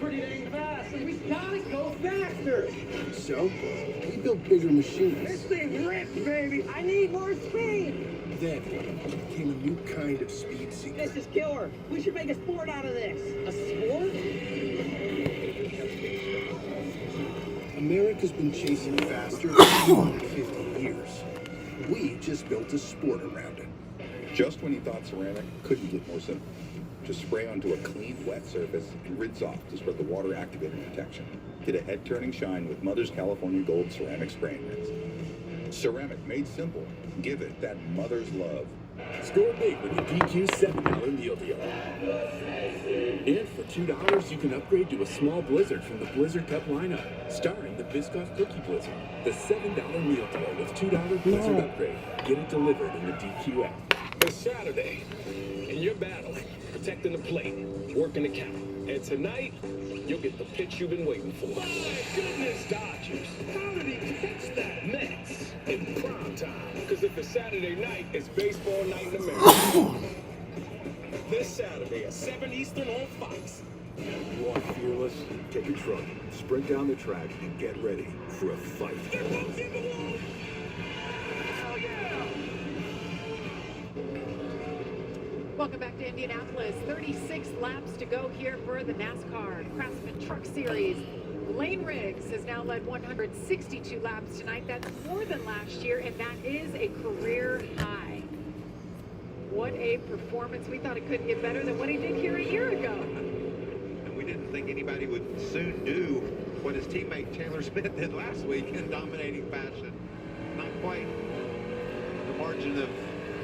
Pretty dang fast, and we gotta go faster.
So, we built bigger machines.
This thing rips, baby. I need more speed.
Then came a new kind of speed seeker.
This is killer. We should make a sport out of this. A sport?
America's been chasing faster for 250 years. We just built a sport around it.
Just when you thought ceramic couldn't get more simple. Just spray onto a clean, wet surface and rinse off to spread the water-activated protection. Get a head-turning shine with Mother's California Gold Ceramic Spray and Rinse. Ceramic made simple. Give it that mother's love.
Score big with the DQ $7 meal deal. And for $2, you can upgrade to a small Blizzard from the Blizzard Cup lineup, starring the Biscoff Cookie Blizzard. The $7 meal deal with $2 Blizzard upgrade. Get it delivered in the DQ app.
It's Saturday, and you're battling, protecting the plate, working the count. And tonight, you'll get the pitch you've been waiting for. My goodness, Dodgers. How did he catch that? Mets in prime time. Because if it's Saturday night, it's baseball night in America. This Saturday at 7 Eastern on Fox.
You want fearless? Take a truck, sprint down the track, and get ready for a fight.
Welcome back to Indianapolis. 36 laps to go here for the NASCAR Craftsman Truck Series. Lane Riggs has now led 162 laps tonight. That's more than last year, and that is a career high. What a performance. We thought it couldn't get better than what he did here a year ago.
And we didn't think anybody would soon do what his teammate Chandler Smith did last week in dominating fashion. Not quite the margin of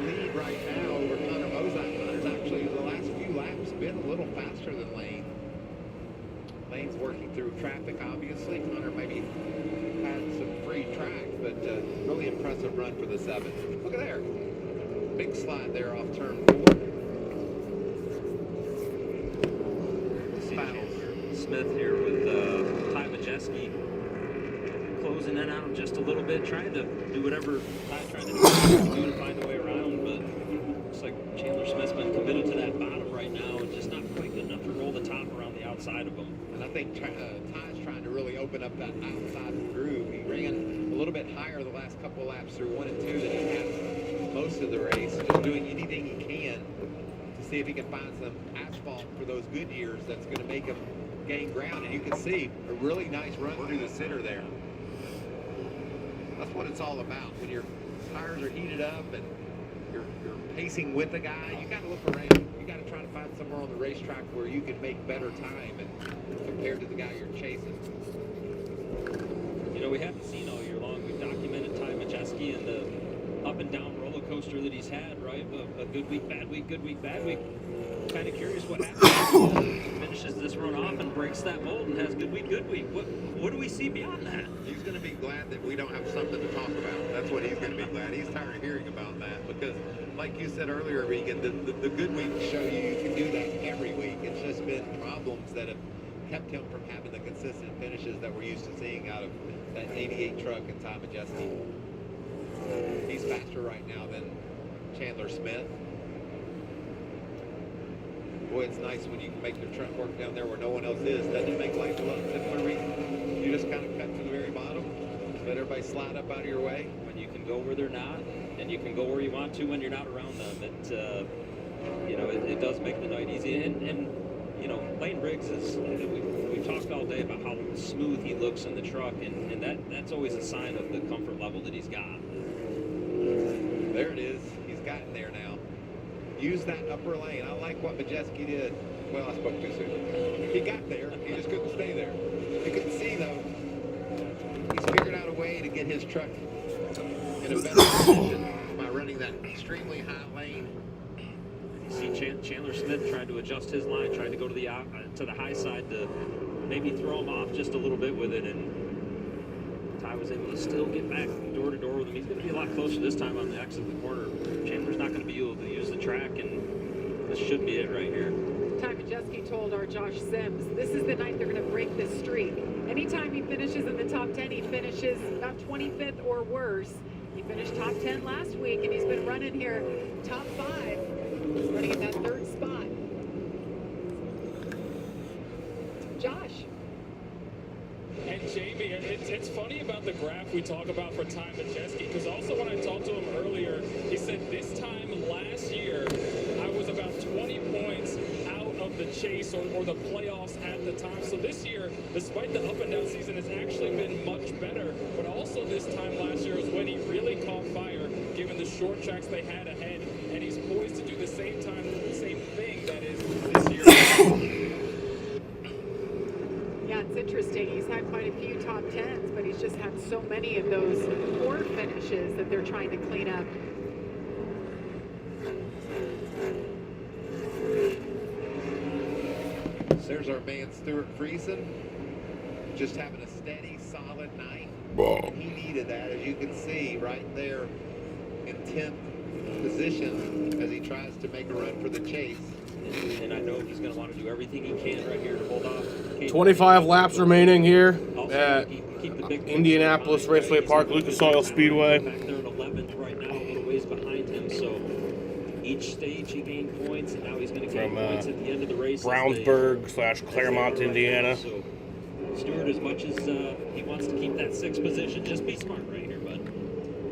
lead right now over Connor Mozart. Connor's actually the last few laps been a little faster than Lane. Lane's working through traffic, obviously. Connor maybe had some free track, but really impressive run for the 7. Look at there. Big slide there off turn 4.
Smith here with Ty Majeski closing in on him just a little bit, trying to do whatever Ty's trying to do to find a way around, but looks like Chandler Smith's been committed to that bottom right now and just not quite good enough to roll the top around the outside of him.
And I think Ty's trying to really open up that outside groove. He ran a little bit higher the last couple of laps through 1 and 2 than he has most of the race. Just doing anything he can to see if he can find some asphalt for those good years that's going to make him gain ground. And you can see a really nice run through the center there. That's what it's all about. When your tires are heated up and you're pacing with the guy, you got to look around. You got to try to find somewhere on the racetrack where you can make better time and compared to the guy you're chasing.
You know, we haven't seen all year long. We've documented Ty Majeski and the up and down roller coaster that he's had, right? A good week, bad week, good week, bad week. Kind of curious what happens. Finishes this run off and breaks that mold and has good week, good week. What do we see beyond that?
He's going to be glad that we don't have something to talk about. That's what he's going to be glad. He's tired of hearing about that because, like you said earlier, Regan, the good weeks show you can do that every week. It's just been problems that have kept him from having the consistent finishes that we're used to seeing out of that 88 truck and Ty Majeski. He's faster right now than Chandler Smith. Boy, it's nice when you can make your truck work down there where no one else is. Doesn't it make life a lot simpler, Regan? You just kind of cut to the very bottom, let everybody slide up out of your way.
When you can go where they're not, and you can go where you want to when you're not around them. It does make the night easy. And you know, Lane Riggs is, we talked all day about how smooth he looks in the truck, and that's always a sign of the comfort level that he's got.
There it is. He's gotten there now. Use that upper lane. I like what Majeski did. Well, I spoke too soon. He got there. He just couldn't stay there. You can see, though, he's figured out a way to get his truck in a better position by running that extremely high lane.
You see Chandler Smith tried to adjust his line, tried to go to the high side to maybe throw him off just a little bit with it, and Ty was able to still get back door to door with him. He's going to be a lot closer this time on the exit of the corner. Chandler's not going to be able to use the track, and this should be it right here.
Ty Majeski told our Josh Sims, this is the night they're going to break this streak. Anytime he finishes in the top 10, he finishes about 25th or worse. He finished top 10 last week, and he's been running here top 5, running in that 3rd spot. Josh.
And Jamie, it's funny about the graph we talk about for Ty Majeski, because also when I talked to him earlier, he said this time last year, I was about 20 points out of the chase or the playoffs at the time. So this year, despite the up and down season, it's actually been much better. But also this time last year is when he really caught fire, given the short tracks they had ahead. And he's poised to do the same thing that is this year.
Yeah, it's interesting. He's had quite a few top 10s, but he's just had so many of those poor finishes that they're trying to clean up.
There's our man Stuart Friesen, just having a steady, solid night. And he needed that, as you can see, right there in 10th position as he tries to make a run for the chase.
And I know he's going to want to do everything he can right here to hold off.
25 laps remaining here at Indianapolis Raceway Park, Lucas Oil Speedway.
Back there in 11th right now, a little ways behind him. So each stage he gained points, and now he's going to gain points at the end of the race.
Brownsburg / Claremont, Indiana.
So Stewart, as much as he wants to keep that 6th position, just be smart right here, bud.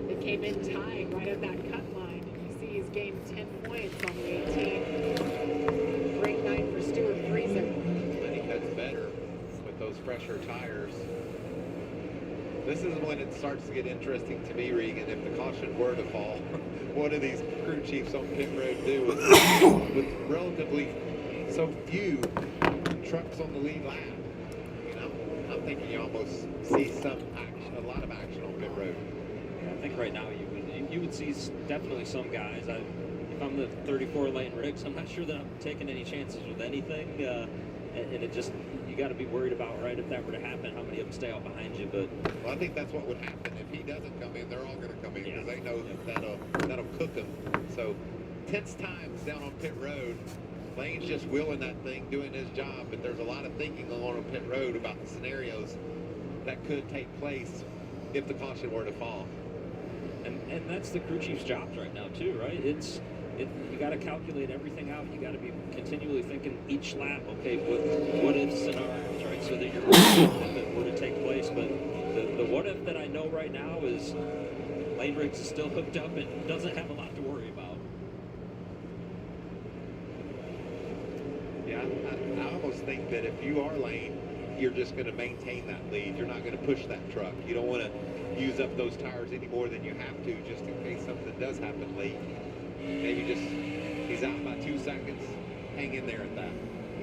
It came in tied right at that cut line. You see he's gained 10 points on the 18th. Great night for Stuart Friesen.
I think that's better with those fresher tires. This is when it starts to get interesting to me, Regan. If the caution were to fall, what do these crew chiefs on pit road do with relatively so few trucks on the lead lap? You know, I'm thinking you almost see some action, a lot of action on pit road.
I think right now you would see definitely some guys. If I'm the 34 lane rigs, I'm not sure that I'm taking any chances with anything. And it just, you got to be worried about, right, if that were to happen, how many of them stay out behind you. But
well, I think that's what would happen if he doesn't come in. They're all going to come in because they know that'll cook them. So tense times down on pit road. Lane's just wheeling that thing, doing his job, but there's a lot of thinking going on pit road about the scenarios that could take place if the caution were to fall.
And that's the crew chief's jobs right now too, right? You got to calculate everything out. You got to be continually thinking each lap, okay, what if scenarios, right? So that you're ready if it were to take place. But the what if that I know right now is Lane Riggs is still hooked up and doesn't have a lot to worry about.
Yeah, I almost think that if you are Lane, you're just going to maintain that lead. You're not going to push that truck. You don't want to use up those tires any more than you have to, just in case something does happen late. Maybe just, he's out by 2 seconds. Hang in there at that.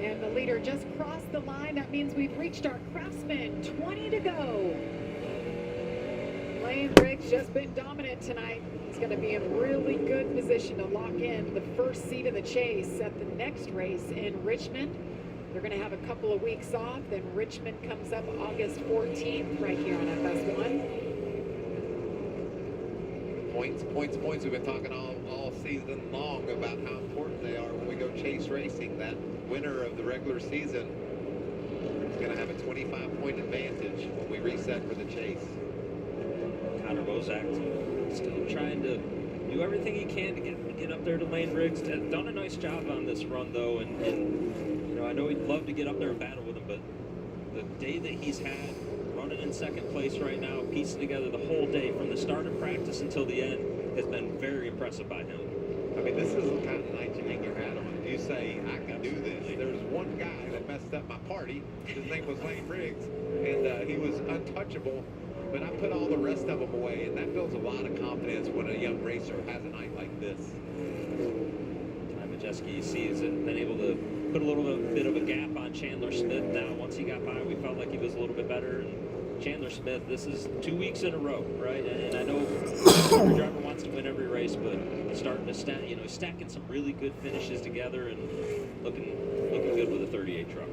And the leader just crossed the line. That means we've reached our Craftsman. 20 to go. Lane Riggs just been dominant tonight. He's going to be in really good position to lock in the first seat of the chase at the next race in Richmond. They're going to have a couple of weeks off. Then Richmond comes up August 14th right here on FS1.
Points. We've been talking all season long about how important they are when we go chase racing. That winner of the regular season is going to have a 25-point advantage when we reset for the chase.
Connor Bozak still trying to do everything he can to get up there to Lane Riggs. Done a nice job on this run though, and you know, I know he'd love to get up there and battle with him, but the day that he's had, running in second place right now, piecing together the whole day from the start of practice until the end, has been very impressive by him.
I mean, this is the kind of night you hang your hat on. You say, I can do this. There's one guy that messed up my party. His name was Lane Riggs, and he was untouchable, but I put all the rest of them away, and that builds a lot of confidence when a young racer has a night like this.
Ty Majeski, you see, has been able to put a little bit of a gap on Chandler Smith now. Once he got by, we felt like he was a little bit better. And Chandler Smith, this is 2 weeks in a row, right? And I know every driver wants to win every race, but starting to stacking some really good finishes together and looking good with a 38 truck.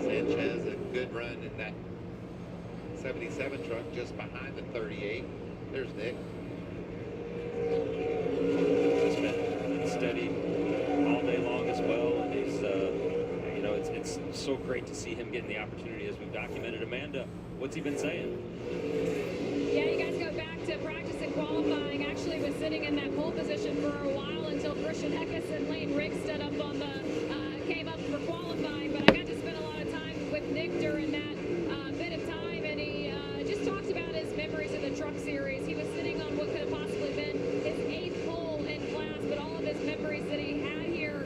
Sanchez, a good run in that 77 truck just behind the 38. There's Nick.
steady all day long as well, and he's, you know, it's so great to see him getting the opportunity as we've documented. Amanda, what's he been saying?
Yeah, you guys go back to practice and qualifying. Actually was sitting in that pole position for a while until Christian Eckes and Lane Riggs stood up on the, came up for qualifying. But I got to spend a lot of time with Nick during that bit of time, and he just talked about his memories of the truck series. He was sitting on what could have possibly been his 8th pole in class, but all of his memories that he had here.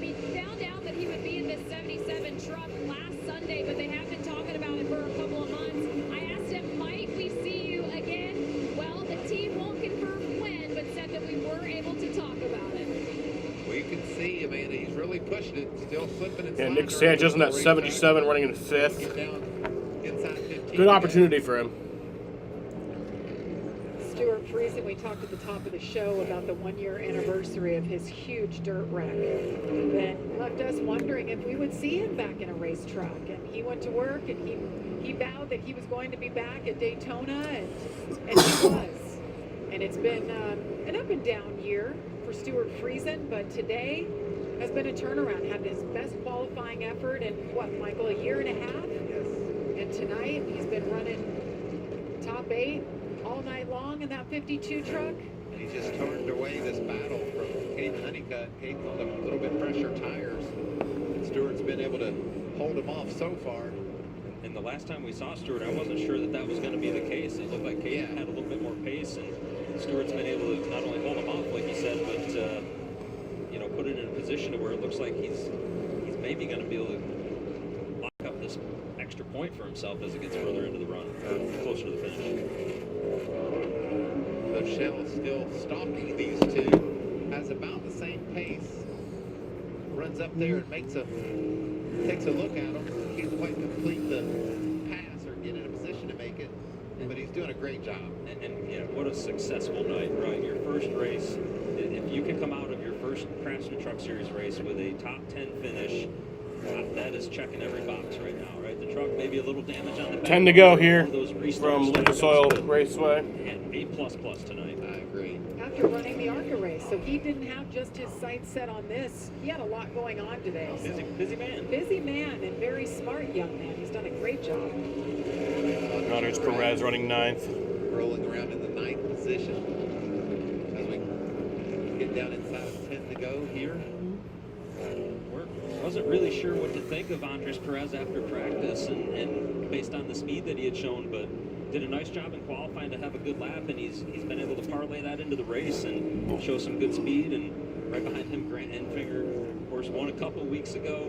He found out that he would be in this 77 truck last Sunday, but they have been talking about it for a couple of months. I asked him, might we see you again? Well, the team won't confirm when, but said that we were able to talk about it.
We can see, Amanda, he's really pushing it, still slipping and
Yeah,
sliding.
Nick Sanchez in that 77 running in 5th.
Get down inside 15.
Good opportunity for him.
Stuart Friesen, we talked at the top of the show about the 1-year anniversary of his huge dirt wreck that left us wondering if we would see him back in a race truck. And he went to work and he vowed that he was going to be back at Daytona, and he was. And it's been an up and down year for Stuart Friesen, but today has been a turnaround. Had his best qualifying effort in, what, Michael, a year and a half?
Yes.
And tonight he's been running top 8 all night long in that 52 truck.
And he just turned away this battle from Caden Honeycutt. Caden on a little bit fresher tires. And Stewart's been able to hold him off so far.
And the last time we saw Stewart, I wasn't sure that was going to be the case. It looked like Caden had a little bit more pace, and Stewart's been able to not only hold him off, like you said, but you know, put it in a position to where it looks like he's maybe going to be able to lock up this extra point for himself as it gets further into the run, or closer to the finish.
Shell's still stalking these two, has about the same pace, runs up there and takes a look at him. Can't quite complete the pass or get in a position to make it, but he's doing a great job.
And you know, what a successful night, right? Your first race, if you can come out of your first Craftsman Truck Series race with a top 10 finish, that is checking every box right now, right? The truck maybe a little damage on the back.
10 to go here from Lucas Oil Raceway.
And A++ tonight.
I agree.
After running the ARCA race, so he didn't have just his sights set on this. He had a lot going on today. So
Busy man.
Busy man and very smart young man. He's done a great job.
Andres Perez running 9th.
Rolling around in the 9th position as we get down inside of 10 to go here.
Wasn't really sure what to think of Andres Perez after practice and based on the speed that he had shown, but did a nice job in qualifying to have a good lap, and he's been able to parlay that into the race and show some good speed. And right behind him, Grant Enfinger, of course, won a couple weeks ago.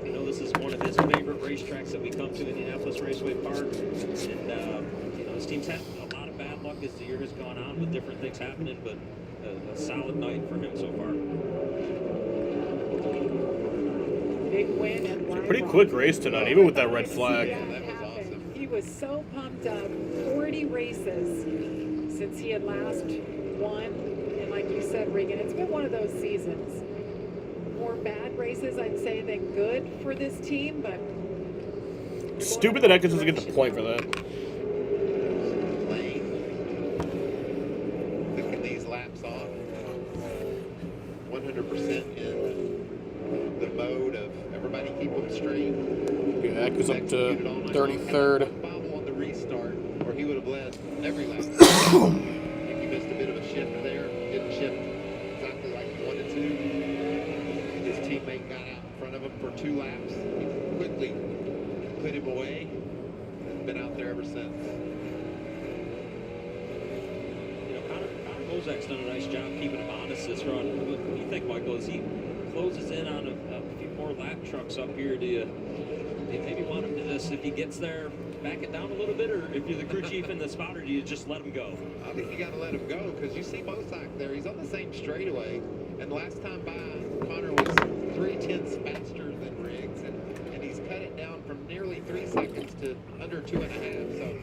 I know this is one of his favorite racetracks that we come to, Indianapolis Raceway Park, and you know, his team's had a lot of bad luck as the year has gone on with different things happening, but a solid night for him so far.
Big win and
It's a pretty quick race tonight, even with that red flag.
Yeah, that was awesome. He was so pumped up. 40 races since he had last won. And like you said, Regan, it's been one of those seasons. More bad races, I'd say, than good for this team, but
Stupid that Eckes doesn't get the point for that.
Lane picking these laps off. 100% in the mode of everybody keep them straight.
Yeah, Eckes up to 33rd.
Bobble on the restart, or he would have led every lap. He missed a bit of a shift there. Didn't shift exactly like he wanted to. His teammate got out in front of him for 2 laps. He quickly put him away. And been out there ever since.
You know, Connor Bozak's done a nice job keeping him honest this run. What do you think, Michael, as he closes in on a few more lap trucks up here? Do you maybe want him to just, if he gets there, back it down a little bit, or if you're the crew chief and the spotter, do you just let him go?
I think you got to let him go, because you see Bozak there. He's on the same straightaway, and the last time by, Connor was 3/10 faster than Riggs, and he's cut it down from nearly 3 seconds to under 2.5. So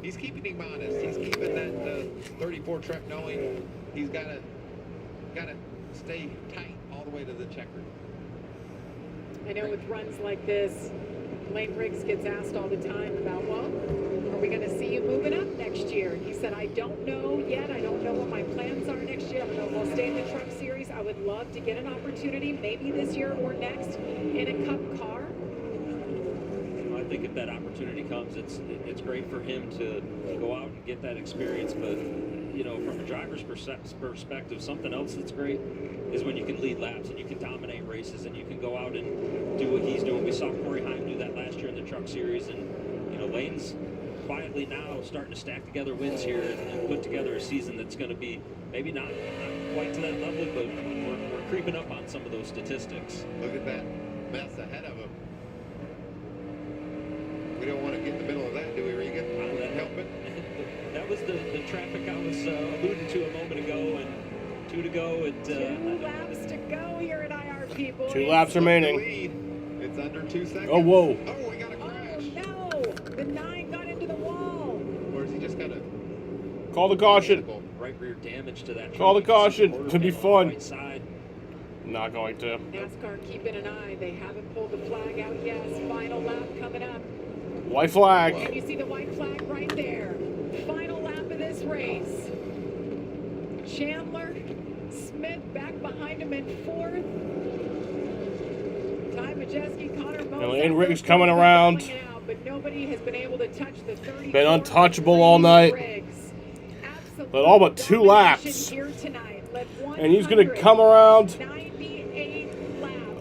he's keeping him honest. He's keeping that 34 truck knowing he's got to stay tight all the way to the checker.
I know with runs like this, Lane Riggs gets asked all the time about, well, are we going to see you moving up next year? year. And he said, I don't know yet. I don't know what my plans are next year. I don't know if I'll stay in the Truck Series. I would love to get an opportunity, maybe this year or next, in a Cup car.
I think if that opportunity comes, it's great for him to go out and get that experience. But you know, from a driver's perspective, something else that's great is when you can lead laps and you can dominate races and you can go out and do what he's doing. We saw Corey Heim do that last year in the Truck Series, and you know, Lane's quietly now starting to stack together wins here and put together a season that's going to be maybe not quite to that level, but we're creeping up on some of those statistics.
Look at that mess ahead of him. We don't want to get in the middle of that, do we, Regan? Help it.
That was the traffic I was alluding to a moment ago, and 2 to go.
2 laps to go here at IR, people.
2 laps remaining.
It's under 2 seconds.
Oh, whoa.
Oh, we got a crash.
Oh, no. The 9 got into the wall.
Or is he just got a...
Call the caution.
Right rear damage to that.
Call the caution. Could be fun.
Right side.
Not going to.
NASCAR keeping an eye. They haven't pulled the flag out yet. Final lap coming up.
White flag.
And you see the white flag right there. Final lap of this race. Chandler, Smith back behind him in 4th. Ty Majeski, Connor Bones.
Lane Riggs coming around.
Out, but nobody has been able to touch the 30.
Been untouchable all night. But all but 2 laps. And he's going to come around.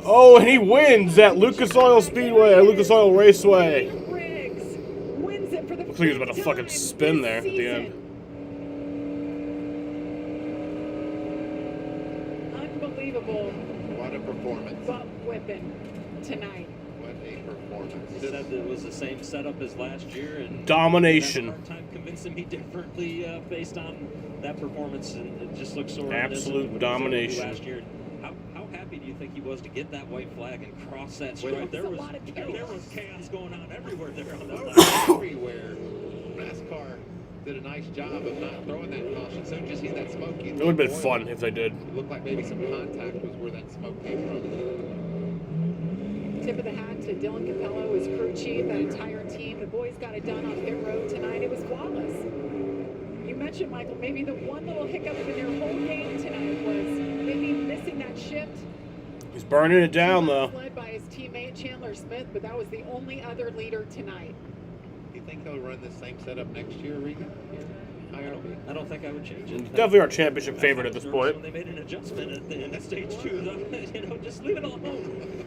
Oh, and he wins at Lucas Oil Speedway, or Lucas Oil Raceway. Looks like he's about to fucking spin there at the end.
Unbelievable.
What a performance.
Butt whipping tonight.
What a performance.
He said it was the same setup as last year, and
domination.
Had a hard time convincing me differently based on that performance, and it just looks so
absolute domination.
Last year. How happy do you think he was to get that white flag and cross that stripe? There was chaos going on everywhere there on that lap.
Everywhere. NASCAR did a nice job of not throwing that caution. So did you see that smoke?
It would have been fun if they did.
It looked like maybe some contact was where that smoke came from.
Tip of the hat to Dylan Capello, his crew chief, that entire team. The boys got it done on pit road tonight. It was flawless. You mentioned, Michael, maybe the one little hiccup in their whole game tonight was maybe missing that shift.
He's burning it down, though.
Led by his teammate Chandler Smith, but that was the only other leader tonight.
Do you think they'll run the same setup next year, Regan?
I don't think I would change it.
Definitely our championship favorite at this point.
When they made an adjustment at the end of stage 2, you know, just leave it alone.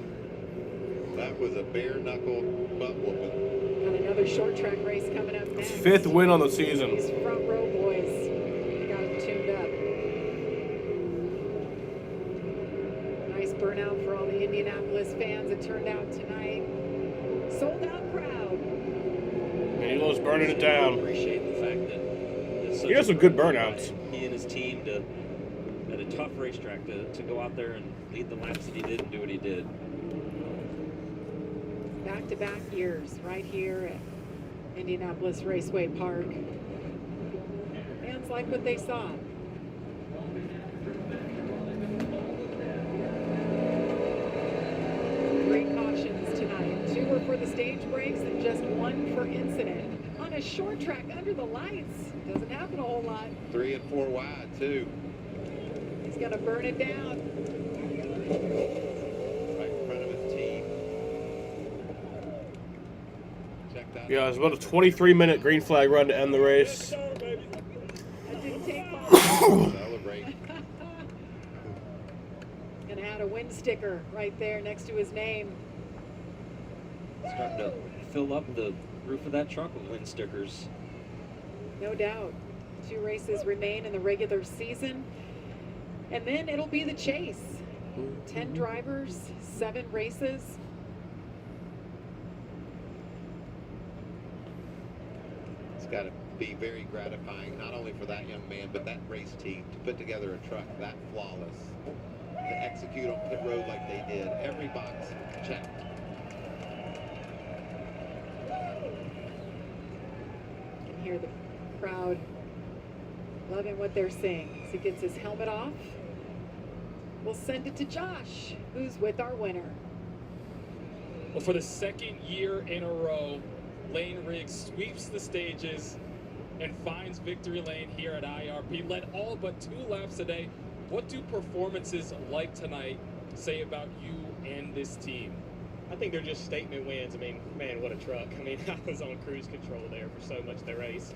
That was a bare knuckle butt whooping.
Got another short track race coming up next.
5th win on the season.
These front row boys got them tuned up. Nice burnout for all the Indianapolis fans that turned out tonight. Sold out crowd.
And he loves burning it down.
I appreciate the fact that
he has some good burnouts.
He and his team at a tough racetrack to go out there and lead the laps that he did and do what he did.
Back-to-back years right here at Indianapolis Raceway Park. Fans like what they saw. Three cautions tonight. 2 were for the stage breaks and just 1 for incident. On a short track under the lights. Doesn't happen a whole lot.
3 and 4 wide, too.
He's going to burn it down.
Right in front of his team. Check that
Yeah, it's about a 23-minute green flag run to end the race.
Celebrate.
Gonna add a win sticker right there next to his name.
Starting to fill up the roof of that truck with win stickers.
No doubt. 2 races remain in the regular season. And then it'll be the chase. 10 drivers, 7 races.
It's got to be very gratifying, not only for that young man, but that race team to put together a truck that flawless, to execute on pit road like they did. Every box checked.
You can hear the crowd loving what they're seeing. As he gets his helmet off, we'll send it to Josh, who's with our winner.
Well, for the 2nd year in a row, Lane Riggs sweeps the stages and finds victory lane here at IRP. Led all but 2 laps today. What do performances like tonight say about you and this team?
I think they're just statement wins. I mean, man, what a truck. I mean, I was on cruise control there for so much of the race.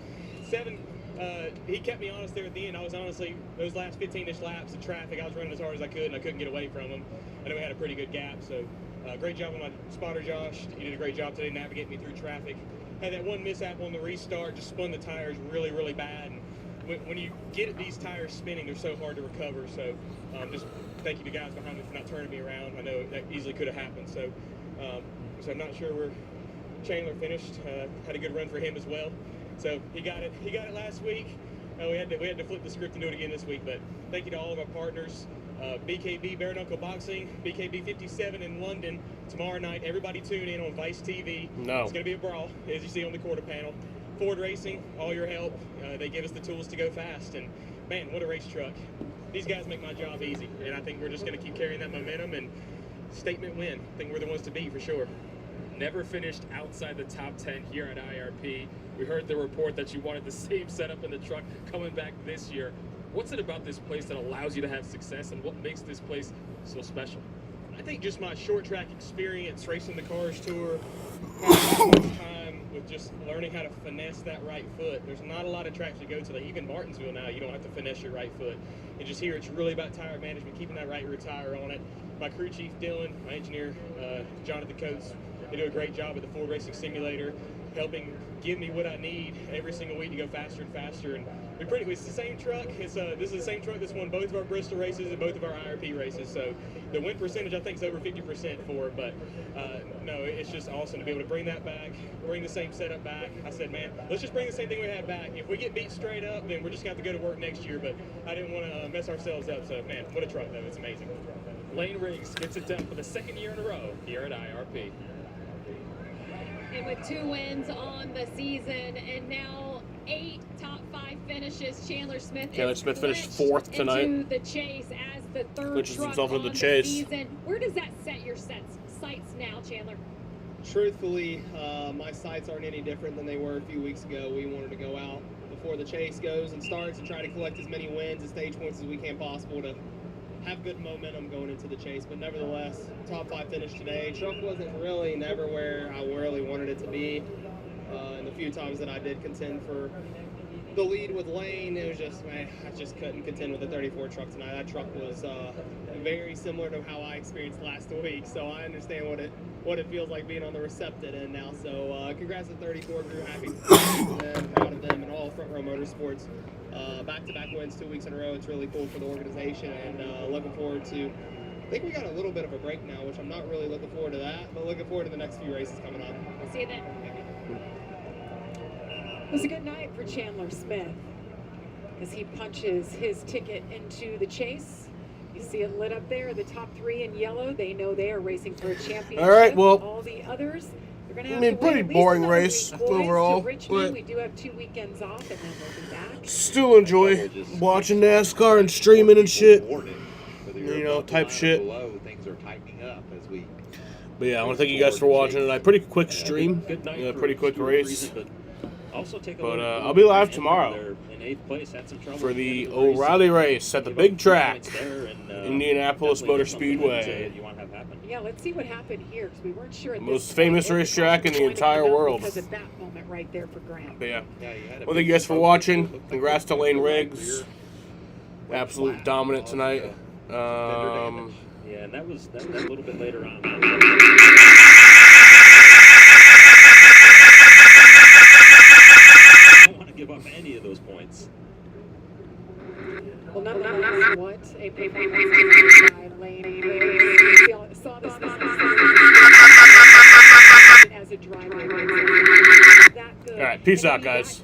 He kept me honest there at the end. I was honestly, those last 15-ish laps of traffic, I was running as hard as I could, and I couldn't get away from him. I know we had a pretty good gap, so great job on my spotter, Josh. You did a great job today navigating me through traffic. Had that one mishap on the restart, just spun the tires really, really bad. And when you get these tires spinning, they're so hard to recover. So just thank you to guys behind me for not turning me around. I know that easily could have happened. So I'm not sure where Chandler finished. Had a good run for him as well. So he got it last week. We had to flip the script and do it again this week. But thank you to all of our partners. BKB Bare Knuckle Boxing, BKB 57 in London tomorrow night. Everybody tune in on Vice TV.
No.
It's going to be a brawl, as you see on the quarter panel. Ford Racing, all your help. They give us the tools to go fast. And, man, what a race truck. These guys make my job easy. And I think we're just going to keep carrying that momentum and statement win. I think we're the ones to beat for sure.
Never finished outside the top 10 here at IRP. We heard the report that you wanted the same setup in the truck coming back this year. What's it about this place that allows you to have success, and what makes this place so special?
I think just my short track experience, racing the Cars Tour, time with just learning how to finesse that right foot. There's not a lot of tracks you go to, like even Martinsville now, you don't have to finesse your right foot. And just here, it's really about tire management, keeping that right rear tire on it. My crew chief, Dylan, my engineer, Jonathan Coates, they do a great job at the Ford Racing Simulator, helping give me what I need every single week to go faster and faster. And it's the same truck. This is the same truck that's won both of our Bristol races and both of our IRP races. So the win percentage, I think, is over 50% for it. But no, it's just awesome to be able to bring that back, bring the same setup back. I said, man, let's just bring the same thing we had back. If we get beat straight up, then we're just going to have to go to work next year. But I didn't want to mess ourselves up. So, man, what a truck, though. It's amazing.
Lane Riggs gets it done for the 2nd year in a row here at IRP.
And with 2 wins on the season and now 8 top 5 finishes, Chandler Smith
finished 4th tonight.
Into the chase as the 3rd
Clinches
truck
himself into
on
the chase.
season. Where does that set your sights now, Chandler?
Truthfully, my sights aren't any different than they were a few weeks ago. We wanted to go out before the chase goes and starts and try to collect as many wins and stage points as we can possible to have good momentum going into the chase. But nevertheless, top 5 finish today. Truck wasn't really never where I really wanted it to be. And the few times that I did contend for the lead with Lane, it was just, man, I just couldn't contend with the 34 truck tonight. That truck was very similar to how I experienced last week, so I understand what it feels like being on the recepted end now. So congrats to 34 crew, happy for them, proud of them, and all Front Row Motorsports. Back-to-back wins 2 weeks in a row. It's really cool for the organization, and looking forward to. I think we got a little bit of a break now, which I'm not really looking forward to that, but looking forward to the next few races coming up.
We'll see you then.
It was a good night for Chandler Smith as he punches his ticket into the chase. You see it lit up there, the top 3 in yellow. They know they are racing for a championship.
All right, well,
all the others, they're going to have
I mean,
to wait
pretty
at least
boring
another
race
week, boys,
overall,
to Richmond.
but
We do have 2 weekends off, and then we'll be back.
still enjoy watching NASCAR and streaming and shit. You know, type shit.
Things are tightening up as we.
But yeah, I want to thank you guys for watching tonight. Pretty quick stream, pretty quick race.
Also take a
But
look
I'll be live tomorrow
in 8th place, had some trouble
for the
at the end of
O'Reilly race at the big track,
there, and,
Indianapolis Motor
definitely
Speedway.
you want to have happen.
Yeah, let's see what happened here, because we weren't sure.
The most famous racetrack in the entire world.
Because of that moment right there for Grant.
But yeah, well, thank you guys for watching. Congrats to Lane Riggs. Absolute dominant tonight.
Yeah, and that was a little bit later on. I don't want to give up any of those points.
Well, nonetheless, what a performance by Lane Riggs. Saw this as a driver. That good.
All right, peace out, guys.